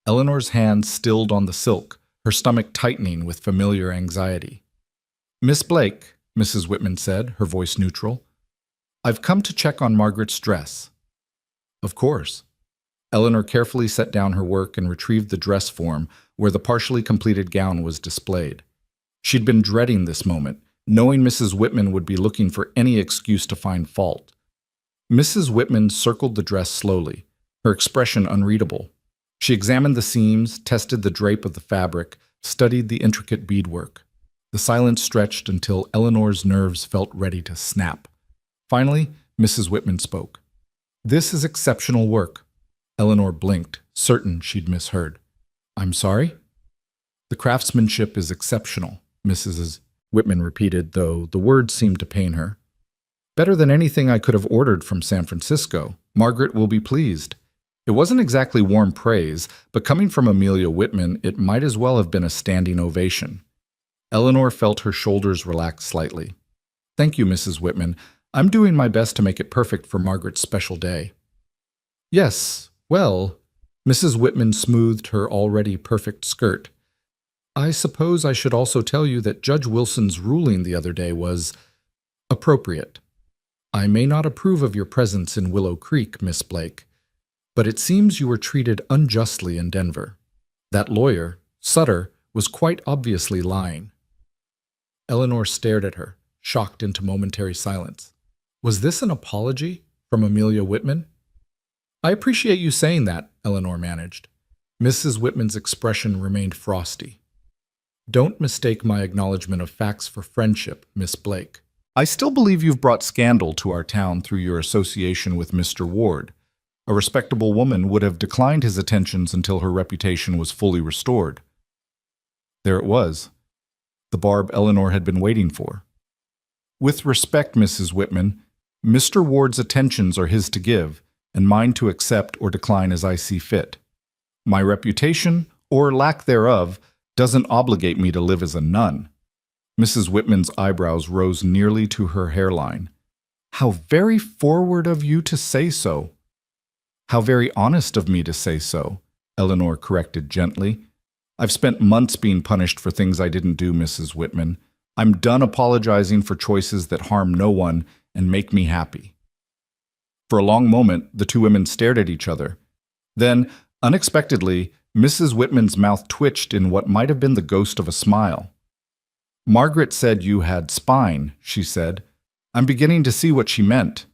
Eleanor's hand stilled on the silk, her stomach tightening with familiar anxiety. "Miss Blake," Mrs. Whitman said, her voice neutral, "I've come to check on Margaret's dress." "Of course." Eleanor carefully set down her work and retrieved the dress form where the partially completed gown was displayed. She'd been dreading this moment, knowing Mrs. Whitman would be looking for any excuse to find fault. Mrs. Whitman circled the dress slowly, her expression unreadable. She examined the seams, tested the drape of the fabric, studied the intricate beadwork. The silence stretched until Eleanor's nerves felt ready to snap. Finally, Mrs. Whitman spoke. "This is exceptional work." Eleanor blinked, certain she'd misheard. "I'm sorry?" "The craftsmanship is exceptional," Mrs. Whitman repeated, though the words seemed to pain her. "Better than anything I could have ordered from San Francisco. Margaret will be pleased." It wasn't exactly warm praise, but coming from Amelia Whitman, it might as well have been a standing ovation. Eleanor felt her shoulders relax slightly. "Thank you, Mrs. Whitman. I'm doing my best to make it perfect for Margaret's special day." "Yes, well," Mrs. Whitman smoothed her already perfect skirt. "I suppose I should also tell you that Judge Wilson's ruling the other day was appropriate. I may not approve of your presence in Willow Creek, Miss Blake, but it seems you were treated unjustly in Denver. That lawyer, Sutter, was quite obviously lying." Eleanor stared at her, shocked into momentary silence. Was this an apology from Amelia Whitman? "I appreciate you saying that," Eleanor managed. Mrs. Whitman's expression remained frosty. "Don't mistake my acknowledgement of facts for friendship, Miss Blake. I still believe you've brought scandal to our town through your association with Mr. Ward. A respectable woman would have declined his attentions until her reputation was fully restored." There it was, the barb Eleanor had been waiting for. "With respect, Mrs. Whitman, Mr. Ward's attentions are his to give, and mine to accept or decline as I see fit. My reputation, or lack thereof, doesn't obligate me to live as a nun." Mrs. Whitman's eyebrows rose nearly to her hairline. "How very forward of you to say so." "How very honest of me to say so," Eleanor corrected gently. "I've spent months being punished for things I didn't do, Mrs. Whitman. I'm done apologizing for choices that harm no one and make me happy." For a long moment, the two women stared at each other. Then, unexpectedly, Mrs. Whitman's mouth twitched in what might have been the ghost of a smile. "Margaret said you had spine," she said. "I'm beginning to see what she meant."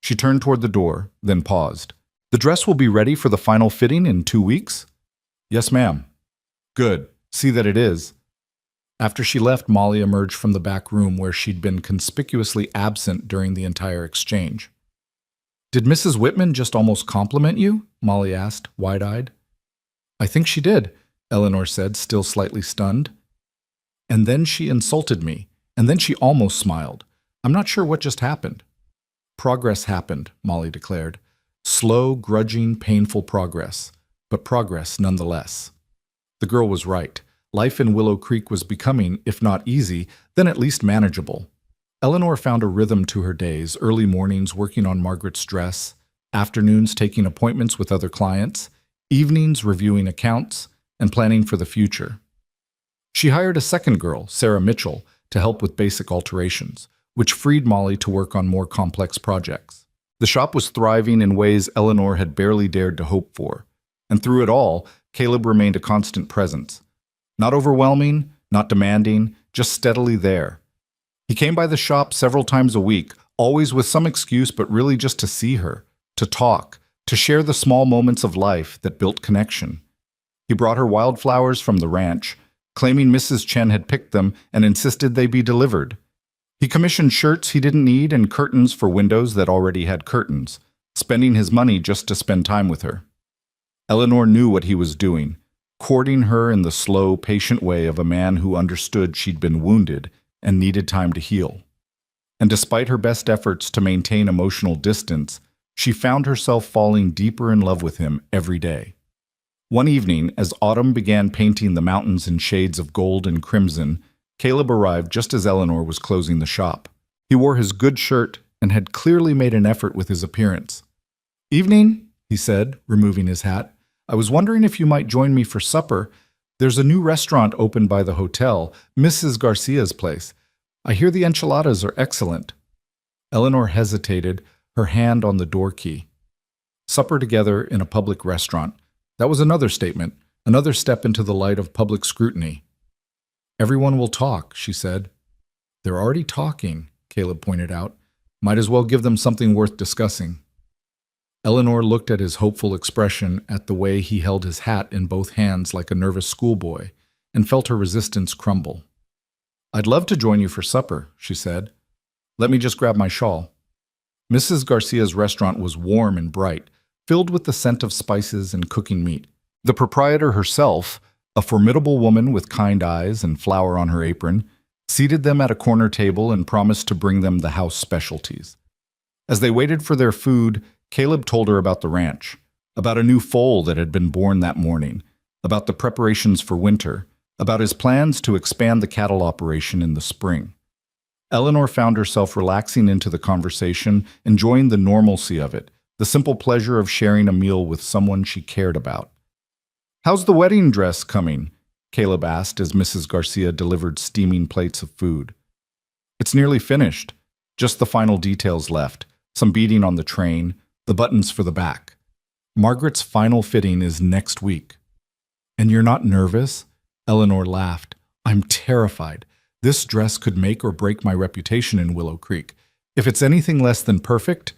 She turned toward the door, then paused. "The dress will be ready for the final fitting in 2 weeks?" "Yes, ma'am." "Good. See that it is." After she left, Molly emerged from the back room where she'd been conspicuously absent during the entire exchange. "Did Mrs. Whitman just almost compliment you?" Molly asked, wide-eyed. "I think she did," Eleanor said, still slightly stunned. "And then she insulted me, and then she almost smiled. I'm not sure what just happened." "Progress happened," Molly declared. "Slow, grudging, painful progress, but progress nonetheless." The girl was right. Life in Willow Creek was becoming, if not easy, then at least manageable. Eleanor found a rhythm to her days, early mornings working on Margaret's dress, afternoons taking appointments with other clients, evenings reviewing accounts, and planning for the future. She hired a second girl, Sarah Mitchell, to help with basic alterations, which freed Molly to work on more complex projects. The shop was thriving in ways Eleanor had barely dared to hope for, and through it all, Caleb remained a constant presence. Not overwhelming, not demanding, just steadily there. He came by the shop several times a week, always with some excuse but really just to see her, to talk, to share the small moments of life that built connection. He brought her wildflowers from the ranch, claiming Mrs. Chen had picked them and insisted they be delivered. He commissioned shirts he didn't need and curtains for windows that already had curtains, spending his money just to spend time with her. Eleanor knew what he was doing, courting her in the slow, patient way of a man who understood she'd been wounded and needed time to heal. And despite her best efforts to maintain emotional distance, she found herself falling deeper in love with him every day. One evening, as autumn began painting the mountains in shades of gold and crimson, Caleb arrived just as Eleanor was closing the shop. He wore his good shirt and had clearly made an effort with his appearance. "Evening," he said, removing his hat. "I was wondering if you might join me for supper. There's a new restaurant opened by the hotel, Mrs. Garcia's place. I hear the enchiladas are excellent." Eleanor hesitated, her hand on the door key. Supper together in a public restaurant. That was another statement, another step into the light of public scrutiny. "Everyone will talk," she said. They're already talking, Caleb pointed out. Might as well give them something worth discussing. Eleanor looked at his hopeful expression, at the way he held his hat in both hands like a nervous schoolboy, and felt her resistance crumble. I'd love to join you for supper, she said. Let me just grab my shawl. Mrs. Garcia's restaurant was warm and bright, filled with the scent of spices and cooking meat. The proprietor herself, a formidable woman with kind eyes and flour on her apron, seated them at a corner table and promised to bring them the house specialties. As they waited for their food, Caleb told her about the ranch, about a new foal that had been born that morning, about the preparations for winter, about his plans to expand the cattle operation in the spring. Eleanor found herself relaxing into the conversation, enjoying the normalcy of it, the simple pleasure of sharing a meal with someone she cared about. How's the wedding dress coming? Caleb asked as Mrs. Garcia delivered steaming plates of food. It's nearly finished. Just the final details left. Some beading on the train, the buttons for the back. Margaret's final fitting is next week. And you're not nervous? Eleanor laughed. I'm terrified. This dress could make or break my reputation in Willow Creek. If it's anything less than perfect,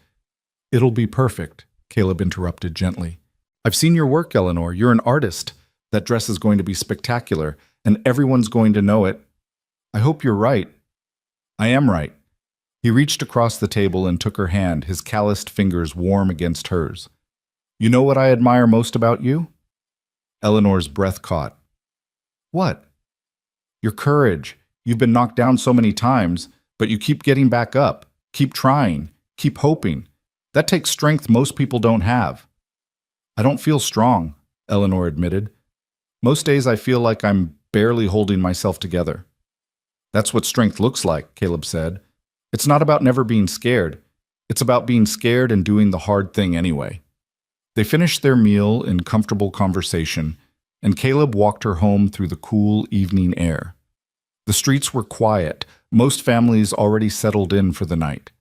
it'll be perfect, Caleb interrupted gently. I've seen your work, Eleanor. You're an artist. That dress is going to be spectacular, and everyone's going to know it. I hope you're right. I am right. He reached across the table and took her hand, his calloused fingers warm against hers. You know what I admire most about you? Eleanor's breath caught. What? Your courage. You've been knocked down so many times, but you keep getting back up, keep trying, keep hoping. That takes strength most people don't have. I don't feel strong, Eleanor admitted. Most days I feel like I'm barely holding myself together. That's what strength looks like, Caleb said. It's not about never being scared. It's about being scared and doing the hard thing anyway. They finished their meal in comfortable conversation, and Caleb walked her home through the cool evening air. The streets were quiet, most families already settled in for the night.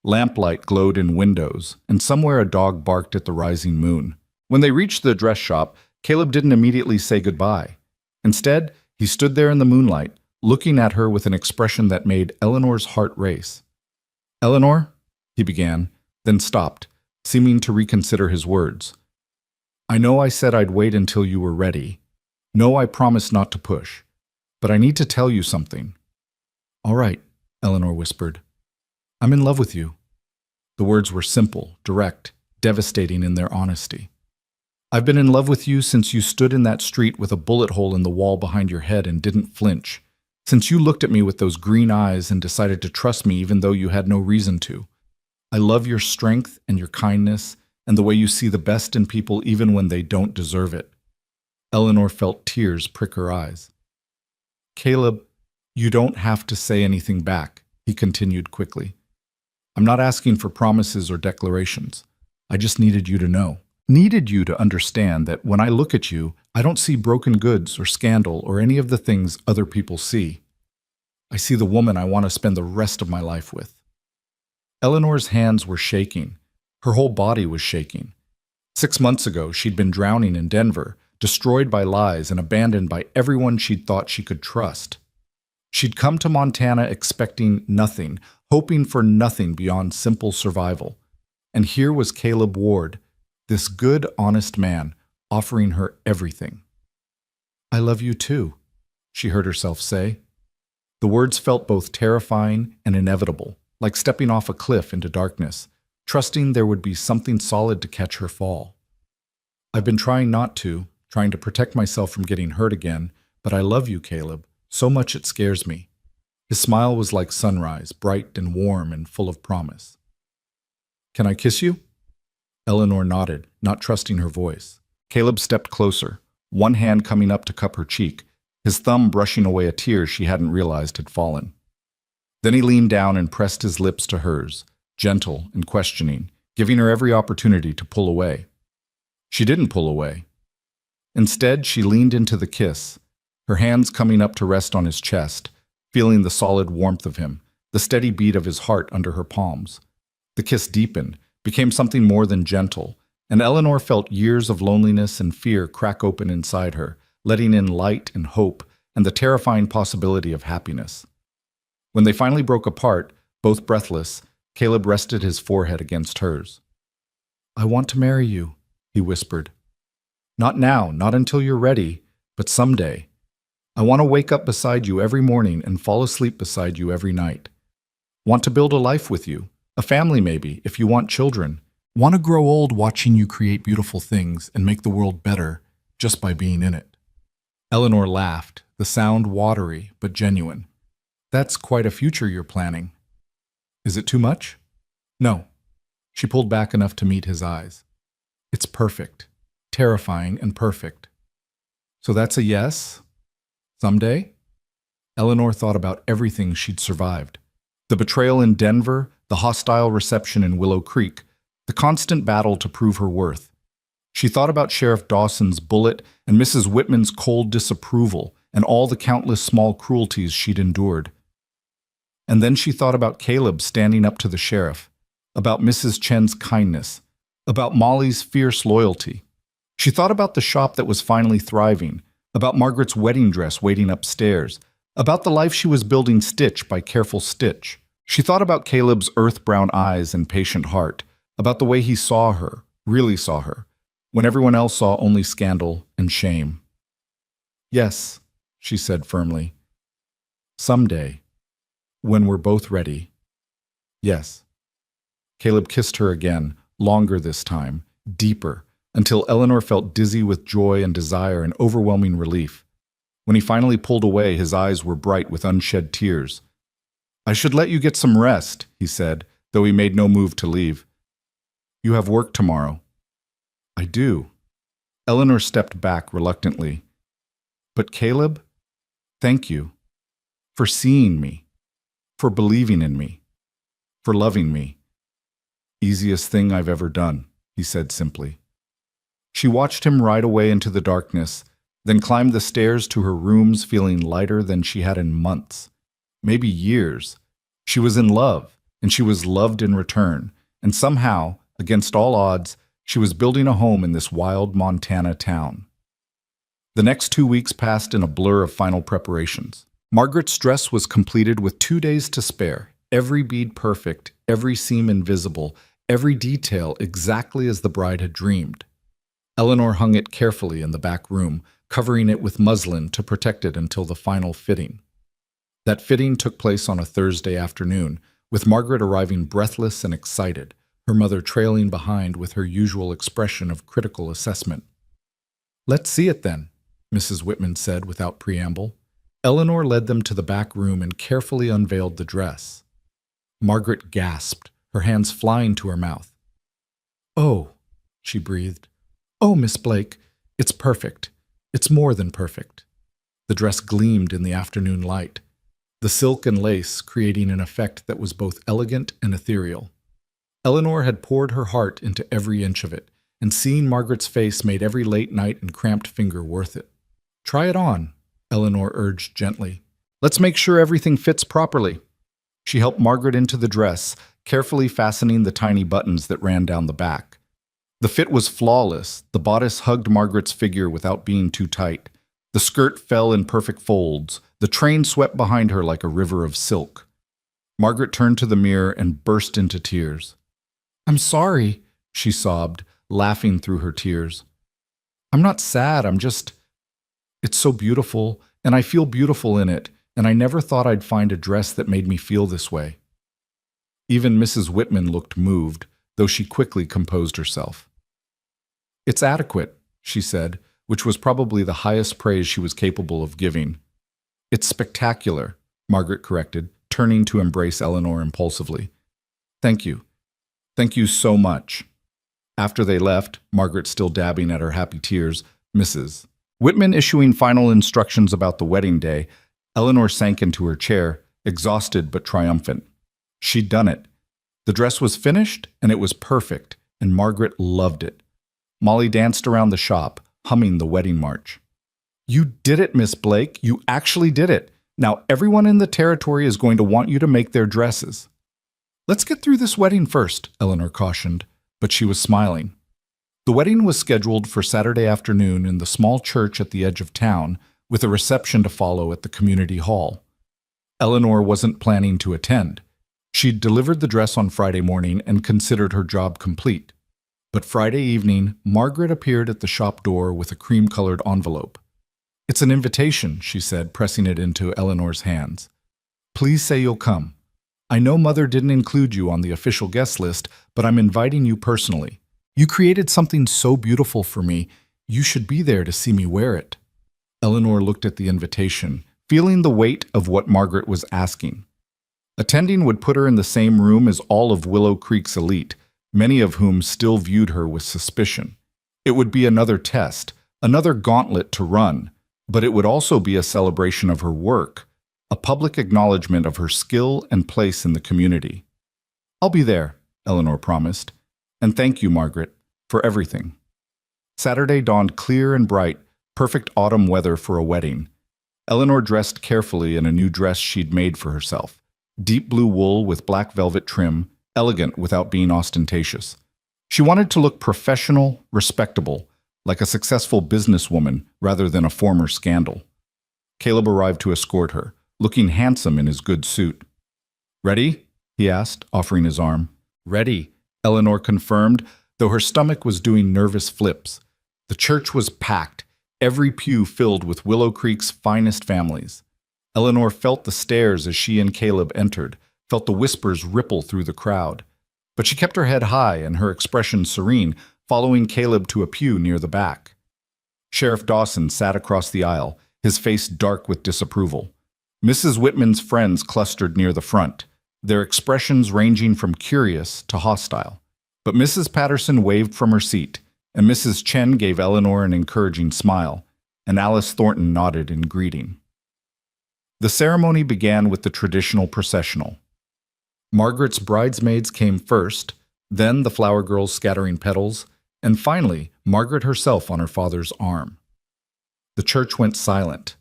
Lamplight glowed in windows, and somewhere a dog barked at the rising moon. When they reached the dress shop, Caleb didn't immediately say goodbye. Instead, he stood there in the moonlight, looking at her with an expression that made Eleanor's heart race. Eleanor, he began, then stopped, seeming to reconsider his words. I know I said I'd wait until you were ready. No, I promised not to push. But I need to tell you something. All right, Eleanor whispered. I'm in love with you. The words were simple, direct, devastating in their honesty. I've been in love with you since you stood in that street with a bullet hole in the wall behind your head and didn't flinch. Since you looked at me with those green eyes and decided to trust me even though you had no reason to. I love your strength and your kindness and the way you see the best in people even when they don't deserve it. Eleanor felt tears prick her eyes. Caleb, you don't have to say anything back, he continued quickly. I'm not asking for promises or declarations. I just needed you to know. Needed you to understand that when I look at you, I don't see broken goods or scandal or any of the things other people see. I see the woman I want to spend the rest of my life with. Eleanor's hands were shaking. Her whole body was shaking. 6 months ago, she'd been drowning in Denver, destroyed by lies and abandoned by everyone she'd thought she could trust. She'd come to Montana expecting nothing, hoping for nothing beyond simple survival. And here was Caleb Ward, this good, honest man, offering her everything. I love you too, she heard herself say. The words felt both terrifying and inevitable, like stepping off a cliff into darkness, trusting there would be something solid to catch her fall. I've been trying not to, trying to protect myself from getting hurt again, but I love you, Caleb, so much it scares me. His smile was like sunrise, bright and warm and full of promise. Can I kiss you? Eleanor nodded, not trusting her voice. Caleb stepped closer, one hand coming up to cup her cheek, his thumb brushing away a tear she hadn't realized had fallen. Then he leaned down and pressed his lips to hers, gentle and questioning, giving her every opportunity to pull away. She didn't pull away. Instead, she leaned into the kiss, her hands coming up to rest on his chest, feeling the solid warmth of him, the steady beat of his heart under her palms. The kiss deepened, became something more than gentle, and Eleanor felt years of loneliness and fear crack open inside her, letting in light and hope and the terrifying possibility of happiness. When they finally broke apart, both breathless, Caleb rested his forehead against hers. "I want to marry you," he whispered. "Not now, not until you're ready, but someday. I want to wake up beside you every morning and fall asleep beside you every night. Want to build a life with you, a family maybe, if you want children. Want to grow old watching you create beautiful things and make the world better just by being in it." Eleanor laughed, the sound watery but genuine. "That's quite a future you're planning." "Is it too much?" "No." She pulled back enough to meet his eyes. "It's perfect. Terrifying and perfect." "So that's a yes? Someday?" Eleanor thought about everything she'd survived. The betrayal in Denver, the hostile reception in Willow Creek, the constant battle to prove her worth. She thought about Sheriff Dawson's bullet and Mrs. Whitman's cold disapproval and all the countless small cruelties she'd endured. And then she thought about Caleb standing up to the sheriff, about Mrs. Chen's kindness, about Molly's fierce loyalty. She thought about the shop that was finally thriving, about Margaret's wedding dress waiting upstairs, about the life she was building stitch by careful stitch. She thought about Caleb's earth-brown eyes and patient heart, about the way he saw her, really saw her, when everyone else saw only scandal and shame. "Yes," she said firmly. "Someday, when we're both ready. Yes." Caleb kissed her again, longer this time, deeper, until Eleanor felt dizzy with joy and desire and overwhelming relief. When he finally pulled away, his eyes were bright with unshed tears. "I should let you get some rest," he said, though he made no move to leave. "You have work tomorrow." "I do." Eleanor stepped back reluctantly. "But Caleb, thank you for seeing me, for believing in me, for loving me." "Easiest thing I've ever done," he said simply. She watched him ride away into the darkness, then climbed the stairs to her rooms feeling lighter than she had in months, maybe years. She was in love, and she was loved in return, and somehow, against all odds, she was building a home in this wild Montana town. The next 2 weeks passed in a blur of final preparations. Margaret's dress was completed with 2 days to spare, every bead perfect, every seam invisible, every detail exactly as the bride had dreamed. Eleanor hung it carefully in the back room, covering it with muslin to protect it until the final fitting. That fitting took place on a Thursday afternoon, with Margaret arriving breathless and excited, her mother trailing behind with her usual expression of critical assessment. "Let's see it then," Mrs. Whitman said without preamble. Eleanor led them to the back room and carefully unveiled the dress. Margaret gasped, her hands flying to her mouth. "Oh," she breathed. "Oh, Miss Blake, it's perfect. It's more than perfect." The dress gleamed in the afternoon light, the silk and lace creating an effect that was both elegant and ethereal. Eleanor had poured her heart into every inch of it, and seeing Margaret's face made every late night and cramped finger worth it. "Try it on," Eleanor urged gently. "Let's make sure everything fits properly." She helped Margaret into the dress, carefully fastening the tiny buttons that ran down the back. The fit was flawless. The bodice hugged Margaret's figure without being too tight. The skirt fell in perfect folds. The train swept behind her like a river of silk. Margaret turned to the mirror and burst into tears. "I'm sorry," she sobbed, laughing through her tears. "I'm not sad, it's so beautiful, and I feel beautiful in it, and I never thought I'd find a dress that made me feel this way." Even Mrs. Whitman looked moved, though she quickly composed herself. "It's adequate," she said, which was probably the highest praise she was capable of giving. "It's spectacular," Margaret corrected, turning to embrace Eleanor impulsively. "Thank you. Thank you so much." After they left, Margaret still dabbing at her happy tears, Mrs. Whitman issuing final instructions about the wedding day, Eleanor sank into her chair, exhausted but triumphant. She'd done it. The dress was finished, and it was perfect, and Margaret loved it. Molly danced around the shop, humming the wedding march. "You did it, Miss Blake. You actually did it. Now everyone in the territory is going to want you to make their dresses." "Let's get through this wedding first," Eleanor cautioned, but she was smiling. The wedding was scheduled for Saturday afternoon in the small church at the edge of town, with a reception to follow at the community hall. Eleanor wasn't planning to attend. She'd delivered the dress on Friday morning and considered her job complete. But Friday evening, Margaret appeared at the shop door with a cream-colored envelope. "It's an invitation," she said, pressing it into Eleanor's hands. "Please say you'll come. I know Mother didn't include you on the official guest list, but I'm inviting you personally. You created something so beautiful for me. You should be there to see me wear it." Eleanor looked at the invitation, feeling the weight of what Margaret was asking. Attending would put her in the same room as all of Willow Creek's elite, many of whom still viewed her with suspicion. It would be another test, another gauntlet to run, but it would also be a celebration of her work, a public acknowledgement of her skill and place in the community. "I'll be there," Eleanor promised, "and thank you, Margaret, for everything." Saturday dawned clear and bright, perfect autumn weather for a wedding. Eleanor dressed carefully in a new dress she'd made for herself, deep blue wool with black velvet trim, elegant without being ostentatious. She wanted to look professional, respectable, like a successful businesswoman rather than a former scandal. Caleb arrived to escort her, looking handsome in his good suit. "Ready?" he asked, offering his arm. "Ready," Eleanor confirmed, though her stomach was doing nervous flips. The church was packed, every pew filled with Willow Creek's finest families. Eleanor felt the stares as she and Caleb entered, felt the whispers ripple through the crowd. But she kept her head high and her expression serene, following Caleb to a pew near the back. Sheriff Dawson sat across the aisle, his face dark with disapproval. Mrs. Whitman's friends clustered near the front, their expressions ranging from curious to hostile. But Mrs. Patterson waved from her seat, and Mrs. Chen gave Eleanor an encouraging smile, and Alice Thornton nodded in greeting. The ceremony began with the traditional processional. Margaret's bridesmaids came first, then the flower girls scattering petals, and finally, Margaret herself on her father's arm. The church went silent.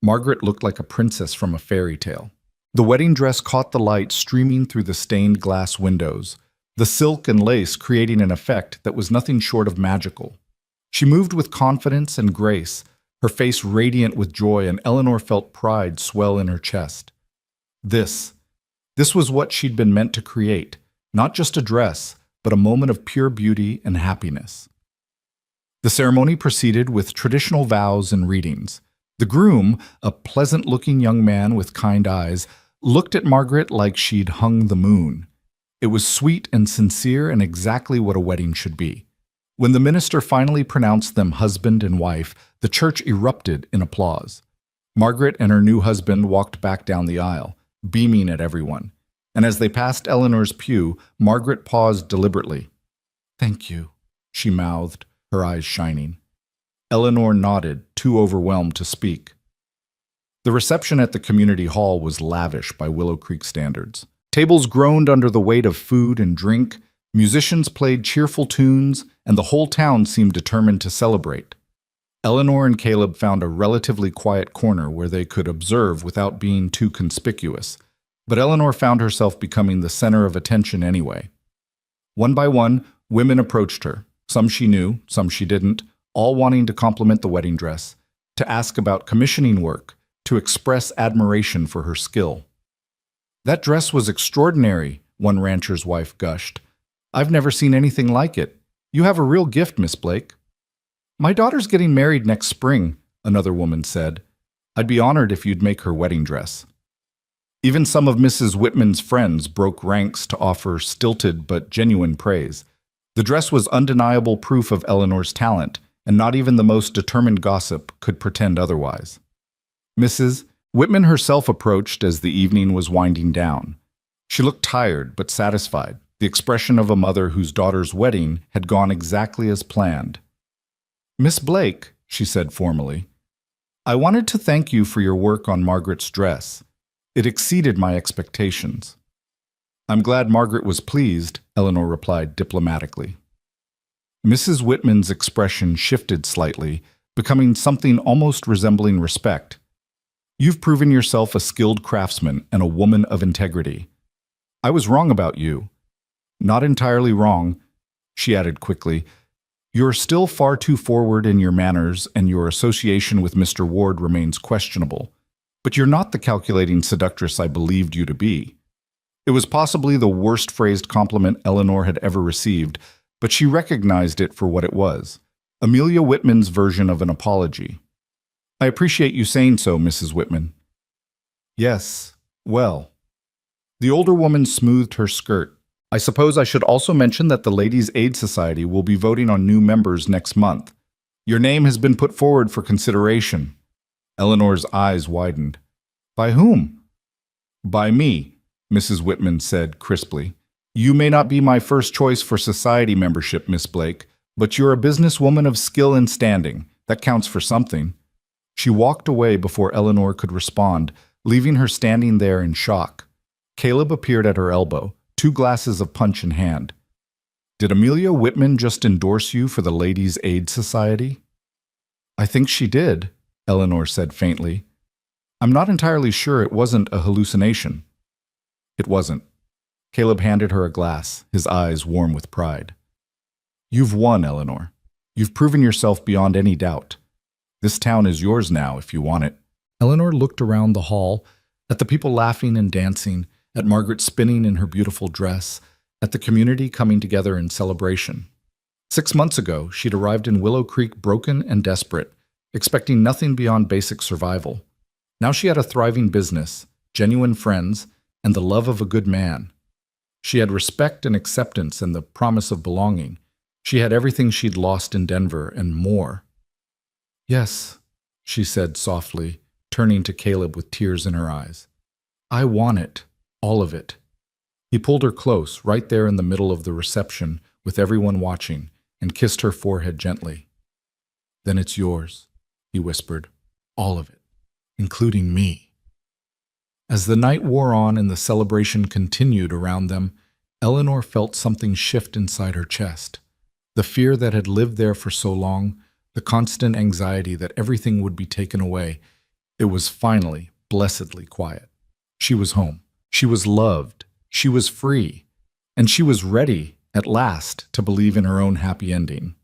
Margaret looked like a princess from a fairy tale. The wedding dress caught the light streaming through the stained glass windows, the silk and lace creating an effect that was nothing short of magical. She moved with confidence and grace, her face radiant with joy, and Eleanor felt pride swell in her chest. This was what she'd been meant to create, not just a dress, but a moment of pure beauty and happiness. The ceremony proceeded with traditional vows and readings. The groom, a pleasant-looking young man with kind eyes, looked at Margaret like she'd hung the moon. It was sweet and sincere and exactly what a wedding should be. When the minister finally pronounced them husband and wife, the church erupted in applause. Margaret and her new husband walked back down the aisle, beaming at everyone. And as they passed Eleanor's pew, Margaret paused deliberately. "Thank you," she mouthed, her eyes shining. Eleanor nodded, too overwhelmed to speak. The reception at the community hall was lavish by Willow Creek standards. Tables groaned under the weight of food and drink, musicians played cheerful tunes, and the whole town seemed determined to celebrate. Eleanor and Caleb found a relatively quiet corner where they could observe without being too conspicuous, but Eleanor found herself becoming the center of attention anyway. One by one, women approached her, some she knew, some she didn't, all wanting to compliment the wedding dress, to ask about commissioning work, to express admiration for her skill. "That dress was extraordinary," one rancher's wife gushed. "I've never seen anything like it. You have a real gift, Miss Blake." "My daughter's getting married next spring," another woman said. "I'd be honored if you'd make her wedding dress." Even some of Mrs. Whitman's friends broke ranks to offer stilted but genuine praise. The dress was undeniable proof of Eleanor's talent, and not even the most determined gossip could pretend otherwise. Mrs. Whitman herself approached as the evening was winding down. She looked tired but satisfied, the expression of a mother whose daughter's wedding had gone exactly as planned. "Miss Blake," she said formally, "I wanted to thank you for your work on Margaret's dress. It exceeded my expectations." "I'm glad Margaret was pleased," Eleanor replied diplomatically. Mrs. Whitman's expression shifted slightly, becoming something almost resembling respect. "You've proven yourself a skilled craftsman and a woman of integrity. I was wrong about you." "Not entirely wrong," she added quickly. "You're still far too forward in your manners, and your association with Mr. Ward remains questionable. But you're not the calculating seductress I believed you to be. It was possibly the worst phrased compliment Eleanor had ever received, but she recognized it for what it was. Amelia Whitman's version of an apology. I appreciate you saying so, Mrs. Whitman. Yes, well. The older woman smoothed her skirt. I suppose I should also mention that the Ladies' Aid Society will be voting on new members next month. Your name has been put forward for consideration. Eleanor's eyes widened. By whom? By me, Mrs. Whitman said crisply. You may not be my first choice for society membership, Miss Blake, but you're a businesswoman of skill and standing. That counts for something. She walked away before Eleanor could respond, leaving her standing there in shock. Caleb appeared at her elbow, 2 glasses of punch in hand. Did Amelia Whitman just endorse you for the Ladies' Aid Society? I think she did, Eleanor said faintly. I'm not entirely sure it wasn't a hallucination. It wasn't. Caleb handed her a glass, his eyes warm with pride. You've won, Eleanor. You've proven yourself beyond any doubt. This town is yours now if you want it. Eleanor looked around the hall, at the people laughing and dancing, at Margaret spinning in her beautiful dress, at the community coming together in celebration. 6 months ago, she'd arrived in Willow Creek broken and desperate, expecting nothing beyond basic survival. Now she had a thriving business, genuine friends, and the love of a good man. She had respect and acceptance and the promise of belonging. She had everything she'd lost in Denver and more. Yes, she said softly, turning to Caleb with tears in her eyes. I want it, all of it. He pulled her close, right there in the middle of the reception, with everyone watching, and kissed her forehead gently. Then it's yours, he whispered, all of it, including me. As the night wore on and the celebration continued around them, Eleanor felt something shift inside her chest. The fear that had lived there for so long, the constant anxiety that everything would be taken away, it was finally, blessedly quiet. She was home. She was loved. She was free. And she was ready, at last, to believe in her own happy ending.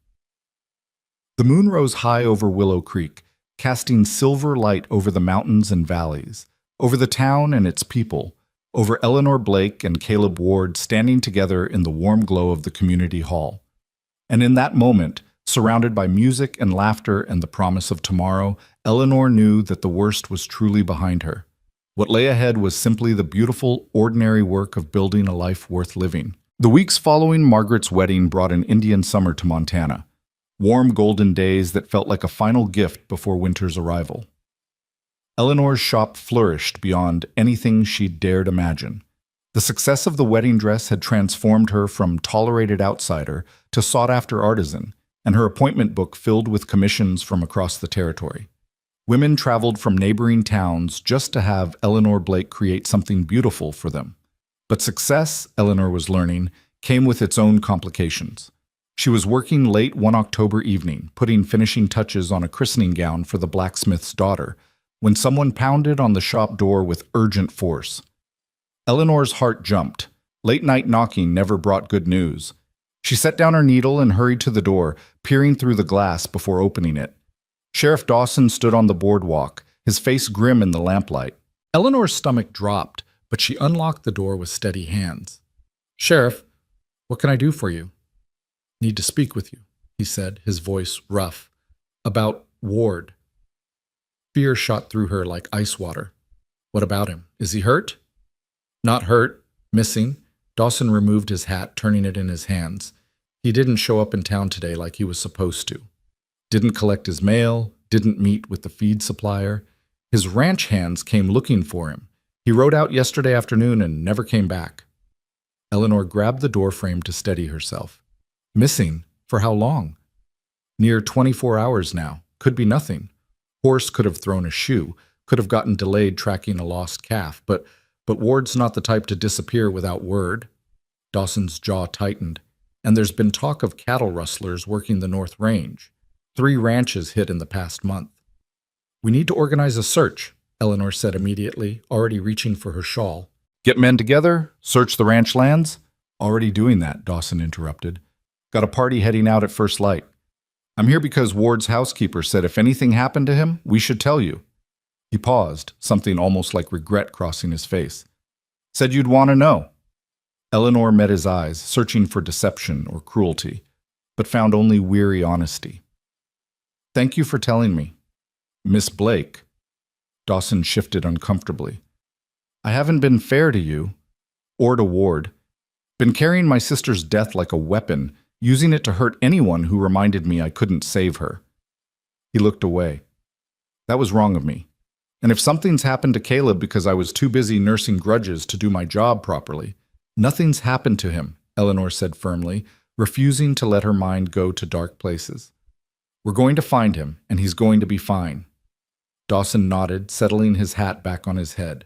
The moon rose high over Willow Creek, casting silver light over the mountains and valleys, over the town and its people, over Eleanor Blake and Caleb Ward standing together in the warm glow of the community hall. And in that moment, surrounded by music and laughter and the promise of tomorrow, Eleanor knew that the worst was truly behind her. What lay ahead was simply the beautiful, ordinary work of building a life worth living. The weeks following Margaret's wedding brought an Indian summer to Montana, warm golden days that felt like a final gift before winter's arrival. Eleanor's shop flourished beyond anything she'd dared imagine. The success of the wedding dress had transformed her from tolerated outsider to sought-after artisan, and her appointment book filled with commissions from across the territory. Women traveled from neighboring towns just to have Eleanor Blake create something beautiful for them. But success, Eleanor was learning, came with its own complications. She was working late one October evening, putting finishing touches on a christening gown for the blacksmith's daughter, when someone pounded on the shop door with urgent force. Eleanor's heart jumped. Late-night knocking never brought good news. She set down her needle and hurried to the door, peering through the glass before opening it. Sheriff Dawson stood on the boardwalk, his face grim in the lamplight. Eleanor's stomach dropped, but she unlocked the door with steady hands. "Sheriff, what can I do for you?" "Need to speak with you," he said, his voice rough. "About Ward." Fear shot through her like ice water. "What about him? Is he hurt?" "Not hurt. Missing." Dawson removed his hat, turning it in his hands. He didn't show up in town today like he was supposed to. Didn't collect his mail, didn't meet with the feed supplier. His ranch hands came looking for him. He rode out yesterday afternoon and never came back. Eleanor grabbed the doorframe to steady herself. "Missing? For how long?" "Near 24 hours now. Could be nothing. Horse could have thrown a shoe, could have gotten delayed tracking a lost calf, but Ward's not the type to disappear without word." Dawson's jaw tightened. "And there's been talk of cattle rustlers working the North Range. 3 ranches hit in the past month." "We need to organize a search," Eleanor said immediately, already reaching for her shawl. "Get men together? Search the ranch lands?" "Already doing that," Dawson interrupted. "Got a party heading out at first light. I'm here because Ward's housekeeper said if anything happened to him, we should tell you." He paused, something almost like regret crossing his face. Said you'd want to know. Eleanor met his eyes, searching for deception or cruelty, but found only weary honesty. Thank you for telling me. Miss Blake. Dawson shifted uncomfortably. I haven't been fair to you, or to Ward. Been carrying my sister's death like a weapon, using it to hurt anyone who reminded me I couldn't save her. He looked away. That was wrong of me. And if something's happened to Caleb because I was too busy nursing grudges to do my job properly, nothing's happened to him, Eleanor said firmly, refusing to let her mind go to dark places. We're going to find him, and he's going to be fine. Dawson nodded, settling his hat back on his head.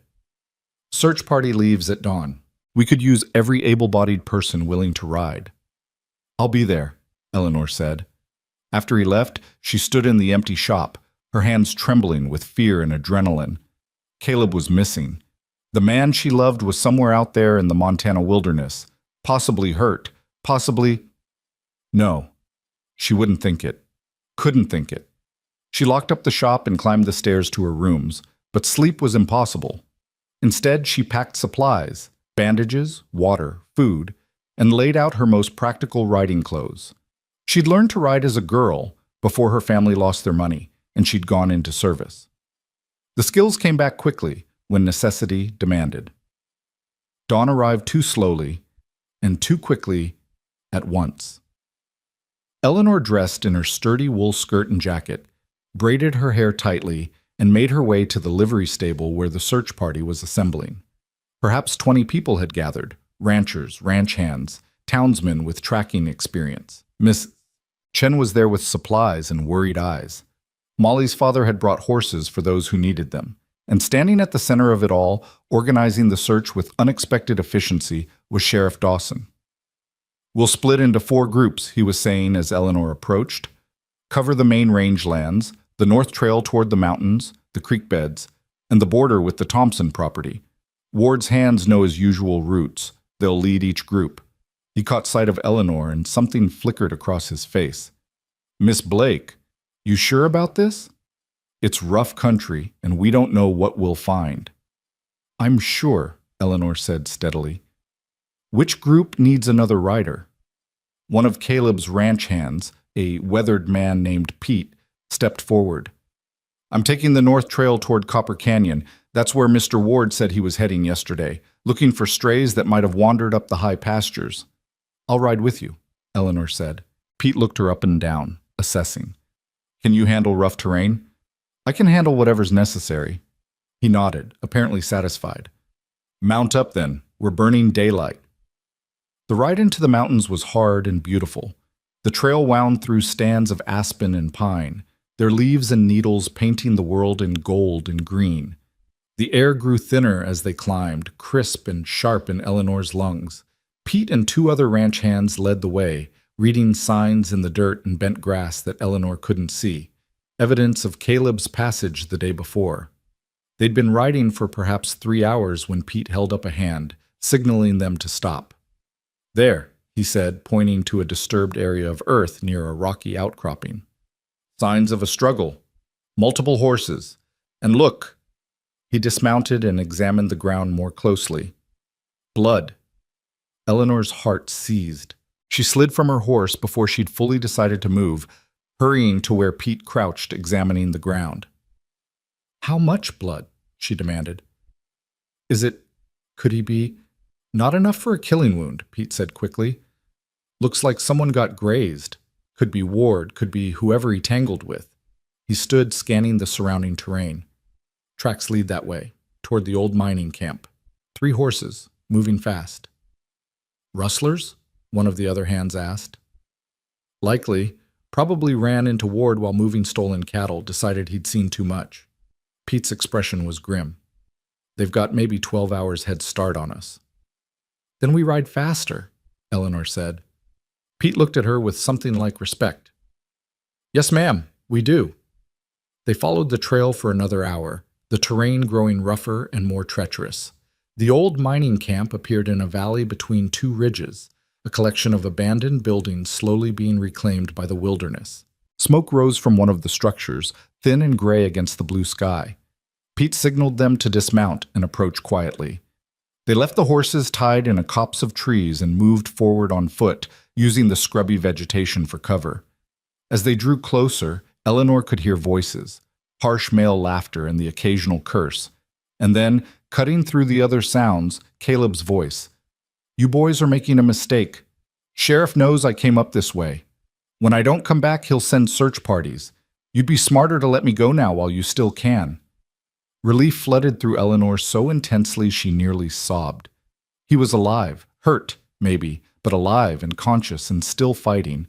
Search party leaves at dawn. We could use every able-bodied person willing to ride. I'll be there, Eleanor said. After he left, she stood in the empty shop, her hands trembling with fear and adrenaline. Caleb was missing. The man she loved was somewhere out there in the Montana wilderness, possibly hurt, possibly... No, she wouldn't think it. Couldn't think it. She locked up the shop and climbed the stairs to her rooms, but sleep was impossible. Instead, she packed supplies, bandages, water, food, and laid out her most practical riding clothes. She'd learned to ride as a girl before her family lost their money, and she'd gone into service. The skills came back quickly when necessity demanded. Dawn arrived too slowly and too quickly at once. Eleanor dressed in her sturdy wool skirt and jacket, braided her hair tightly, and made her way to the livery stable where the search party was assembling. Perhaps 20 people had gathered, ranchers, ranch hands, townsmen with tracking experience. Miss Chen was there with supplies and worried eyes. Molly's father had brought horses for those who needed them, and standing at the center of it all, organizing the search with unexpected efficiency, was Sheriff Dawson. We'll split into 4 groups, he was saying as Eleanor approached. Cover the main rangelands, the north trail toward the mountains, the creek beds, and the border with the Thompson property. Ward's hands know his usual routes. They'll lead each group. He caught sight of Eleanor, and something flickered across his face. Miss Blake, you sure about this? It's rough country, and we don't know what we'll find. I'm sure, Eleanor said steadily. Which group needs another rider? One of Caleb's ranch hands, a weathered man named Pete, stepped forward. I'm taking the north trail toward Copper Canyon. That's where Mr. Ward said he was heading yesterday, looking for strays that might have wandered up the high pastures. I'll ride with you, Eleanor said. Pete looked her up and down, assessing. Can you handle rough terrain? I can handle whatever's necessary. He nodded, apparently satisfied. Mount up then. We're burning daylight. The ride into the mountains was hard and beautiful. The trail wound through stands of aspen and pine, their leaves and needles painting the world in gold and green. The air grew thinner as they climbed, crisp and sharp in Eleanor's lungs. Pete and 2 other ranch hands led the way, reading signs in the dirt and bent grass that Eleanor couldn't see, evidence of Caleb's passage the day before. They'd been riding for perhaps 3 hours when Pete held up a hand, signaling them to stop. There, he said, pointing to a disturbed area of earth near a rocky outcropping. Signs of a struggle. Multiple horses. And look. He dismounted and examined the ground more closely. Blood. Eleanor's heart seized. She slid from her horse before she'd fully decided to move, hurrying to where Pete crouched, examining the ground. How much blood? She demanded. Could he be? Not enough for a killing wound, Pete said quickly. Looks like someone got grazed. Could be Ward, could be whoever he tangled with. He stood scanning the surrounding terrain. Tracks lead that way, toward the old mining camp. 3 horses, moving fast. Rustlers? One of the other hands asked. Likely. Probably ran into Ward while moving stolen cattle, decided he'd seen too much. Pete's expression was grim. They've got maybe 12 hours head start on us. Then we ride faster, Eleanor said. Pete looked at her with something like respect. Yes, ma'am, we do. They followed the trail for another hour, the terrain growing rougher and more treacherous. The old mining camp appeared in a valley between 2 ridges, a collection of abandoned buildings slowly being reclaimed by the wilderness. Smoke rose from one of the structures, thin and gray against the blue sky. Pete signaled them to dismount and approach quietly. They left the horses tied in a copse of trees and moved forward on foot, using the scrubby vegetation for cover. As they drew closer, Eleanor could hear voices, harsh male laughter and the occasional curse. And then, cutting through the other sounds, Caleb's voice. "You boys are making a mistake. Sheriff knows I came up this way. When I don't come back, he'll send search parties. You'd be smarter to let me go now while you still can." Relief flooded through Eleanor so intensely she nearly sobbed. He was alive, hurt, maybe, but alive and conscious and still fighting.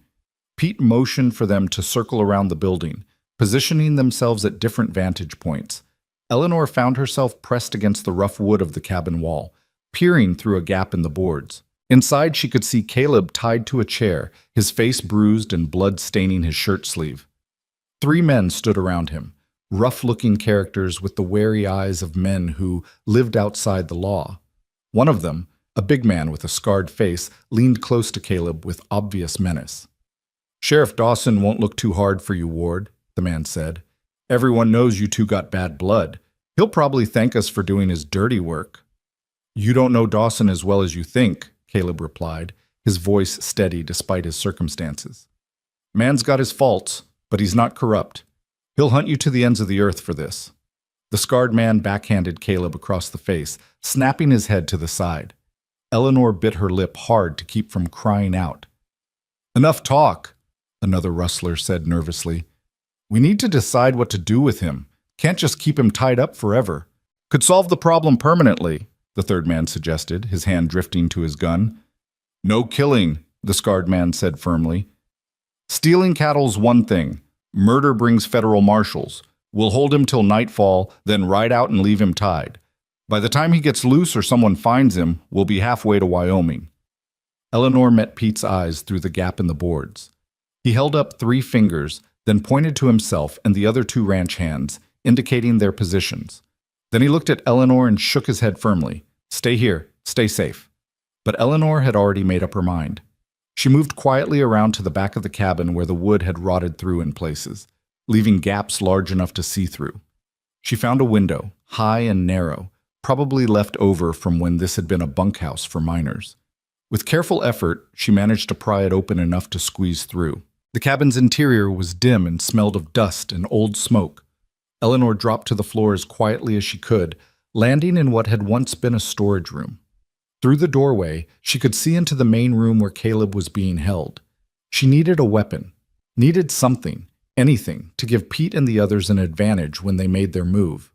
Pete motioned for them to circle around the building, positioning themselves at different vantage points. Eleanor found herself pressed against the rough wood of the cabin wall, peering through a gap in the boards. Inside, she could see Caleb tied to a chair, his face bruised and blood staining his shirt sleeve. 3 men stood around him, rough-looking characters with the wary eyes of men who lived outside the law. One of them, a big man with a scarred face, leaned close to Caleb with obvious menace. "Sheriff Dawson won't look too hard for you, Ward," the man said. "Everyone knows you two got bad blood. He'll probably thank us for doing his dirty work." "You don't know Dawson as well as you think," Caleb replied, his voice steady despite his circumstances. "Man's got his faults, but he's not corrupt. He'll hunt you to the ends of the earth for this." The scarred man backhanded Caleb across the face, snapping his head to the side. Eleanor bit her lip hard to keep from crying out. "Enough talk," another rustler said nervously. "We need to decide what to do with him. Can't just keep him tied up forever. Could solve the problem permanently," the third man suggested, his hand drifting to his gun. "No killing," the scarred man said firmly. "Stealing cattle's one thing. Murder brings federal marshals. We'll hold him till nightfall, then ride out and leave him tied. By the time he gets loose or someone finds him, we'll be halfway to Wyoming." Eleanor met Pete's eyes through the gap in the boards. He held up 3 fingers, then pointed to himself and the other 2 ranch hands, indicating their positions. Then he looked at Eleanor and shook his head firmly. "Stay here. Stay safe." But Eleanor had already made up her mind. She moved quietly around to the back of the cabin where the wood had rotted through in places, leaving gaps large enough to see through. She found a window, high and narrow, probably left over from when this had been a bunkhouse for miners. With careful effort, she managed to pry it open enough to squeeze through. The cabin's interior was dim and smelled of dust and old smoke. Eleanor dropped to the floor as quietly as she could, landing in what had once been a storage room. Through the doorway, she could see into the main room where Caleb was being held. She needed a weapon, needed something, anything, to give Pete and the others an advantage when they made their move.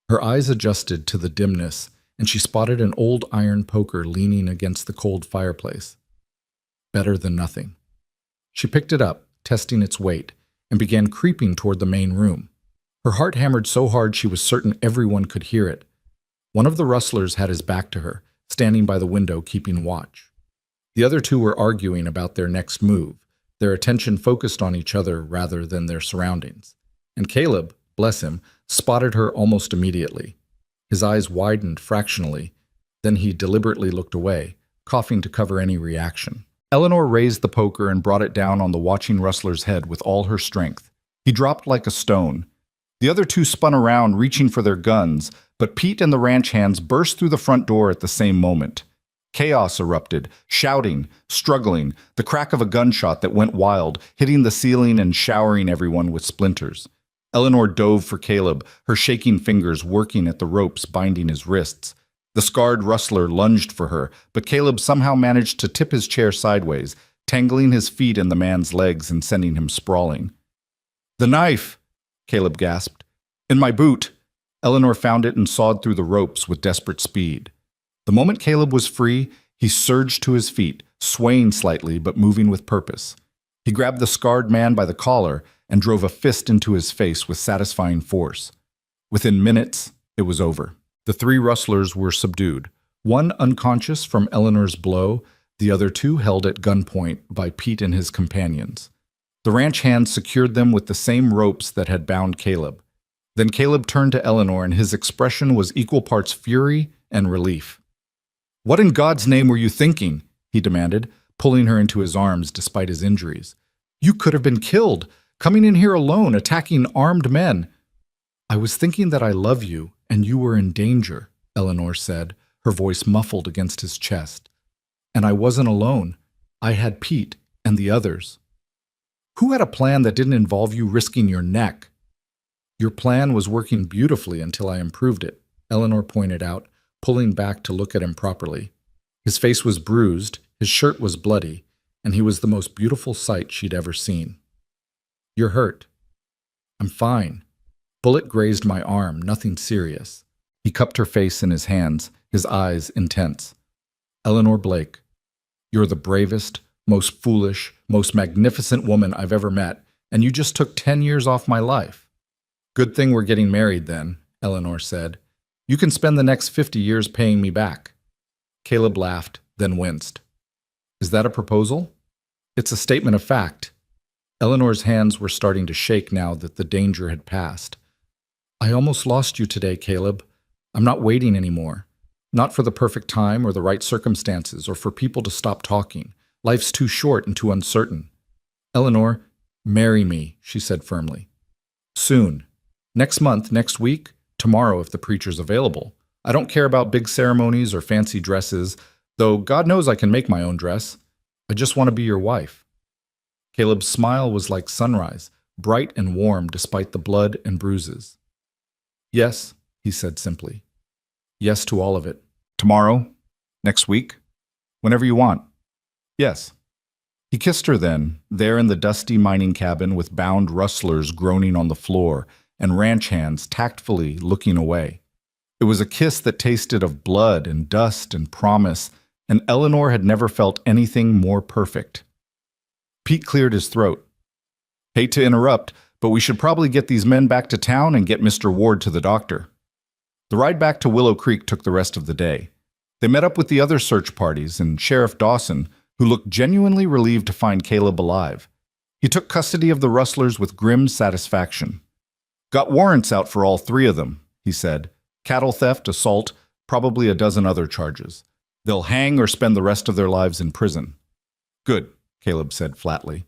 Her eyes adjusted to the dimness, and she spotted an old iron poker leaning against the cold fireplace. Better than nothing. She picked it up, testing its weight, and began creeping toward the main room. Her heart hammered so hard she was certain everyone could hear it. One of the rustlers had his back to her, standing by the window keeping watch. The other 2 were arguing about their next move, their attention focused on each other rather than their surroundings. And Caleb, bless him, spotted her almost immediately. His eyes widened fractionally, then he deliberately looked away, coughing to cover any reaction. Eleanor raised the poker and brought it down on the watching rustler's head with all her strength. He dropped like a stone. The other 2 spun around, reaching for their guns, but Pete and the ranch hands burst through the front door at the same moment. Chaos erupted, shouting, struggling, the crack of a gunshot that went wild, hitting the ceiling and showering everyone with splinters. Eleanor dove for Caleb, her shaking fingers working at the ropes binding his wrists. The scarred rustler lunged for her, but Caleb somehow managed to tip his chair sideways, tangling his feet in the man's legs and sending him sprawling. "The knife!" Caleb gasped. "In my boot!" Eleanor found it and sawed through the ropes with desperate speed. The moment Caleb was free, he surged to his feet, swaying slightly but moving with purpose. He grabbed the scarred man by the collar and drove a fist into his face with satisfying force. Within minutes, it was over. The 3 rustlers were subdued, one unconscious from Eleanor's blow, the other 2 held at gunpoint by Pete and his companions. The ranch hands secured them with the same ropes that had bound Caleb. Then Caleb turned to Eleanor, and his expression was equal parts fury and relief. "What in God's name were you thinking?" he demanded, pulling her into his arms despite his injuries. "You could have been killed, coming in here alone, attacking armed men." I was thinking that I love you and you were in danger, Eleanor said, her voice muffled against his chest. And I wasn't alone. I had Pete and the others. Who had a plan that didn't involve you risking your neck? Your plan was working beautifully until I improved it, Eleanor pointed out, pulling back to look at him properly. His face was bruised, his shirt was bloody, and he was the most beautiful sight she'd ever seen. You're hurt. I'm fine. Bullet grazed my arm, nothing serious. He cupped her face in his hands, his eyes intense. Eleanor Blake, you're the bravest, most foolish, most magnificent woman I've ever met, and you just took 10 years off my life. Good thing we're getting married then, Eleanor said. You can spend the next 50 years paying me back. Caleb laughed, then winced. Is that a proposal? It's a statement of fact. Eleanor's hands were starting to shake now that the danger had passed. I almost lost you today, Caleb. I'm not waiting anymore. Not for the perfect time or the right circumstances or for people to stop talking. Life's too short and too uncertain. Eleanor, marry me, she said firmly. Soon. Next month, next week, tomorrow if the preacher's available. I don't care about big ceremonies or fancy dresses, though God knows I can make my own dress. I just want to be your wife. Caleb's smile was like sunrise, bright and warm despite the blood and bruises. Yes, he said simply. Yes to all of it. Tomorrow? Next week? Whenever you want. Yes. He kissed her then, there in the dusty mining cabin with bound rustlers groaning on the floor and ranch hands tactfully looking away. It was a kiss that tasted of blood and dust and promise, and Eleanor had never felt anything more perfect. Pete cleared his throat. Hate to interrupt, but we should probably get these men back to town and get Mr. Ward to the doctor. The ride back to Willow Creek took the rest of the day. They met up with the other search parties and Sheriff Dawson, who looked genuinely relieved to find Caleb alive. He took custody of the rustlers with grim satisfaction. Got warrants out for all three of them, he said. Cattle theft, assault, probably a dozen other charges. They'll hang or spend the rest of their lives in prison. Good, Caleb said flatly.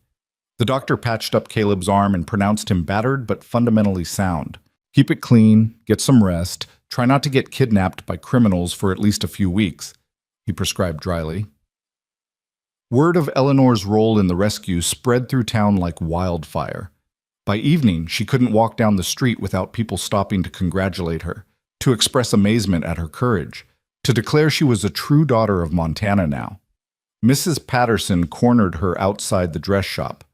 The doctor patched up Caleb's arm and pronounced him battered but fundamentally sound. Keep it clean, get some rest, try not to get kidnapped by criminals for at least a few weeks, he prescribed dryly. Word of Eleanor's role in the rescue spread through town like wildfire. By evening, she couldn't walk down the street without people stopping to congratulate her, to express amazement at her courage, to declare she was a true daughter of Montana now. Mrs. Patterson cornered her outside the dress shop.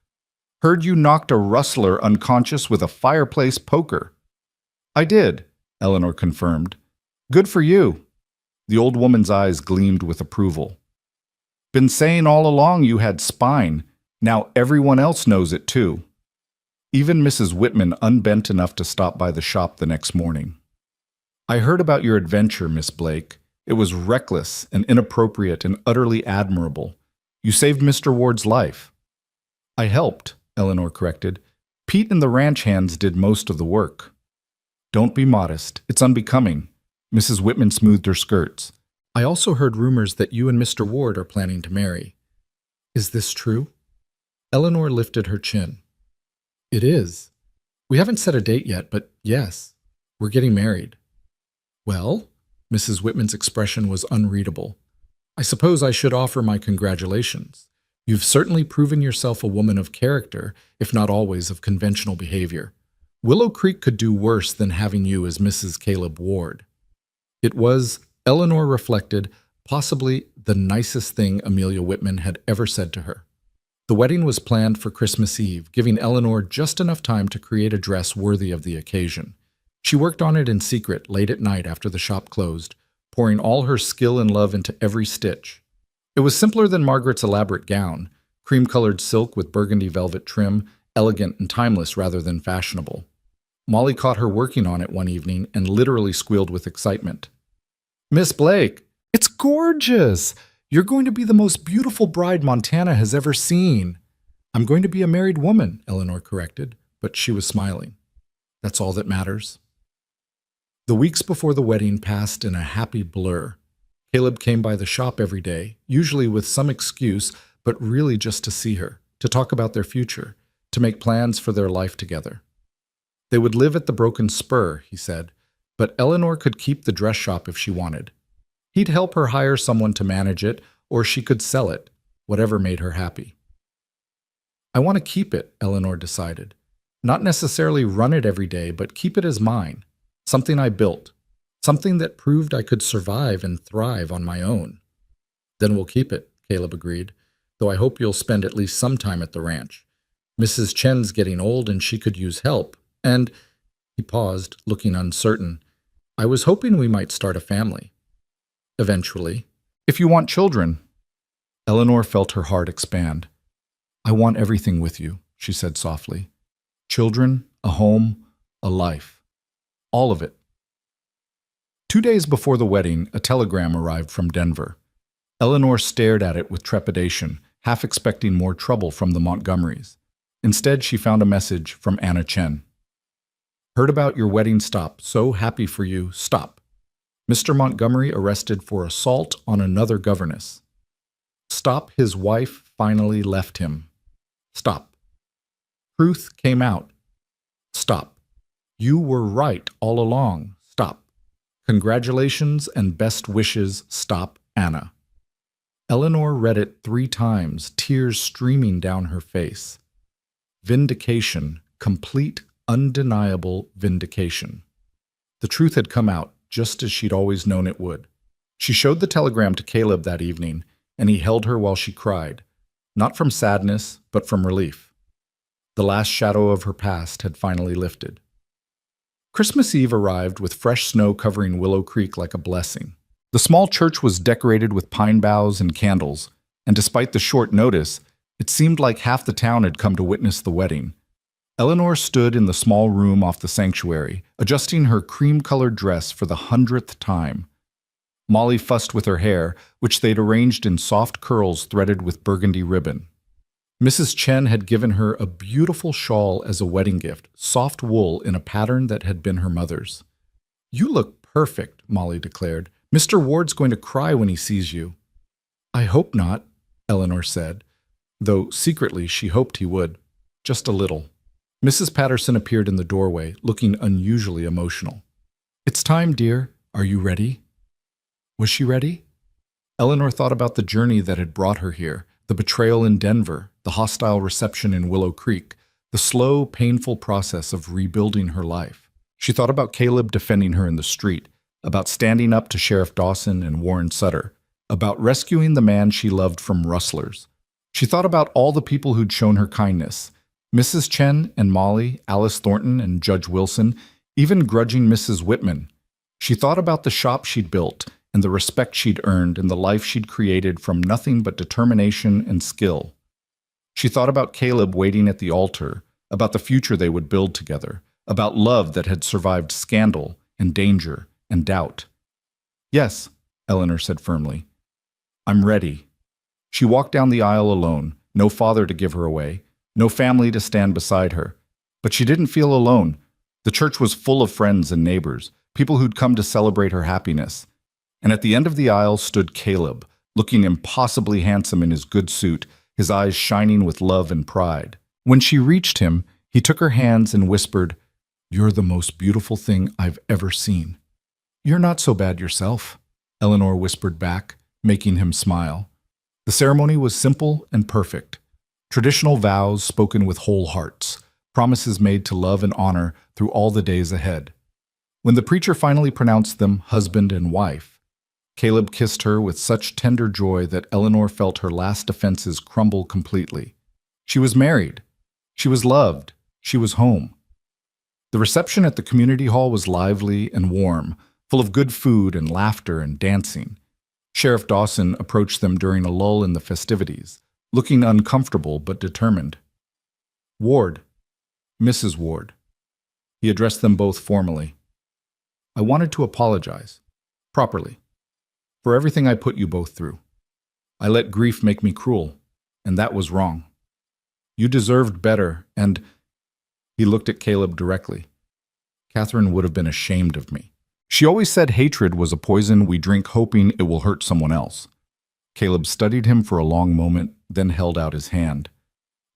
Heard you knocked a rustler unconscious with a fireplace poker. I did, Eleanor confirmed. Good for you. The old woman's eyes gleamed with approval. Been saying all along you had spine. Now everyone else knows it too. Even Mrs. Whitman unbent enough to stop by the shop the next morning. I heard about your adventure, Miss Blake. It was reckless and inappropriate and utterly admirable. You saved Mr. Ward's life. I helped, Eleanor corrected. Pete and the ranch hands did most of the work. Don't be modest. It's unbecoming. Mrs. Whitman smoothed her skirts. I also heard rumors that you and Mr. Ward are planning to marry. Is this true? Eleanor lifted her chin. It is. We haven't set a date yet, but yes, we're getting married. Well, Mrs. Whitman's expression was unreadable. I suppose I should offer my congratulations. You've certainly proven yourself a woman of character, if not always of conventional behavior. Willow Creek could do worse than having you as Mrs. Caleb Ward. It was, Eleanor reflected, possibly the nicest thing Amelia Whitman had ever said to her. The wedding was planned for Christmas Eve, giving Eleanor just enough time to create a dress worthy of the occasion. She worked on it in secret late at night after the shop closed, pouring all her skill and love into every stitch. It was simpler than Margaret's elaborate gown, cream-colored silk with burgundy velvet trim, elegant and timeless rather than fashionable. Molly caught her working on it one evening and literally squealed with excitement. Miss Blake, it's gorgeous! You're going to be the most beautiful bride Montana has ever seen. I'm going to be a married woman, Eleanor corrected, but she was smiling. That's all that matters. The weeks before the wedding passed in a happy blur. Caleb came by the shop every day, usually with some excuse, but really just to see her, to talk about their future, to make plans for their life together. They would live at the Broken Spur, he said, but Eleanor could keep the dress shop if she wanted. He'd help her hire someone to manage it, or she could sell it, whatever made her happy. I want to keep it, Eleanor decided. Not necessarily run it every day, but keep it as mine. Something I built. Something that proved I could survive and thrive on my own. Then we'll keep it, Caleb agreed, though I hope you'll spend at least some time at the ranch. Mrs. Chen's getting old and she could use help, and, he paused, looking uncertain, I was hoping we might start a family. Eventually. If you want children. Eleanor felt her heart expand. I want everything with you, she said softly. Children, a home, a life. All of it. 2 days before the wedding, a telegram arrived from Denver. Eleanor stared at it with trepidation, half expecting more trouble from the Montgomerys. Instead, she found a message from Anna Chen. Heard about your wedding, stop. So happy for you, stop. Mr. Montgomery arrested for assault on another governess. Stop, his wife finally left him. Stop. Truth came out. Stop. You were right all along. Stop. Congratulations and best wishes. Stop, Anna. Eleanor read it 3 times, tears streaming down her face. Vindication, complete, undeniable vindication. The truth had come out, just as she'd always known it would. She showed the telegram to Caleb that evening, and he held her while she cried, not from sadness, but from relief. The last shadow of her past had finally lifted. Christmas Eve arrived with fresh snow covering Willow Creek like a blessing. The small church was decorated with pine boughs and candles, and despite the short notice, it seemed like half the town had come to witness the wedding. Eleanor stood in the small room off the sanctuary, adjusting her cream-colored dress for the 100th time. Molly fussed with her hair, which they'd arranged in soft curls threaded with burgundy ribbon. Mrs. Chen had given her a beautiful shawl as a wedding gift, soft wool in a pattern that had been her mother's. You look perfect, Molly declared. Mr. Ward's going to cry when he sees you. I hope not, Eleanor said, though secretly she hoped he would, just a little. Mrs. Patterson appeared in the doorway, looking unusually emotional. It's time, dear. Are you ready? Was she ready? Eleanor thought about the journey that had brought her here, the betrayal in Denver, the hostile reception in Willow Creek, the slow, painful process of rebuilding her life. She thought about Caleb defending her in the street, about standing up to Sheriff Dawson and Warren Sutter, about rescuing the man she loved from rustlers. She thought about all the people who'd shown her kindness, Mrs. Chen and Molly, Alice Thornton and Judge Wilson, even grudging Mrs. Whitman. She thought about the shop she'd built and the respect she'd earned and the life she'd created from nothing but determination and skill. She thought about Caleb waiting at the altar, about the future they would build together, about love that had survived scandal and danger and doubt. Yes, Eleanor said firmly. I'm ready. She walked down the aisle alone, no father to give her away, no family to stand beside her. But she didn't feel alone. The church was full of friends and neighbors, people who'd come to celebrate her happiness. And at the end of the aisle stood Caleb, looking impossibly handsome in his good suit, his eyes shining with love and pride. When she reached him, he took her hands and whispered, You're the most beautiful thing I've ever seen. You're not so bad yourself, Eleanor whispered back, making him smile. The ceremony was simple and perfect. Traditional vows spoken with whole hearts, promises made to love and honor through all the days ahead. When the preacher finally pronounced them husband and wife, Caleb kissed her with such tender joy that Eleanor felt her last defenses crumble completely. She was married. She was loved. She was home. The reception at the community hall was lively and warm, full of good food and laughter and dancing. Sheriff Dawson approached them during a lull in the festivities, looking uncomfortable but determined. Ward, Mrs. Ward. He addressed them both formally. I wanted to apologize, properly, for everything I put you both through. I let grief make me cruel, and that was wrong. You deserved better, and he looked at Caleb directly. Catherine would have been ashamed of me. She always said hatred was a poison we drink hoping it will hurt someone else. Caleb studied him for a long moment, then held out his hand.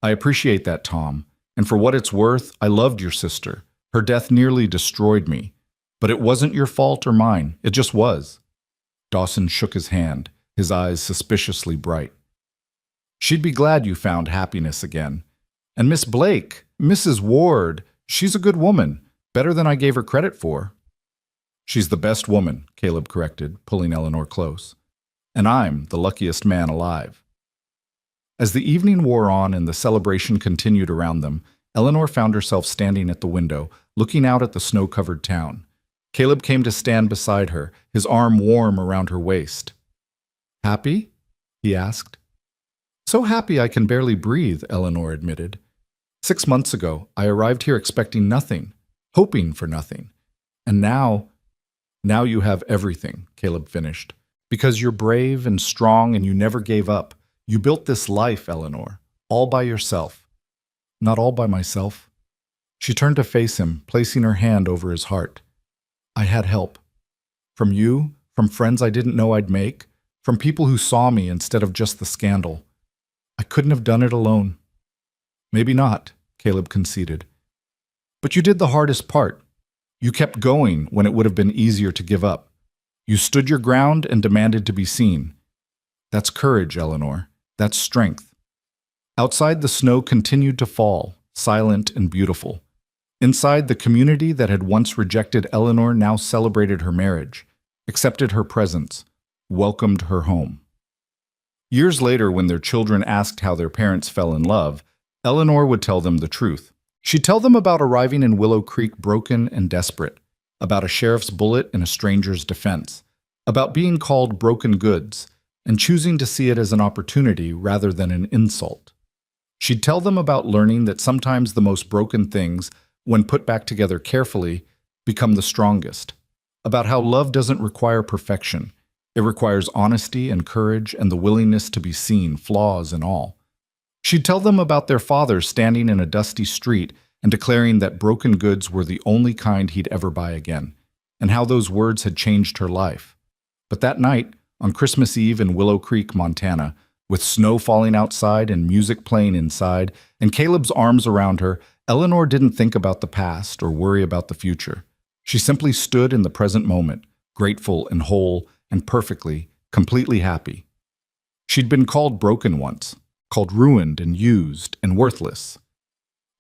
I appreciate that, Tom, and for what it's worth, I loved your sister. Her death nearly destroyed me. But it wasn't your fault or mine. It just was. Dawson shook his hand, his eyes suspiciously bright. She'd be glad you found happiness again. And Miss Blake, Mrs. Ward, she's a good woman, better than I gave her credit for. She's the best woman, Caleb corrected, pulling Eleanor close. And I'm the luckiest man alive. As the evening wore on and the celebration continued around them, Eleanor found herself standing at the window, looking out at the snow-covered town. Caleb came to stand beside her, his arm warm around her waist. Happy? He asked. So happy I can barely breathe, Eleanor admitted. 6 months ago, I arrived here expecting nothing, hoping for nothing. And now you have everything, Caleb finished. Because you're brave and strong and you never gave up. You built this life, Eleanor, all by yourself. Not all by myself. She turned to face him, placing her hand over his heart. I had help. From you, from friends I didn't know I'd make, from people who saw me instead of just the scandal. I couldn't have done it alone. Maybe not, Caleb conceded. But you did the hardest part. You kept going when it would have been easier to give up. You stood your ground and demanded to be seen. That's courage, Eleanor. That's strength. Outside, the snow continued to fall, silent and beautiful. Inside, the community that had once rejected Eleanor now celebrated her marriage, accepted her presence, welcomed her home. Years later, when their children asked how their parents fell in love, Eleanor would tell them the truth. She'd tell them about arriving in Willow Creek broken and desperate, about a sheriff's bullet in a stranger's defense, about being called broken goods, and choosing to see it as an opportunity rather than an insult. She'd tell them about learning that sometimes the most broken things, when put back together carefully, become the strongest, about how love doesn't require perfection. It requires honesty and courage and the willingness to be seen, flaws and all. She'd tell them about their father standing in a dusty street and declaring that broken goods were the only kind he'd ever buy again, and how those words had changed her life. But that night, on Christmas Eve in Willow Creek, Montana, with snow falling outside and music playing inside, and Caleb's arms around her, Eleanor didn't think about the past or worry about the future. She simply stood in the present moment, grateful and whole and perfectly, completely happy. She'd been called broken once, called ruined and used and worthless.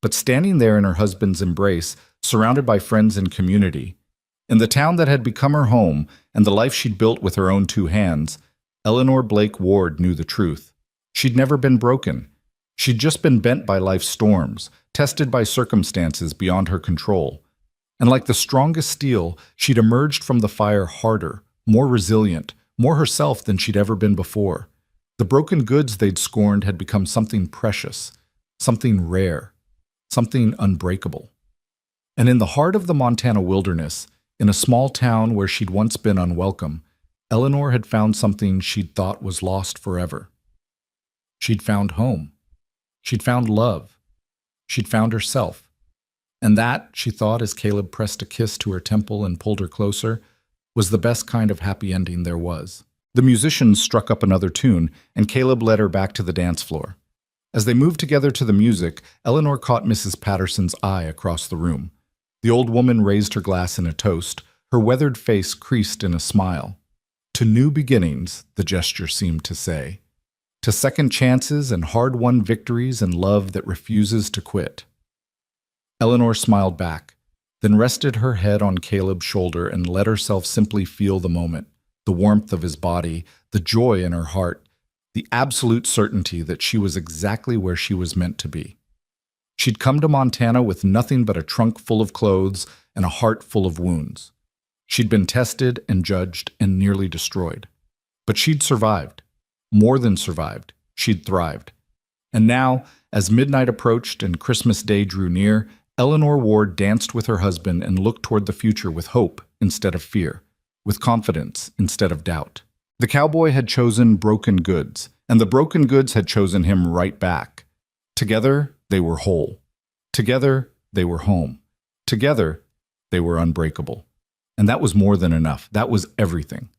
But standing there in her husband's embrace, surrounded by friends and community, in the town that had become her home and the life she'd built with her own 2 hands, Eleanor Blake Ward knew the truth. She'd never been broken. She'd just been bent by life's storms, tested by circumstances beyond her control. And like the strongest steel, she'd emerged from the fire harder, more resilient, more herself than she'd ever been before. The broken goods they'd scorned had become something precious, something rare, something unbreakable. And in the heart of the Montana wilderness, in a small town where she'd once been unwelcome, Eleanor had found something she'd thought was lost forever. She'd found home. She'd found love. She'd found herself. And that, she thought as Caleb pressed a kiss to her temple and pulled her closer, was the best kind of happy ending there was. The musicians struck up another tune, and Caleb led her back to the dance floor. As they moved together to the music, Eleanor caught Mrs. Patterson's eye across the room. The old woman raised her glass in a toast, her weathered face creased in a smile. To new beginnings, the gesture seemed to say. To second chances and hard-won victories and love that refuses to quit. Eleanor smiled back, then rested her head on Caleb's shoulder and let herself simply feel the moment, the warmth of his body, the joy in her heart, the absolute certainty that she was exactly where she was meant to be. She'd come to Montana with nothing but a trunk full of clothes and a heart full of wounds. She'd been tested and judged and nearly destroyed. But she'd survived. More than survived. She'd thrived. And now, as midnight approached and Christmas Day drew near, Eleanor Ward danced with her husband and looked toward the future with hope instead of fear, with confidence instead of doubt. The cowboy had chosen broken goods, and the broken goods had chosen him right back. Together, they were whole. Together, they were home. Together, they were unbreakable. And that was more than enough. That was everything.